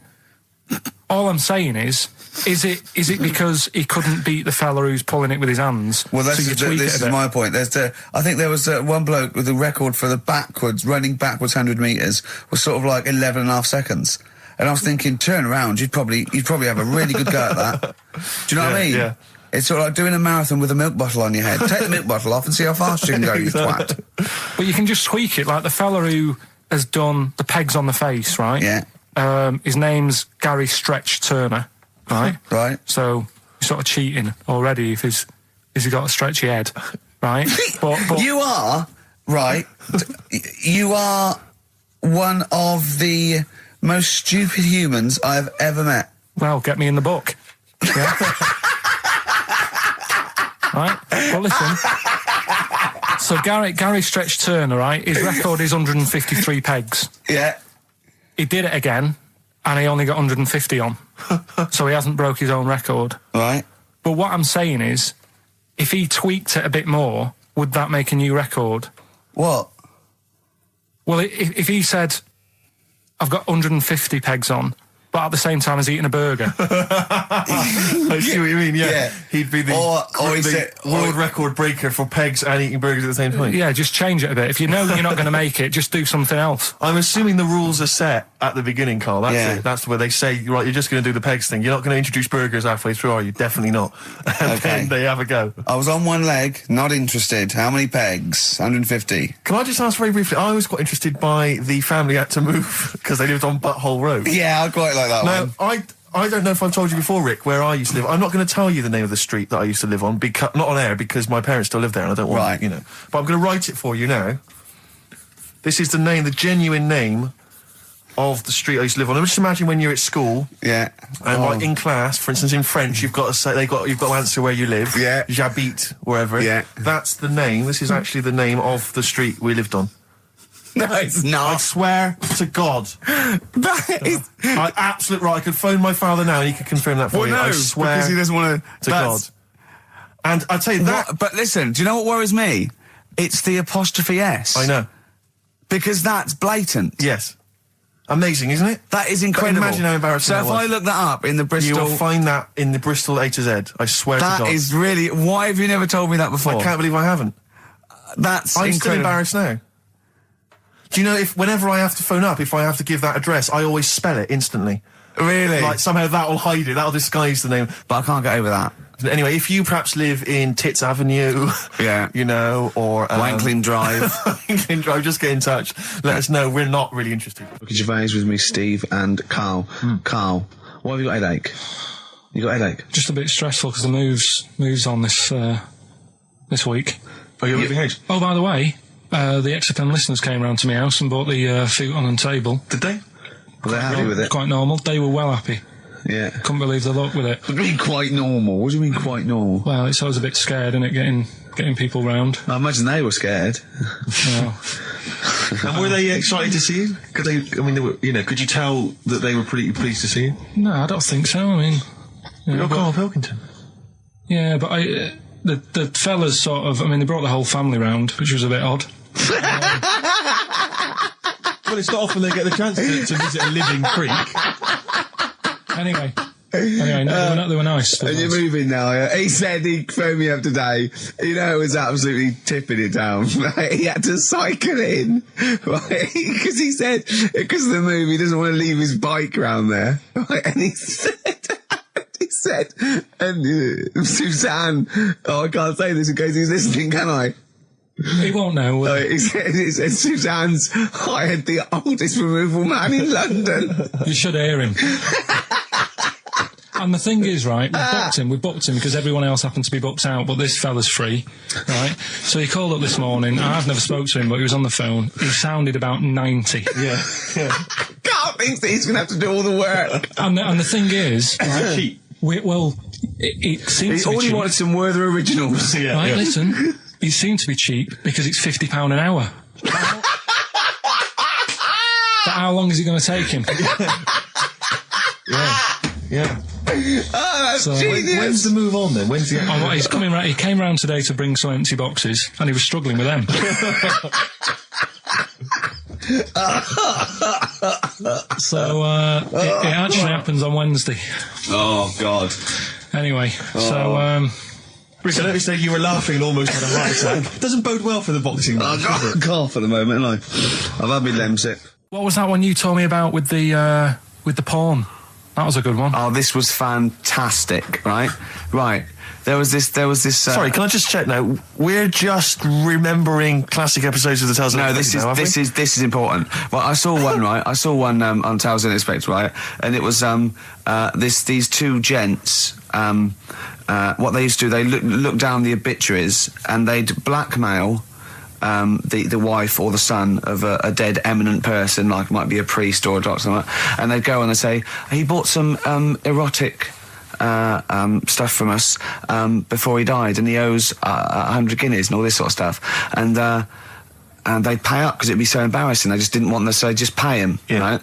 All I'm saying is it because he couldn't beat the fella who's pulling it with his hands? Well, so this is my point. I think there was one bloke with a record for the running backwards 100 metres was sort of like 11.5 seconds. And I was thinking, turn around, you'd probably have a really good go at that. Do you know what I mean? Yeah. It's sort of like doing a marathon with a milk bottle on your head. Take the milk bottle off and see how fast you can go, you twat. But you can just tweak it, like the fella who has done the pegs on the face, right? Yeah. His name's Gary Stretch Turner, right? Right. So you're sort of cheating already if he's got a stretchy head, right? But You are, right, you are one of the most stupid humans I've ever met. well, get me in the book. Yeah. Right? Well, listen. So Gary Stretch Turner, right? His record is 153 pegs. Yeah. He did it again, and he only got 150 on. So he hasn't broke his own record. Right. But what I'm saying is, if he tweaked it a bit more, would that make a new record? What? Well, if he said, I've got 150 pegs on, but at the same time he's eating a burger. I see what you mean, yeah. He'd be the world record breaker for pegs and eating burgers at the same time. Yeah, just change it a bit. If you know you're not going to make it, just do something else. I'm assuming the rules are set at the beginning, Carl. That's it. That's where they say, right, you're just going to do the pegs thing. You're not going to introduce burgers halfway through, are you? Definitely not. And then they have a go. I was on one leg, not interested. How many pegs? 150. Can I just ask very briefly, I was quite interested by the family had to move because they lived on Butthole Road. Yeah, I quite like that one. I don't know if I've told you before, Rick, where I used to live. I'm not going to tell you the name of the street that I used to live on, because not on air, because my parents still live there and I don't want, But I'm going to write it for you now. This is the genuine name of the street I used to live on. Just imagine when you're at school. Yeah. And like in class, for instance, in French, you've got to say you've got to answer where you live. Yeah. J'habite, wherever. Yeah. That's the name. This is actually the name of the street we lived on. No, it's I not. swear to God. That is... Absolute right. I could phone my father now and he could confirm that for you. I swear because he doesn't want to God. And I'd say that... But listen, do you know what worries me? It's the apostrophe S. I know. Because that's blatant. Yes. Amazing, isn't it? That is incredible. Imagine how embarrassing that was. So if I look that up in the Bristol... You will find that in the Bristol A to Z. I swear to God. That is really... Why have you never told me that before? I can't believe I haven't. That's I'm incredible. still embarrassed now. Do you know, whenever I have to phone up, if I have to give that address, I always spell it instantly. Really? Like, somehow that'll hide it. That'll disguise the name. But I can't get over that. Anyway, if you perhaps live in Tits Avenue, yeah, or... Wanklin Drive. Wanklin Drive, just get in touch. Let us know. We're not really interested. Look at Gervais with me, Steve and Carl. Carl, why have you got a headache? You got a headache? Just a bit stressful because the moves on this week. Are you moving house? Oh, by the way... the XFM listeners came round to my house and bought the futon and table. Did they? Were they happy with it? Quite normal. They were well happy. Yeah. Couldn't believe the luck with it. What do you mean quite normal? What do you mean quite normal? Well, it's always a bit scared, isn't it, getting people round. I imagine they were scared. Well. And were they excited to see you? Could they were, could you tell that they were pretty pleased to see you? No, I don't think so. I mean, You're Karl Pilkington. Yeah, but the fellas sort of, I mean, they brought the whole family round, which was a bit odd. Well, it's not often they get the chance to visit a living creek. Anyway, no, they were nice. And you're moving now, yeah? He said he phoned me up today. You know, it was absolutely tipping it down. Right? He had to cycle in, right? Because he said, because of the move, he doesn't want to leave his bike round there. Right? And he said, and Suzanne, oh, I can't say this in case he's listening, can I? He won't know. He said Suzanne's hired the oldest removal man in London. You should hear him. And the thing is, right, we booked him because everyone else happened to be booked out, but this fella's free, right? So he called up this morning. I've never spoke to him, but he was on the phone. He sounded about 90. Yeah. Carl thinks that he's going to have to do all the work. And the thing is, right, Cheap. it seems to be He cheap. wanted some Werther originals. Yeah. Right, listen, it seemed to be cheap because it's £50 an hour. But how long is it going to take him? Yeah. Oh, that's genius. When's the move on then? When's the... Oh, he's coming round. He came round today to bring some empty boxes, and he was struggling with them. So it actually happens on Wednesday. Oh, God. Anyway, so Rick, I noticed that you were laughing and almost had a heart attack. Doesn't bode well for the boxing match, does it? Cough at the moment, and I've had my lemsip. what was that one you told me about with the porn? That was a good one. Oh, this was fantastic, right? Right. There was this. Sorry, can I just check now? We're just remembering classic episodes of the Tales. No, this is important. Well, I saw one, right? I saw one on Tales in Expect, right? And it was these two gents. What they used to do, they look down the obituaries and they'd blackmail the wife or the son of a dead eminent person, like might be a priest or a doctor, something like that, and they'd go and they'd say, he bought some erotic stuff from us before he died, and he owes 100 guineas and all this sort of stuff, and they'd pay up because it'd be so embarrassing. They just didn't want them, so they'd just pay him, right?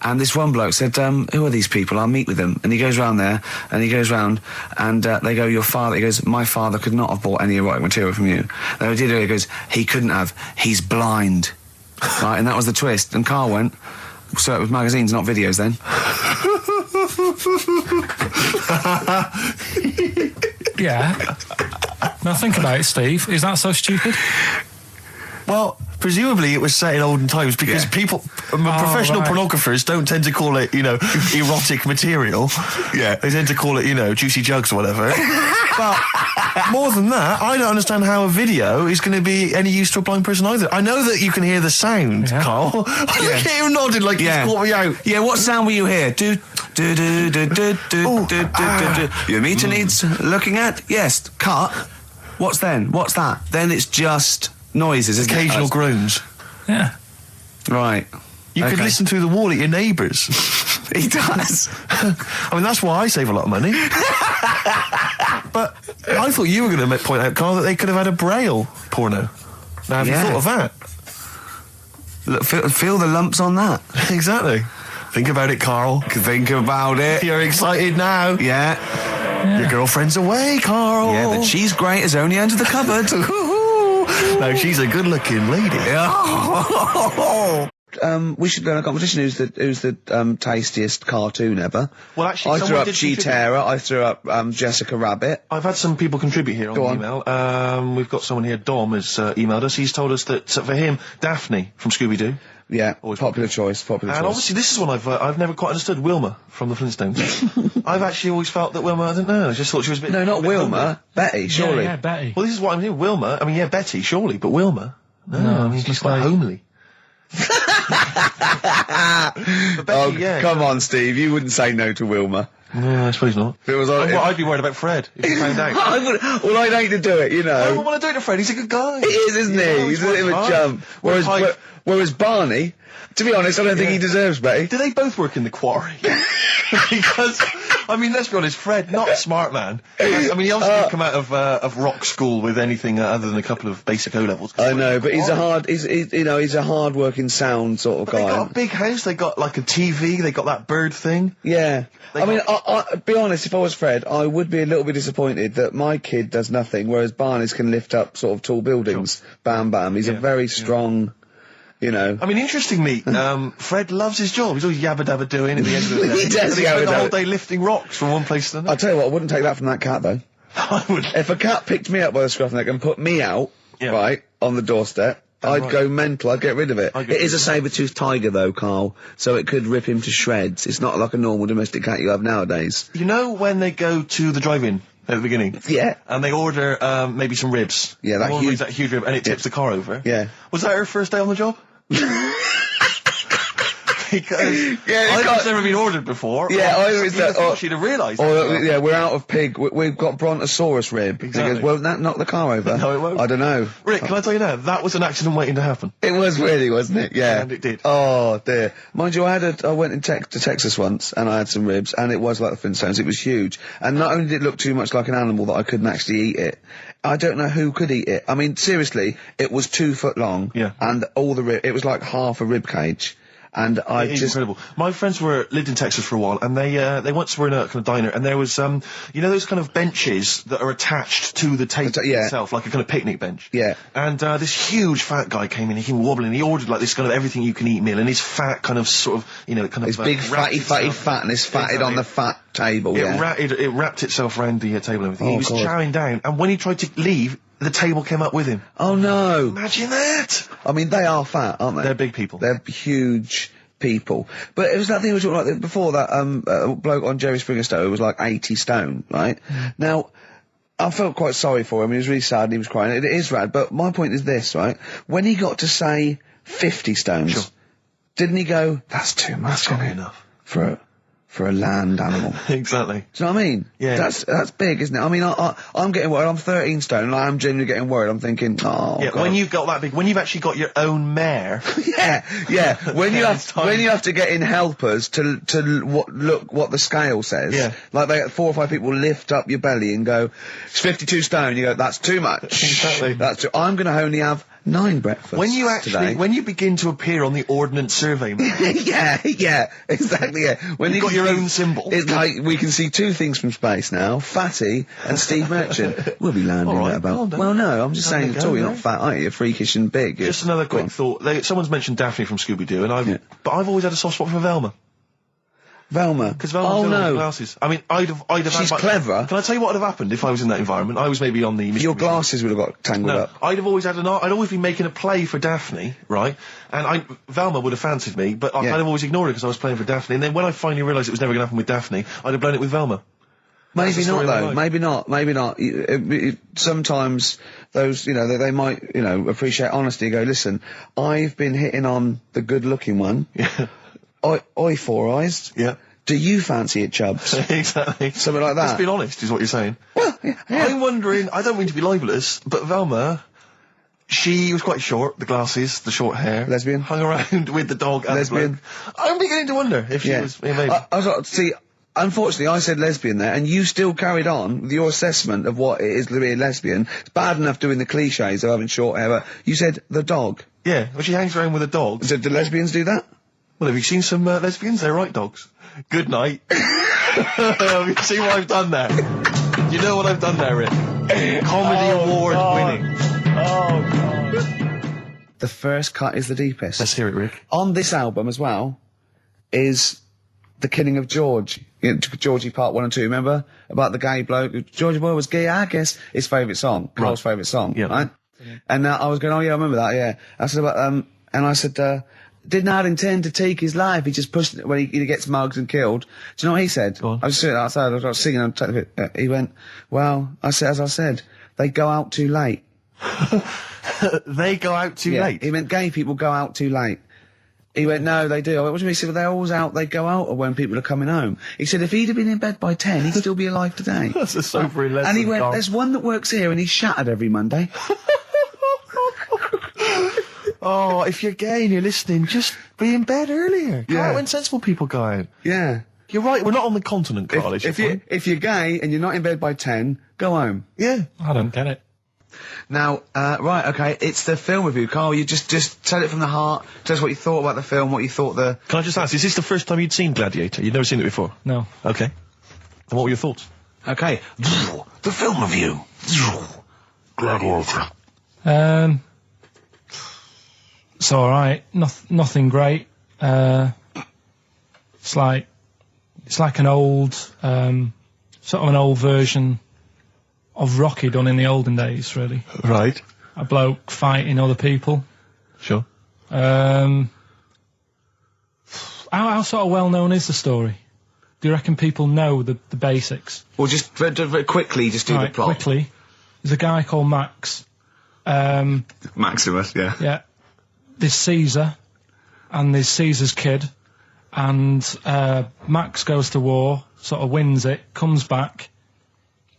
And this one bloke said, who are these people? I'll meet with them. And he goes round there, and he goes round, and they go, your father, he goes, my father could not have bought any erotic material from you. They did it, he goes, he couldn't have, he's blind. Right, and that was the twist. And Carl went, so it was magazines, not videos then. Yeah. Now think about it, Steve. Is that so stupid? Well, presumably it was set in olden times because people, professional pornographers don't tend to call it, erotic material. Yeah. They tend to call it, juicy jugs or whatever. But more than that, I don't understand how a video is going to be any use to a blind person either. I know that you can hear the sound, Carl. Look at him nodding like he's caught me out. Yeah, what sound were you hear? Do. Your meter needs looking at? Yes. Cut. What's then? What's that? Then it's just noises, isn't Occasional it? groans. Yeah. Right. You could listen through the wall at your neighbours. He does. I mean, that's why I save a lot of money. But I thought you were going to point out, Carl, that they could have had a Braille porno. Now, have you thought of that? Look, feel the lumps on that. Exactly. Think about it, Carl. Think about it. You're excited now. Yeah. Your girlfriend's away, Carl. Yeah, but she's great as only under the cupboard. No, she's a good-looking lady. We should run a competition. Who's the tastiest cartoon ever? Well, actually, I threw up G-Terror. I threw up Jessica Rabbit. I've had some people contribute here on the email. We've got someone here, Dom, has emailed us. He's told us that for him, Daphne from Scooby-Doo. Yeah, always popular choice. And obviously, this is one I've never quite understood. Wilma from the Flintstones. I've actually always felt that Wilma. I don't know. I just thought she was a bit. No, not Wilma. Homely. Betty, surely. Yeah, Betty. Well, this is what I'm saying. Wilma. I mean, yeah, Betty, surely, but Wilma. No, I mean, she's quite homely. But Betty, come on, Steve. You wouldn't say no to Wilma. No, I suppose not. If it was I'd be worried about Fred if he found out. I'd hate to do it, I wouldn't want to do it to Fred. He's a good guy. He is, isn't he? He's a bit of a chump. Whereas Barney, to be honest, I don't think he deserves Betty. Do they both work in the quarry? Because I mean, let's be honest, Fred, not a smart man. I mean, he obviously didn't come out of rock school with anything other than a couple of basic O-levels. I know, but he's a hard-working, sound sort of But guy. they got a big house, they got like a TV, they got that bird thing. Yeah. They I mean, got- I be honest, if I was Fred, I would be a little bit disappointed that my kid does nothing, whereas Barney's can lift up sort of tall buildings. Sure. Bam, bam. He's a very strong, you know. I mean, interestingly, Fred loves his job. He's always yabba-dabba doing at the end of the day. He does And he spent the whole yabba-dabba. day lifting rocks from one place to I'll another. tell you what, I wouldn't take that from that cat, though. I would. If a cat picked me up by the scruff neck and put me out, Yeah. right, on the doorstep, I'd right. go mental. I'd get rid of it. I'd get It is rid a of saber-toothed tiger, though, Carl, so it could rip him to shreds. It's not like a normal domestic cat you have nowadays. You know when they go to the drive-in at the beginning? Yeah. And they order maybe some ribs. Yeah, that One huge- brings that huge rib, and it tips the car over. Yeah. Was that her first day on the job? Because got- I've never been ordered before. Yeah, or either it's you'd have that, or- thought she'd have realised. Yeah, we're out of pig. We've got brontosaurus rib. He Exactly. goes, well, that knock the car over. No, it won't. I don't know. Rick, can I tell you now? That was an accident waiting to happen. It was really, wasn't it? Yeah. And it did. Oh, dear. Mind you, I went to Texas once, and I had some ribs, and it was like the Flintstones. It was huge. And not only did it look too much like an animal that I couldn't actually eat it, I don't know who could eat it. I mean, seriously, it was 2 foot long. Yeah. And all the it was like half a rib cage. And I It is just... incredible. My friends lived in Texas for a while, and they once were in a kind of diner, and there was you know those kind of benches that are attached to the table Yeah. itself, like a kind of picnic bench. Yeah. And this huge fat guy came in, he came wobbling, he ordered like this kind of everything you can eat meal, and his fat kind of sort of, you know, kind of It's big, wrapped fatty itself- fatness fatted Exactly. on the fat table, yeah. It wrapped itself around the table and everything. Oh, He was God. chowing down, and when he tried to leave, the table came up with him. Oh, no. Imagine that! I mean, they are fat, aren't they? They're big people. They're huge people. But it was that thing we talked about before, that bloke on Jerry Springer Show who was like 80 stone, right? Now, I felt quite sorry for him. He was really sad and he was crying. It is rad, but my point is this, right? When he got to say 50 stones, Sure. didn't he go, that's too much, Can't be isn't it? enough. For a land animal. Exactly. Do you know what I mean? Yeah. That's big, isn't it? I mean, I'm getting worried. I'm 13 stone and I am genuinely getting worried. I'm thinking, oh, Yeah, God. when you've got that big, when you've actually got your own mare. Yeah. When you It's tiny. when you have to get in helpers to look what the scale says. Yeah. Like 4 or 5 people lift up your belly and go, it's 52 stone. You go, that's too much. Exactly. I'm going to only have 9 breakfasts When you actually, today. when you begin to appear on the Ordnance Survey map, yeah, exactly, yeah. When You've got your own symbol. It's like, we can see 2 things from space now, Fatty and Steve Merchant. We'll be landing All right, at about... calm down. Well, no, I'm just Have saying, a at go, all, you're no? not fat, are you? You're freakish and big. You're- just another Go quick on. thought. Someone's mentioned Daphne from Scooby-Doo, and but I've always had a soft spot for Velma. Velma. Because Velma Oh, was no. glasses. I mean, I'd have She's had clever. Can I tell you what would have happened if I was in that environment? I was maybe on the... Your glasses would have got tangled No, up. I'd have always had I'd always been making a play for Daphne, right? And Velma would have fancied me, but I'd Yeah. have always ignored it because I was playing for Daphne. And then when I finally realised it was never going to happen with Daphne, I'd have blown it with Velma. That's Maybe the not, story of my though. life. Maybe not. Sometimes those, they might, appreciate honesty and go, listen, I've been hitting on the good-looking one. Yeah. Oi, Four Eyes. Yeah. Do you fancy it, Chubbs? Exactly. Something like that. Let's be honest, is what you're saying. Well, yeah. I'm wondering, I don't mean to be libelous, but Velma, she was quite short, the glasses, the short hair. Lesbian? Hung around with the dog and Lesbian? the bloke. I'm beginning to wonder if she was... Yeah, maybe. I was like, see, unfortunately, I said lesbian there, and you still carried on with your assessment of what it is to be a lesbian. It's bad enough doing the cliches of having short hair, but you said the dog. Yeah, well, she hangs around with a dog. So do lesbians do that? Well, have you seen some lesbians? They're right dogs. Good night. Have you seen what I've done there? You know what I've done there, Rick? Comedy award winning. The first cut is the deepest. Let's hear it, Rick. On this album as well is The Killing of George. Georgie Part 1 and 2, remember? About the gay bloke. Georgie Boy was gay, I guess. His favourite song. Carl's favourite song, Yeah. right? And I was going, oh yeah, I remember that, yeah. I said about, and I said, did not intend to take his life. He just pushed it when he gets mugged and killed. Do you know what he said? Go on. I was sitting outside, I was singing, he went, well, as I said, they go out too late. They go out too Yeah, late. he meant gay people go out too late. He went, no, they do. I went, what do you mean? He said, well, they're always out, they go out when people are coming home. He said, if he'd have been in bed by 10, he'd still be alive today. That's a sobering lesson, And he went, Carl. there's one that works here and he's shattered every Monday. Oh, if you're gay and you're listening, just be in bed earlier. Go Yeah. out when sensible people go out. Yeah. You're right, we're not on the continent, Carl. If you're gay and you're not in bed by 10, go home. Yeah. I don't get it. Now, right, okay, it's the film review. Carl, you just tell it from the heart. Tell us what you thought about the film, what you thought the... Can I just ask, is this the first time you'd seen Gladiator? You'd never seen it before? No. Okay. And what were your thoughts? Okay. The film review. Gladiator. It's all right. Nothing great. It's like an old, sort of an old version of Rocky done in the olden days, really. Right. A bloke fighting other people. Sure. How sort of well known is the story? Do you reckon people know the basics? Well, just very quickly, just do the plot. Quickly. There's a guy called Max. Maximus, yeah. Yeah. There's Caesar, and there's Caesar's kid, and Max goes to war, sort of wins it, comes back.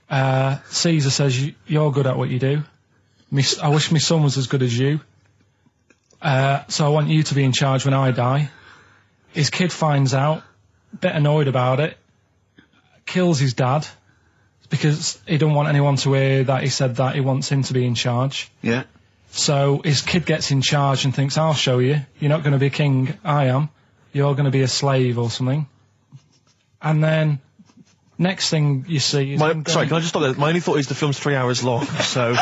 Caesar says, "You're good at what you do. I wish my son was as good as you. So I want you to be in charge when I die." His kid finds out, a bit annoyed about it, kills his dad, because he don't want anyone to hear that he said that he wants him to be in charge. Yeah. So his kid gets in charge and thinks, "I'll show you. You're not going to be a king, I am. You're going to be a slave or something." And then, next thing you see is... Sorry, can I just stop there? My only thought is the film's 3 hours long, so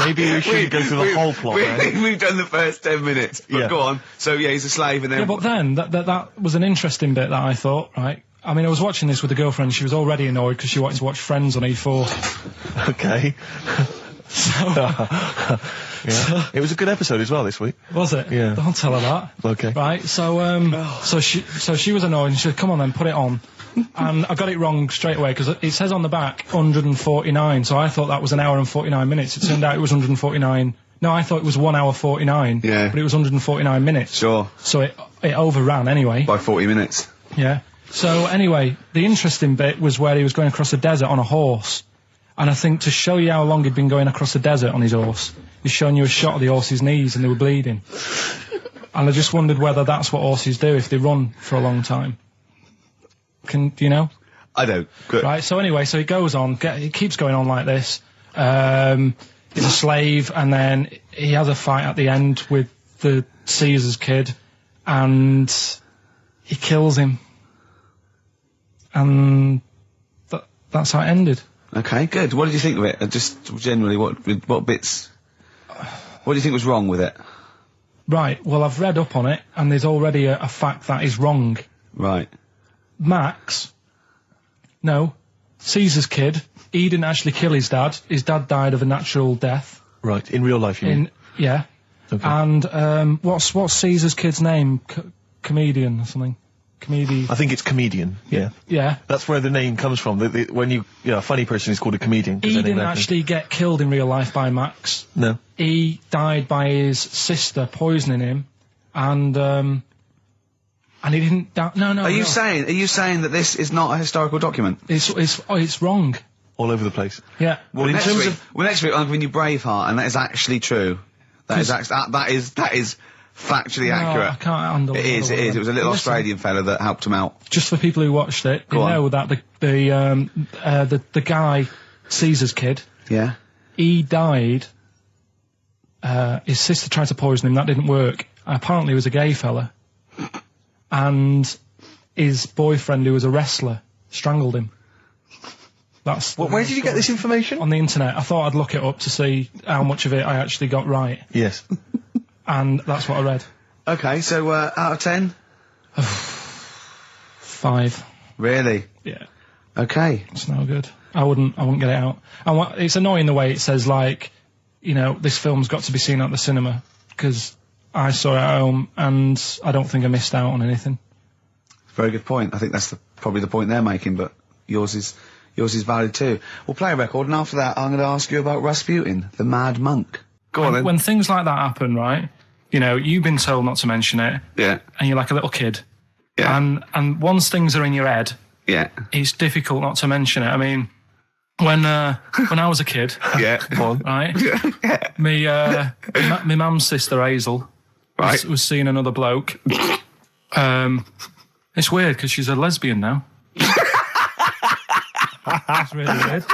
maybe we shouldn't go through the whole plot. We've done the first 10 minutes, but Yeah. go on. So, yeah, he's a slave and then... Yeah, but then, that was an interesting bit that I thought, right? I mean, I was watching this with a girlfriend. She was already annoyed because she wanted to watch Friends on E4. Okay. Yeah. It was a good episode as well this week. Was it? Yeah. Don't tell her that. Okay. Right, so she was annoyed and she said, "Come on then, put it on." And I got it wrong straight away because it says on the back 149, so I thought that was an hour and 49 minutes. It turned out it was 149. No, I thought it was 1 hour 49. Yeah. But it was 149 minutes. Sure. So it overran anyway. By 40 minutes. Yeah. So anyway, the interesting bit was where he was going across the desert on a horse. And I think to show you how long he'd been going across the desert on his horse, he's showing you a shot of the horse's knees and they were bleeding. And I just wondered whether that's what horses do if they run for a long time. Do you know? I don't. Good. Right, so anyway, so he goes on, he keeps going on like this. He's a slave, and then he has a fight at the end with the Caesar's kid, and he kills him. And that's how it ended. Okay, good. What did you think of it? Just generally, what bits... What do you think was wrong with it? Right, well, I've read up on it, and there's already a fact that is wrong. Right. Caesar's kid, he didn't actually kill his dad. His dad died of a natural death. Right, in real life, you mean? Yeah. Okay. And what's Caesar's kid's name? Comedian or something? I think it's comedian, yeah. Yeah. That's where the name comes from. When a funny person is called a comedian. He didn't actually get killed in real life by Max. No. He died by his sister poisoning him, and he didn't die. No. Are you saying that this is not a historical document? It's wrong. All over the place. Yeah. Well, next week I'm giving you Braveheart, and that is actually true. That is factually accurate. I can't handle it. It is. It was a little Australian fella that helped him out. Just for people who watched it, they know that the guy, Caesar's kid, yeah, he died. His sister tried to poison him. That didn't work. Apparently, he was a gay fella, and his boyfriend, who was a wrestler, strangled him. Where did you get this information? On the internet. I thought I'd look it up to see how much of it I actually got right. Yes. And that's what I read. Okay, so out of 10? 5. Really? Yeah. Okay. It's no good. I wouldn't get it out. And it's annoying the way it says, like, this film's got to be seen at the cinema, because I saw it at home and I don't think I missed out on anything. Very good point. I think that's probably the point they're making, but yours is valid too. We'll play a record, and after that I'm going to ask you about Rasputin, the Mad Monk. Go on then. When things like that happen, right, you've been told not to mention it. Yeah. And you're like a little kid. Yeah. And once things are in your head, yeah, it's difficult not to mention it. I mean, when I was a kid, yeah, right, my mum's sister Hazel, right, was seeing another bloke. It's weird because she's a lesbian now. That's really weird.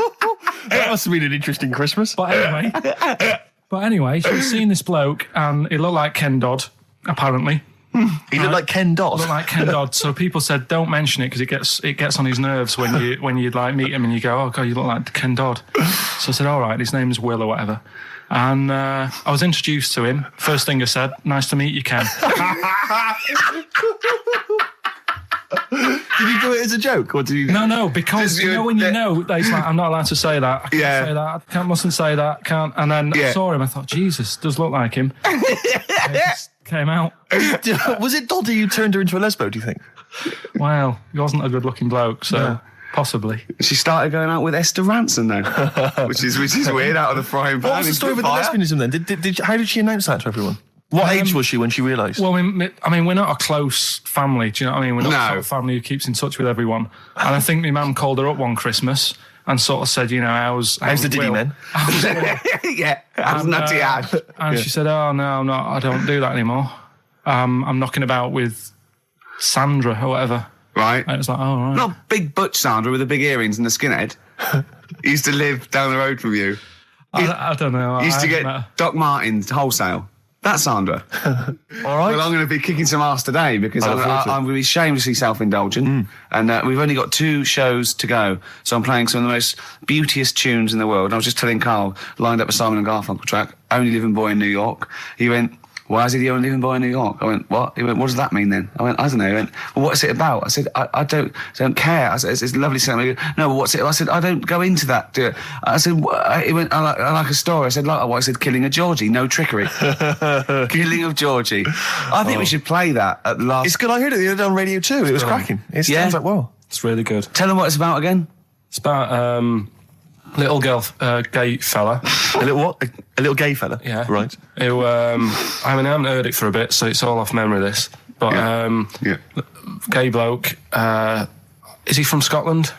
That must have been an interesting Christmas. But anyway, she was seeing this bloke, and it looked like Ken Dodd, apparently. He looked like Ken Dodd. Looked like Ken Dodd. So people said, don't mention it because it gets on his nerves when you like meet him and you go, oh God, you look like Ken Dodd. So I said, all right, his name's Will or whatever. And I was introduced to him. First thing I said, nice to meet you, Ken. Did you do it as a joke, or did you? No, because when you know that it's like, I'm not allowed to say that. I can't say that. I mustn't say that. Can't. And then I saw him. I thought, Jesus, does look like him. It just came out. Was it Doddy who turned her into a lesbo? Do you think? Well, he wasn't a good-looking bloke, so possibly. She started going out with Esther Ranson though, which is weird out of the frying pan. What was the story with the lesbianism then? How did she announce that to everyone? What age was she when she realised? Well, I mean, we're not a close family. Do you know what I mean? We're not a sort of family who keeps in touch with everyone. And I think my mum called her up one Christmas and sort of said, how's the Diddy men? How's Nutty Ash? And she said, oh, no, I'm not. I don't do that anymore. I'm knocking about with Sandra or whatever. Right. And it was like, oh, right. Not big butch Sandra with the big earrings and the skinhead. He used to live down the road from you. I don't know. He used to get Doc Martens wholesale. That's Sandra. All right. Well, I'm going to be kicking some ass today because I'm going to be shamelessly self-indulgent. And we've only got 2 shows to go. So I'm playing some of the most beauteous tunes in the world. And I was just telling Carl, lined up a Simon & Garfunkel track, Only Living Boy in New York. He went, why is he the only living boy in New York? I went, what? He went, what does that mean then? I went, I don't know. He went, well, what's it about? I said, I don't care. I said, it's a lovely song. He went, no, but what's it? I said, I don't go into that. I said, he went, I like a story. I said, like what? I said, killing of Georgie, no trickery. Killing of Georgie. I think we should play that at the last. It's good. I heard it the other day on Radio 2. It was cracking. It sounds like, well. It's really good. Tell them what it's about again. It's about little girl, gay fella. A little what? A little gay fella? Yeah. Right. Who, I haven't heard it for a bit, so it's all off memory, this. But, gay bloke. Is he from Scotland?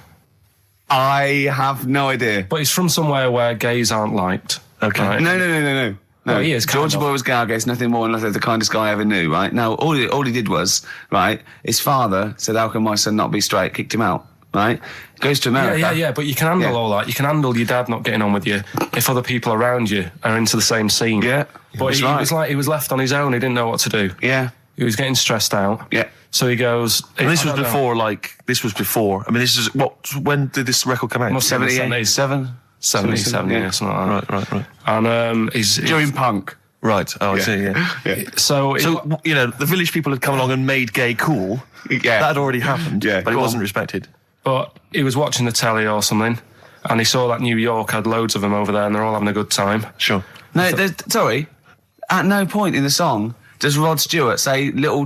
I have no idea. But he's from somewhere where gays aren't liked. Okay. Right? No. Well, he is. Georgie Boy was gay, it's nothing more than the kindest guy I ever knew, right? Now, all he did was, right, his father said, how can my son not be straight? Kicked him out. Right? Goes to America. Yeah, but you can handle all that. You can handle your dad not getting on with you if other people around you are into the same scene. Yeah. But he was like, he was left on his own. He didn't know what to do. Yeah. He was getting stressed out. Yeah. So he goes... And this was before. I mean, this is... when did this record come out? 77? 77, yeah, something like that. Right. And he's... During punk. Right. Oh, I see, yeah. So the village people had come along and made gay cool. Yeah. That had already happened, but it wasn't respected. But he was watching the telly or something, and he saw that New York had loads of them over there, and they're all having a good time. Sure. No, sorry. At no point in the song does Rod Stewart say little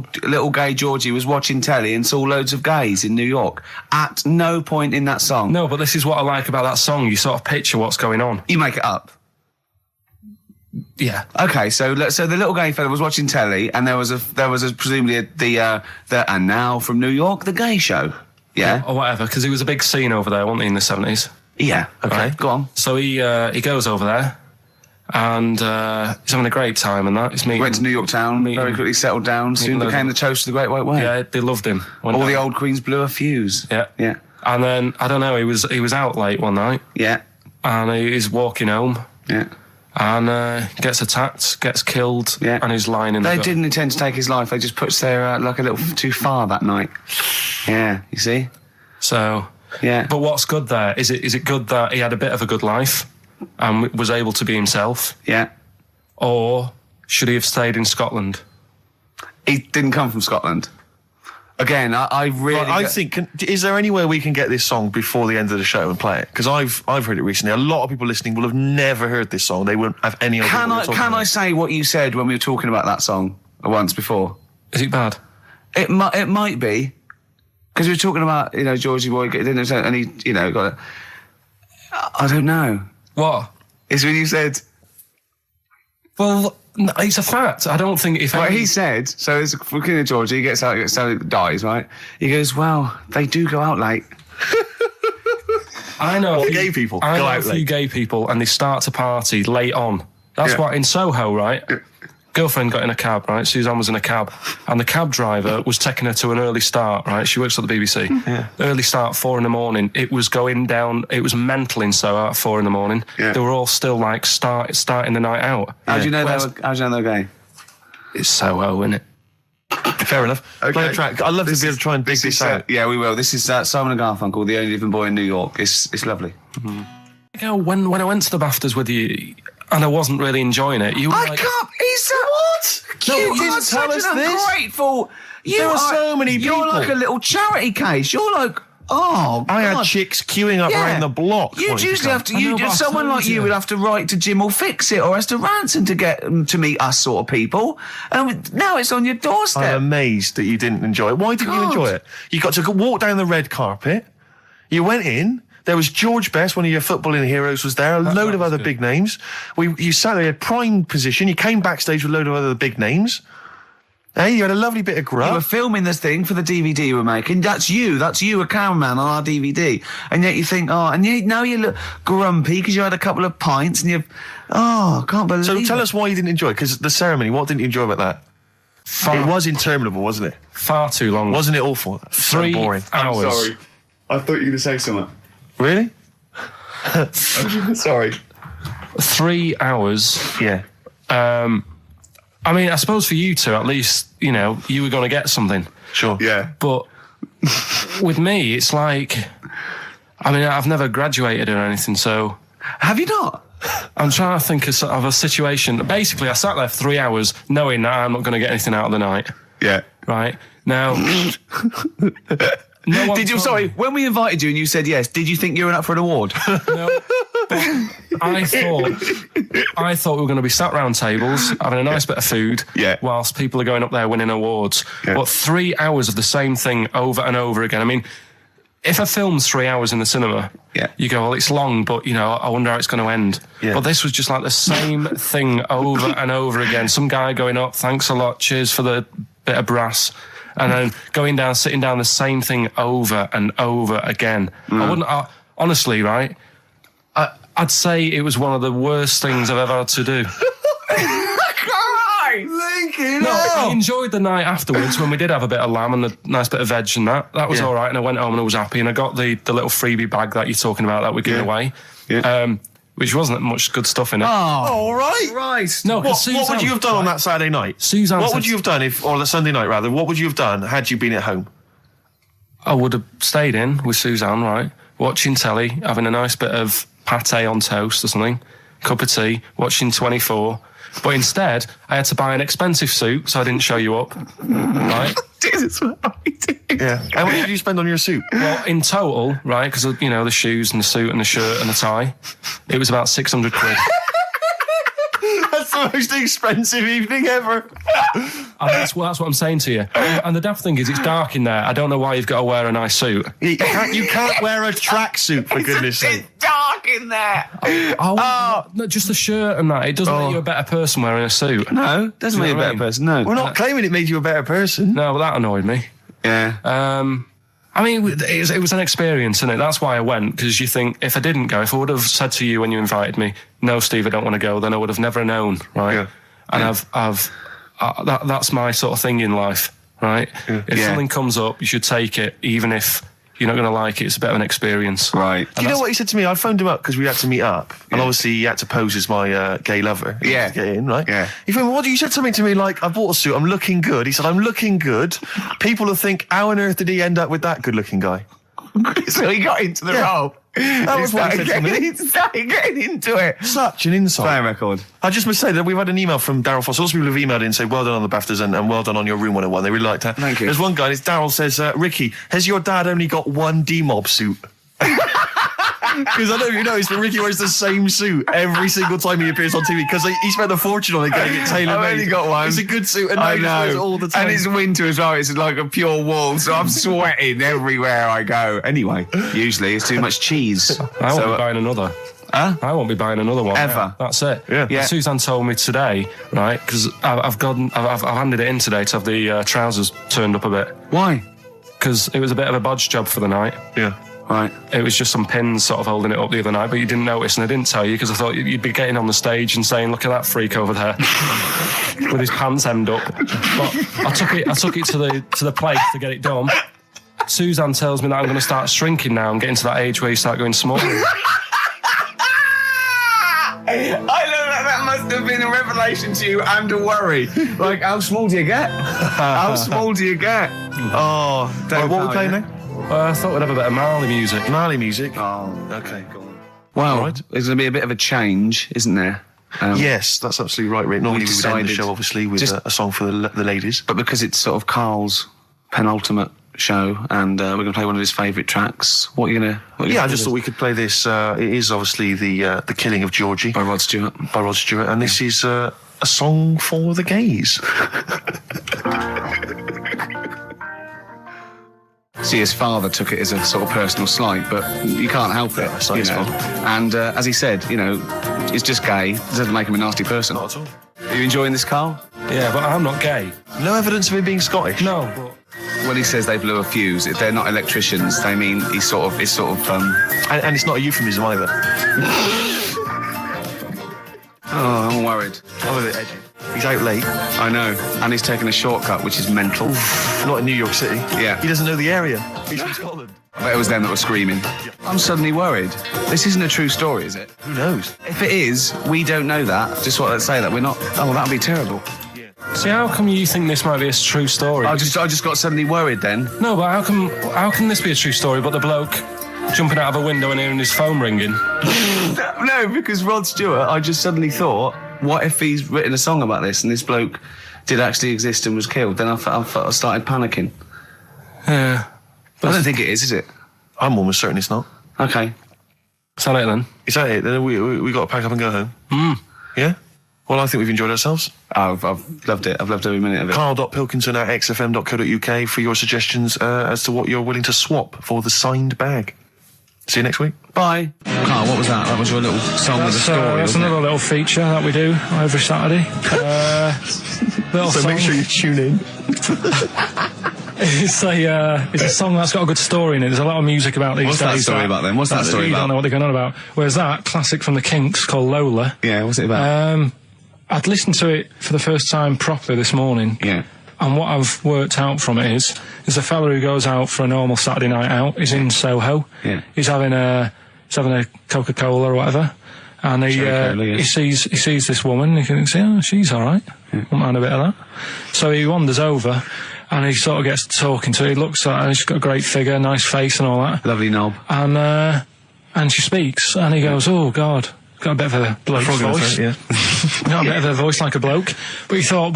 gay Georgie was watching telly and saw loads of gays in New York. At no point in that song. No, but this is what I like about that song. You sort of picture what's going on. You make it up. Yeah. Okay, so the little gay fella was watching telly, and there was presumably the and now from New York, the gay show. Yeah. Or whatever, because it was a big scene over there, wasn't he, in the 70s? Yeah. Okay. Right. Go on. So he goes over there, and he's having a great time and that. He's meeting... Went to New York town, very quickly settled down, soon became the toast of the Great White Way. Yeah, they loved him. All the old queens blew a fuse. Yeah. Yeah. And then, I don't know, he was out late one night. Yeah. And he's walking home. Yeah. And gets attacked, gets killed, and he's lying in the... They didn't intend to take his life. They just pushed their luck a little too far that night. Yeah, you see? So... Yeah. But what's good there? Is it good that he had a bit of a good life and was able to be himself? Yeah. Or should he have stayed in Scotland? He didn't come from Scotland. Again, I really... Right, I think... is there any way we can get this song before the end of the show and play it? Because I've heard it recently. A lot of people listening will have never heard this song. They won't have any idea. Can I say what you said when we were talking about that song once before? Is it bad? It might be. Because we were talking about, Georgie Boy, and he, got it. I don't know. What? It's when you said... Well, no, it's a fact. I don't think if... Well, he said, so it's looking at Georgie, he gets out, so dies, right? He goes, well, they do go out late. I know. Gay people I go know out a few late. gay people, and they start to party late on. That's what, in Soho, right? girlfriend got in a cab, right? Suzanne was in a cab, and the cab driver was taking her to an early start, right? She works at the BBC. Yeah. Early start, 4 a.m. It was going down. It was mental in Soho at 4 a.m. Yeah. They were all still like starting the night out. How do you know Whereas- how do you know they're gay? It's Soho, isn't it? Fair enough. Play a track. I'd love to be able to try and dig this out. Yeah, we will. This is Simon and Garfunkel, The Only Living Boy in New York. It's lovely. You know, when I went to the BAFTAs with you, and I wasn't really enjoying it, you were I like, can't. He's what? No, You you didn't are tell such us an this. ungrateful. There are so many You're people. like a little charity case. You're like, oh, I had God. chicks queuing up Yeah. around the block. You'd wanting usually come. have to. I know, but I Someone told like you you. would have to write to Jim or Fix It or Esther Ranson to get them to meet us sort of people. And now it's on your doorstep. I'm amazed that you didn't enjoy it. Why didn't you God. enjoy it? You got to walk down the red carpet. You went in. There was George Best, one of your footballing heroes, was there. A load of other big names. You sat there in prime position. You came backstage with a load of other big names. Hey, you had a lovely bit of You were grub. filming this thing for the DVD you were making. That's you, a cameraman on our DVD. And yet you think, now you look grumpy because you had a couple of pints and I can't believe So it. tell us why you didn't enjoy it, because the ceremony, what didn't you enjoy about that? It was interminable, wasn't it? far too long. Wasn't it awful? So 3 boring. hours. I thought you were going to say something. Really? Sorry. 3 hours. Yeah. I mean, I suppose for you two, at least, you know, you were going to get something. Sure. Yeah. But with me, it's like, I mean, I've never graduated or anything, so Have you not? I'm trying to think of a situation. Basically, I sat there for 3 hours knowing that I'm not going to get anything out of the night, Yeah. right? Now, no one Did you? told Sorry, me- when we invited you and you said yes, did you think you were up for an award? No, but I thought we were going to be sat round tables having a nice bit of food, Yeah. whilst people are going up there winning awards. Yeah. But 3 hours of the same thing over and over again. I mean, if a film's 3 hours in the cinema, Yeah. you go, well, it's long, but, you know, I wonder how it's going to end. Yeah. But this was just like the same thing over and over again. Some guy going up, thanks a lot, cheers for the bit of brass. And then going down, sitting down, the same thing over and over again. Honestly, right, I'd say it was one of the worst things I've ever had to do. No, I enjoyed the night afterwards when we did have a bit of lamb and a nice bit of veg and that. That was Yeah. all right, and I went home and I was happy. And I got the little freebie bag that you're talking about that we're giving away, which wasn't much good stuff in it. Oh, all right. Right. No, What 'cause would you have done on right? that Saturday night? Suzanne What said- would you have done or the Sunday night rather? What would you have done had you been at home? I would have stayed in with Suzanne, right, watching telly, having a nice bit of pate on toast or something, cup of tea, watching 24. But instead, I had to buy an expensive suit, so I didn't show you up, right? Yeah. How much did you spend on your suit? Well, in total, right, because, you know, the shoes and the suit and the shirt and the tie, it was about 600 quid. That's the most expensive evening ever. And that's what I'm saying to you. And the daft thing is, it's dark in there. I don't know why you've got to wear a nice suit. You can't wear a tracksuit, for goodness sake. Dark in there. No, just the shirt and that. It doesn't make you a better person wearing a suit. No, doesn't Do make you you a know what I better mean? person. No. We're not claiming it made you a better person. No, but that annoyed me. Yeah. I mean, it was an experience, innit? That's why I went, because you think, if I didn't go, if I would have said to you when you invited me, no, Steve, I don't want to go, then I would have never known, right? Yeah. And that's my sort of thing in life, right? If Yeah. something comes up, you should take it, even if you're not going to like it. It's a bit of an experience. Right. Do you know what he said to me? I phoned him up because we had to meet up, and obviously he had to pose as my gay lover. Yeah. To get in, right? Yeah. He phoned me, what? You said something to me like, I bought a suit, I'm looking good. He said, I'm looking good. People will think, how on earth did he end up with that good-looking guy? So he got into the role. That was what he said to me. He started getting into it. Such an insult. Play a record. I just must say that we've had an email from Darryl Foss. Lots of people have emailed in and say, well done on the BAFTAs and well done on your Room 101. They really liked that. Thank you. There's one guy, Darryl says, Ricky, has your dad only got one D-Mob suit? Because I don't know if you noticed, but Ricky wears the same suit every single time he appears on TV because he spent a fortune on it getting it tailor-made. I've only got one. It's a good suit and I he just wears it know. all the time. And it's winter as well. It's like a pure wool, so I'm sweating everywhere I go. Anyway, usually it's too much cheese. I won't So, be buying another. Huh? I won't be buying another one. Ever. That's it. Yeah. Yeah. Suzanne told me today, right, because I've handed it in today to have the trousers turned up a bit. Why? Because it was a bit of a bodge job for the night. Yeah. Right. It was just some pins sort of holding it up the other night, but you didn't notice, and I didn't tell you because I thought you'd be getting on the stage and saying, "Look at that freak over there with his pants hemmed up." But I took it to the place to get it done. Suzanne tells me that I'm going to start shrinking now and getting to that age where you start going small. I know that must have been a revelation to you and a worry. Like, how small do you get? How small do you get? Oh, Right, what are we playing now? I thought we'd have a bit of Marley music. Marley music. Oh, Okay, go on. well, Right. there's going to be a bit of a change, isn't there? Yes, that's absolutely right, Rick. Normally we would end the decided show, obviously, with just- a song for the ladies. But because it's sort of Carl's penultimate show, and we're going to play one of his favourite tracks. What are you going to? Yeah, I just thought we could play this. It is obviously the Killing of Georgie by Rod Stewart. by Rod Stewart, and this is a song for the gays. See, his father took it as a sort of personal slight, but you can't help it. it's not You his know. fault. And as he said, you know, it's just gay. It doesn't make him a nasty person. Not at all. Are you enjoying this, Carl? Yeah, but I'm not gay. No evidence of him being Scottish. No, but When he says they blew a fuse, if they're not electricians, they mean it's sort of And it's not a euphemism either. oh, I'm worried. I'm a bit edgy. He's out late. I know. And he's taken a shortcut, which is mental. Not in New York City. Yeah. He doesn't know the area. He's from Scotland. I bet it was them that were screaming. I'm suddenly worried. This isn't a true story, is it? Who knows? If it is, we don't know that. Just want to say that we're not. Oh, that'd be terrible. see, how come you think this might be a true story? I just got suddenly worried then. No, but how can this be a true story, but the bloke jumping out of a window and hearing his phone ringing? No, because Rod Stewart, I just suddenly thought, what if he's written a song about this and this bloke did actually exist and was killed? Then I started panicking. Yeah. I don't think it is it? I'm almost certain it's not. Okay. Is that it then? Is that it? Then we got to pack up and go home. Yeah? Well, I think we've enjoyed ourselves. I've loved it. I've loved every minute of it. Karl.Pilkington at xfm.co.uk for your suggestions as to what you're willing to swap for the signed bag. See you next week. Bye. Carl, what was that? That was your little song with a story, That's wasn't another little feature that we do every Saturday. Little So song. make sure you tune in. It's a song that's got a good story in it. There's a lot of music about these What's days. that story about then? What's that story You about? don't know what they're going on about. Whereas that classic from the Kinks called Lola. Yeah, what's it about? I'd listened to it for the first time properly this morning. Yeah. And what I've worked out from it is a fella who goes out for a normal Saturday night out. He's in Soho. Yeah. He's having a Coca-Cola or whatever. And Cherry-Cola, yeah. he sees this woman. He thinks, oh, she's all right. Won't mind a bit of that. So he wanders over, and he sort of gets talking to her. He looks at her. She's got a great figure, nice face, and all that. Lovely knob. And she speaks, and he goes, "Oh God." Got a bit of a bloke's voice. Yeah. Got a bit of a voice like a bloke. But he thought,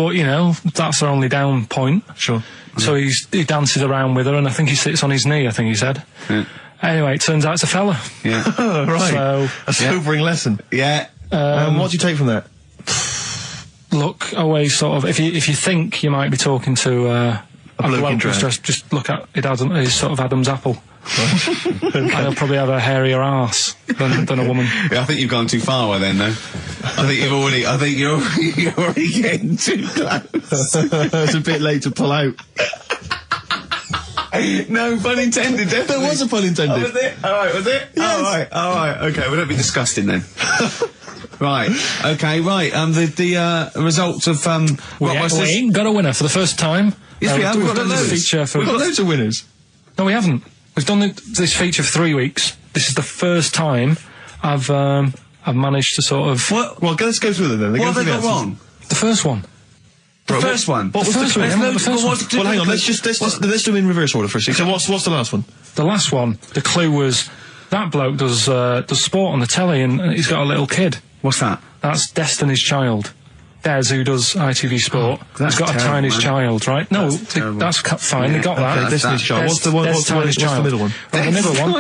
that's their only down point. Sure. So he dances around with her, and I think he sits on his knee, I think he said. Yeah. Anyway, it turns out it's a fella. Yeah. Right. So, A sobering lesson. Yeah. What do you take from that? look always sort of, if you think you might be talking to a bloke in bloke, drag. just look at his sort of Adam's apple. And he'll probably have a hairier arse than a woman. Yeah, I think you've gone too far then, though. I think you're already getting too close. It's a bit late to pull out. No pun intended, definitely. There was a pun intended. Oh, was it? Alright, was it? Yes. Alright, okay, we don't be disgusting then. Right, okay, right, the results of, We ain't got a winner for the first time. Yes, we have, we've got done this loads. feature for... We've got loads of winners. No, we haven't. We've done this feature for 3 weeks. This is the first time I've managed to sort of... What? Well, let's go through them then. What have they got wrong? The first one. The first one? What was The first one, the yeah, the first one. Well, hang on. Let's do them in reverse order first. So what's the last one? The last one, the clue was that bloke does sport on the telly and he's got a little kid. What's that? That's Destiny's Child. Des, who does ITV Sport, that's has got terrible, a Tiny's man. Child, right? No, That's terrible. that's fine, they got that. okay, Destiny's Child. What's the one? Des What's the middle one? Right, the middle one,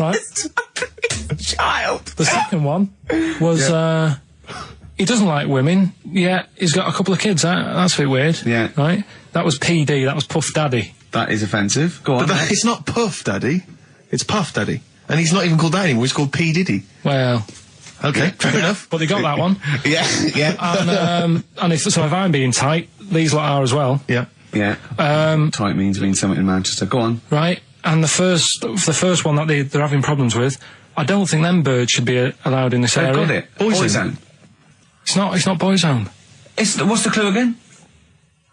right? Child. The second one was, he doesn't like women, yet he's got a couple of kids, that's a bit weird. Yeah. Right? That was PD, that was Puff Daddy. That is offensive. Go on. But it's not Puff Daddy. It's Puff Daddy. And he's not even called that anymore. He's called P. Diddy. Well, Okay, fair enough. but they got that one. yeah, yeah. And if I'm being tight, these lot are as well. Yeah. Yeah. Tight means something in Manchester. Go on. Right? And the first one that they're having problems with, I don't think them birds should be allowed in this They've area. got it. Boyzone. It's not Boyzone. What's the clue again?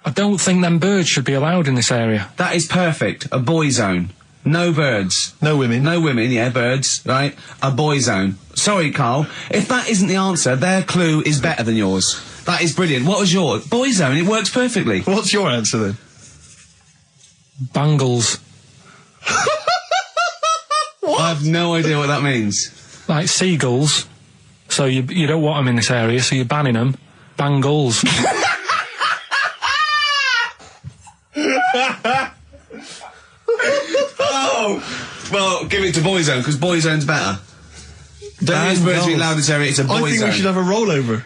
I don't think them birds should be allowed in this area. That is perfect. A boy zone. No birds. No women. No women, yeah, birds, right? A boy zone. Sorry, Carl. If that isn't the answer, their clue is better than yours. That is brilliant. What was yours? Boy zone. It works perfectly. What's your answer then? Bangles. I have no idea what that means. Like seagulls. So you don't want them in this area, so you're banning them. Bangles. Oh! Well, give it to Boyzone, because Boyzone's better. Don't use birds being loud in this area, it's a I think Boyzone. we should have a rollover.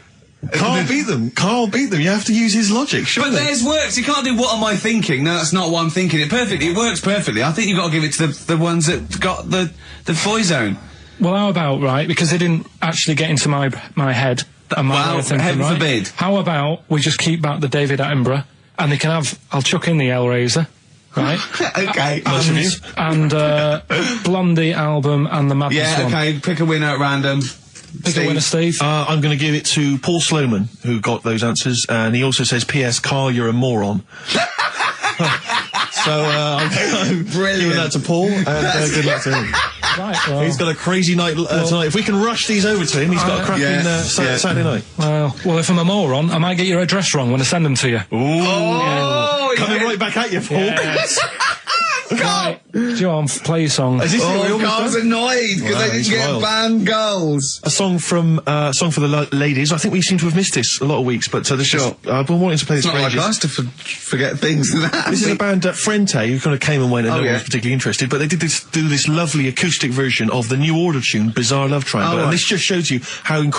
Can't beat them. Can't beat them. You have to use his logic, surely. But theirs works. You can't do what am I thinking? No, that's not what I'm thinking. It perfectly. It works perfectly. I think you've got to give it to the ones that got the Boyzone. Well, how about, right, because they didn't actually get into my head and my way of thinking, heaven right? forbid. How about we just keep back the David Attenborough, and they can have, I'll chuck in the Hellraiser, right? Okay. And Blondie album and the Madness Yeah, one. okay. Pick a winner at random. Pick a winner, Steve. I'm going to give it to Paul Sloman, who got those answers, and he also says, P.S. Carl, you're a moron. So, I'm giving that to Paul, and good luck to him. Right, well, He's got a crazy night tonight. If we can rush these over to him, he's got a cracking Saturday night. well, if I'm a moron, I might get your address wrong when I send them to you. Oh, Coming right back at you, Paul. Yes. Right, John, play your song. Is this what we almost Carl's done? annoyed because Wow, they didn't he's get wild. banned goals. A song from for the ladies. I think we seem to have missed this a lot of weeks, but this Sure. I've been wanting to play this It's for not like ages. us to forget things like that. This is a band, Frente, who kind of came and went and no one yeah. was particularly interested, but they did do this lovely acoustic version of the New Order tune, Bizarre Love Triangle, Oh, and right. this just shows you how incredible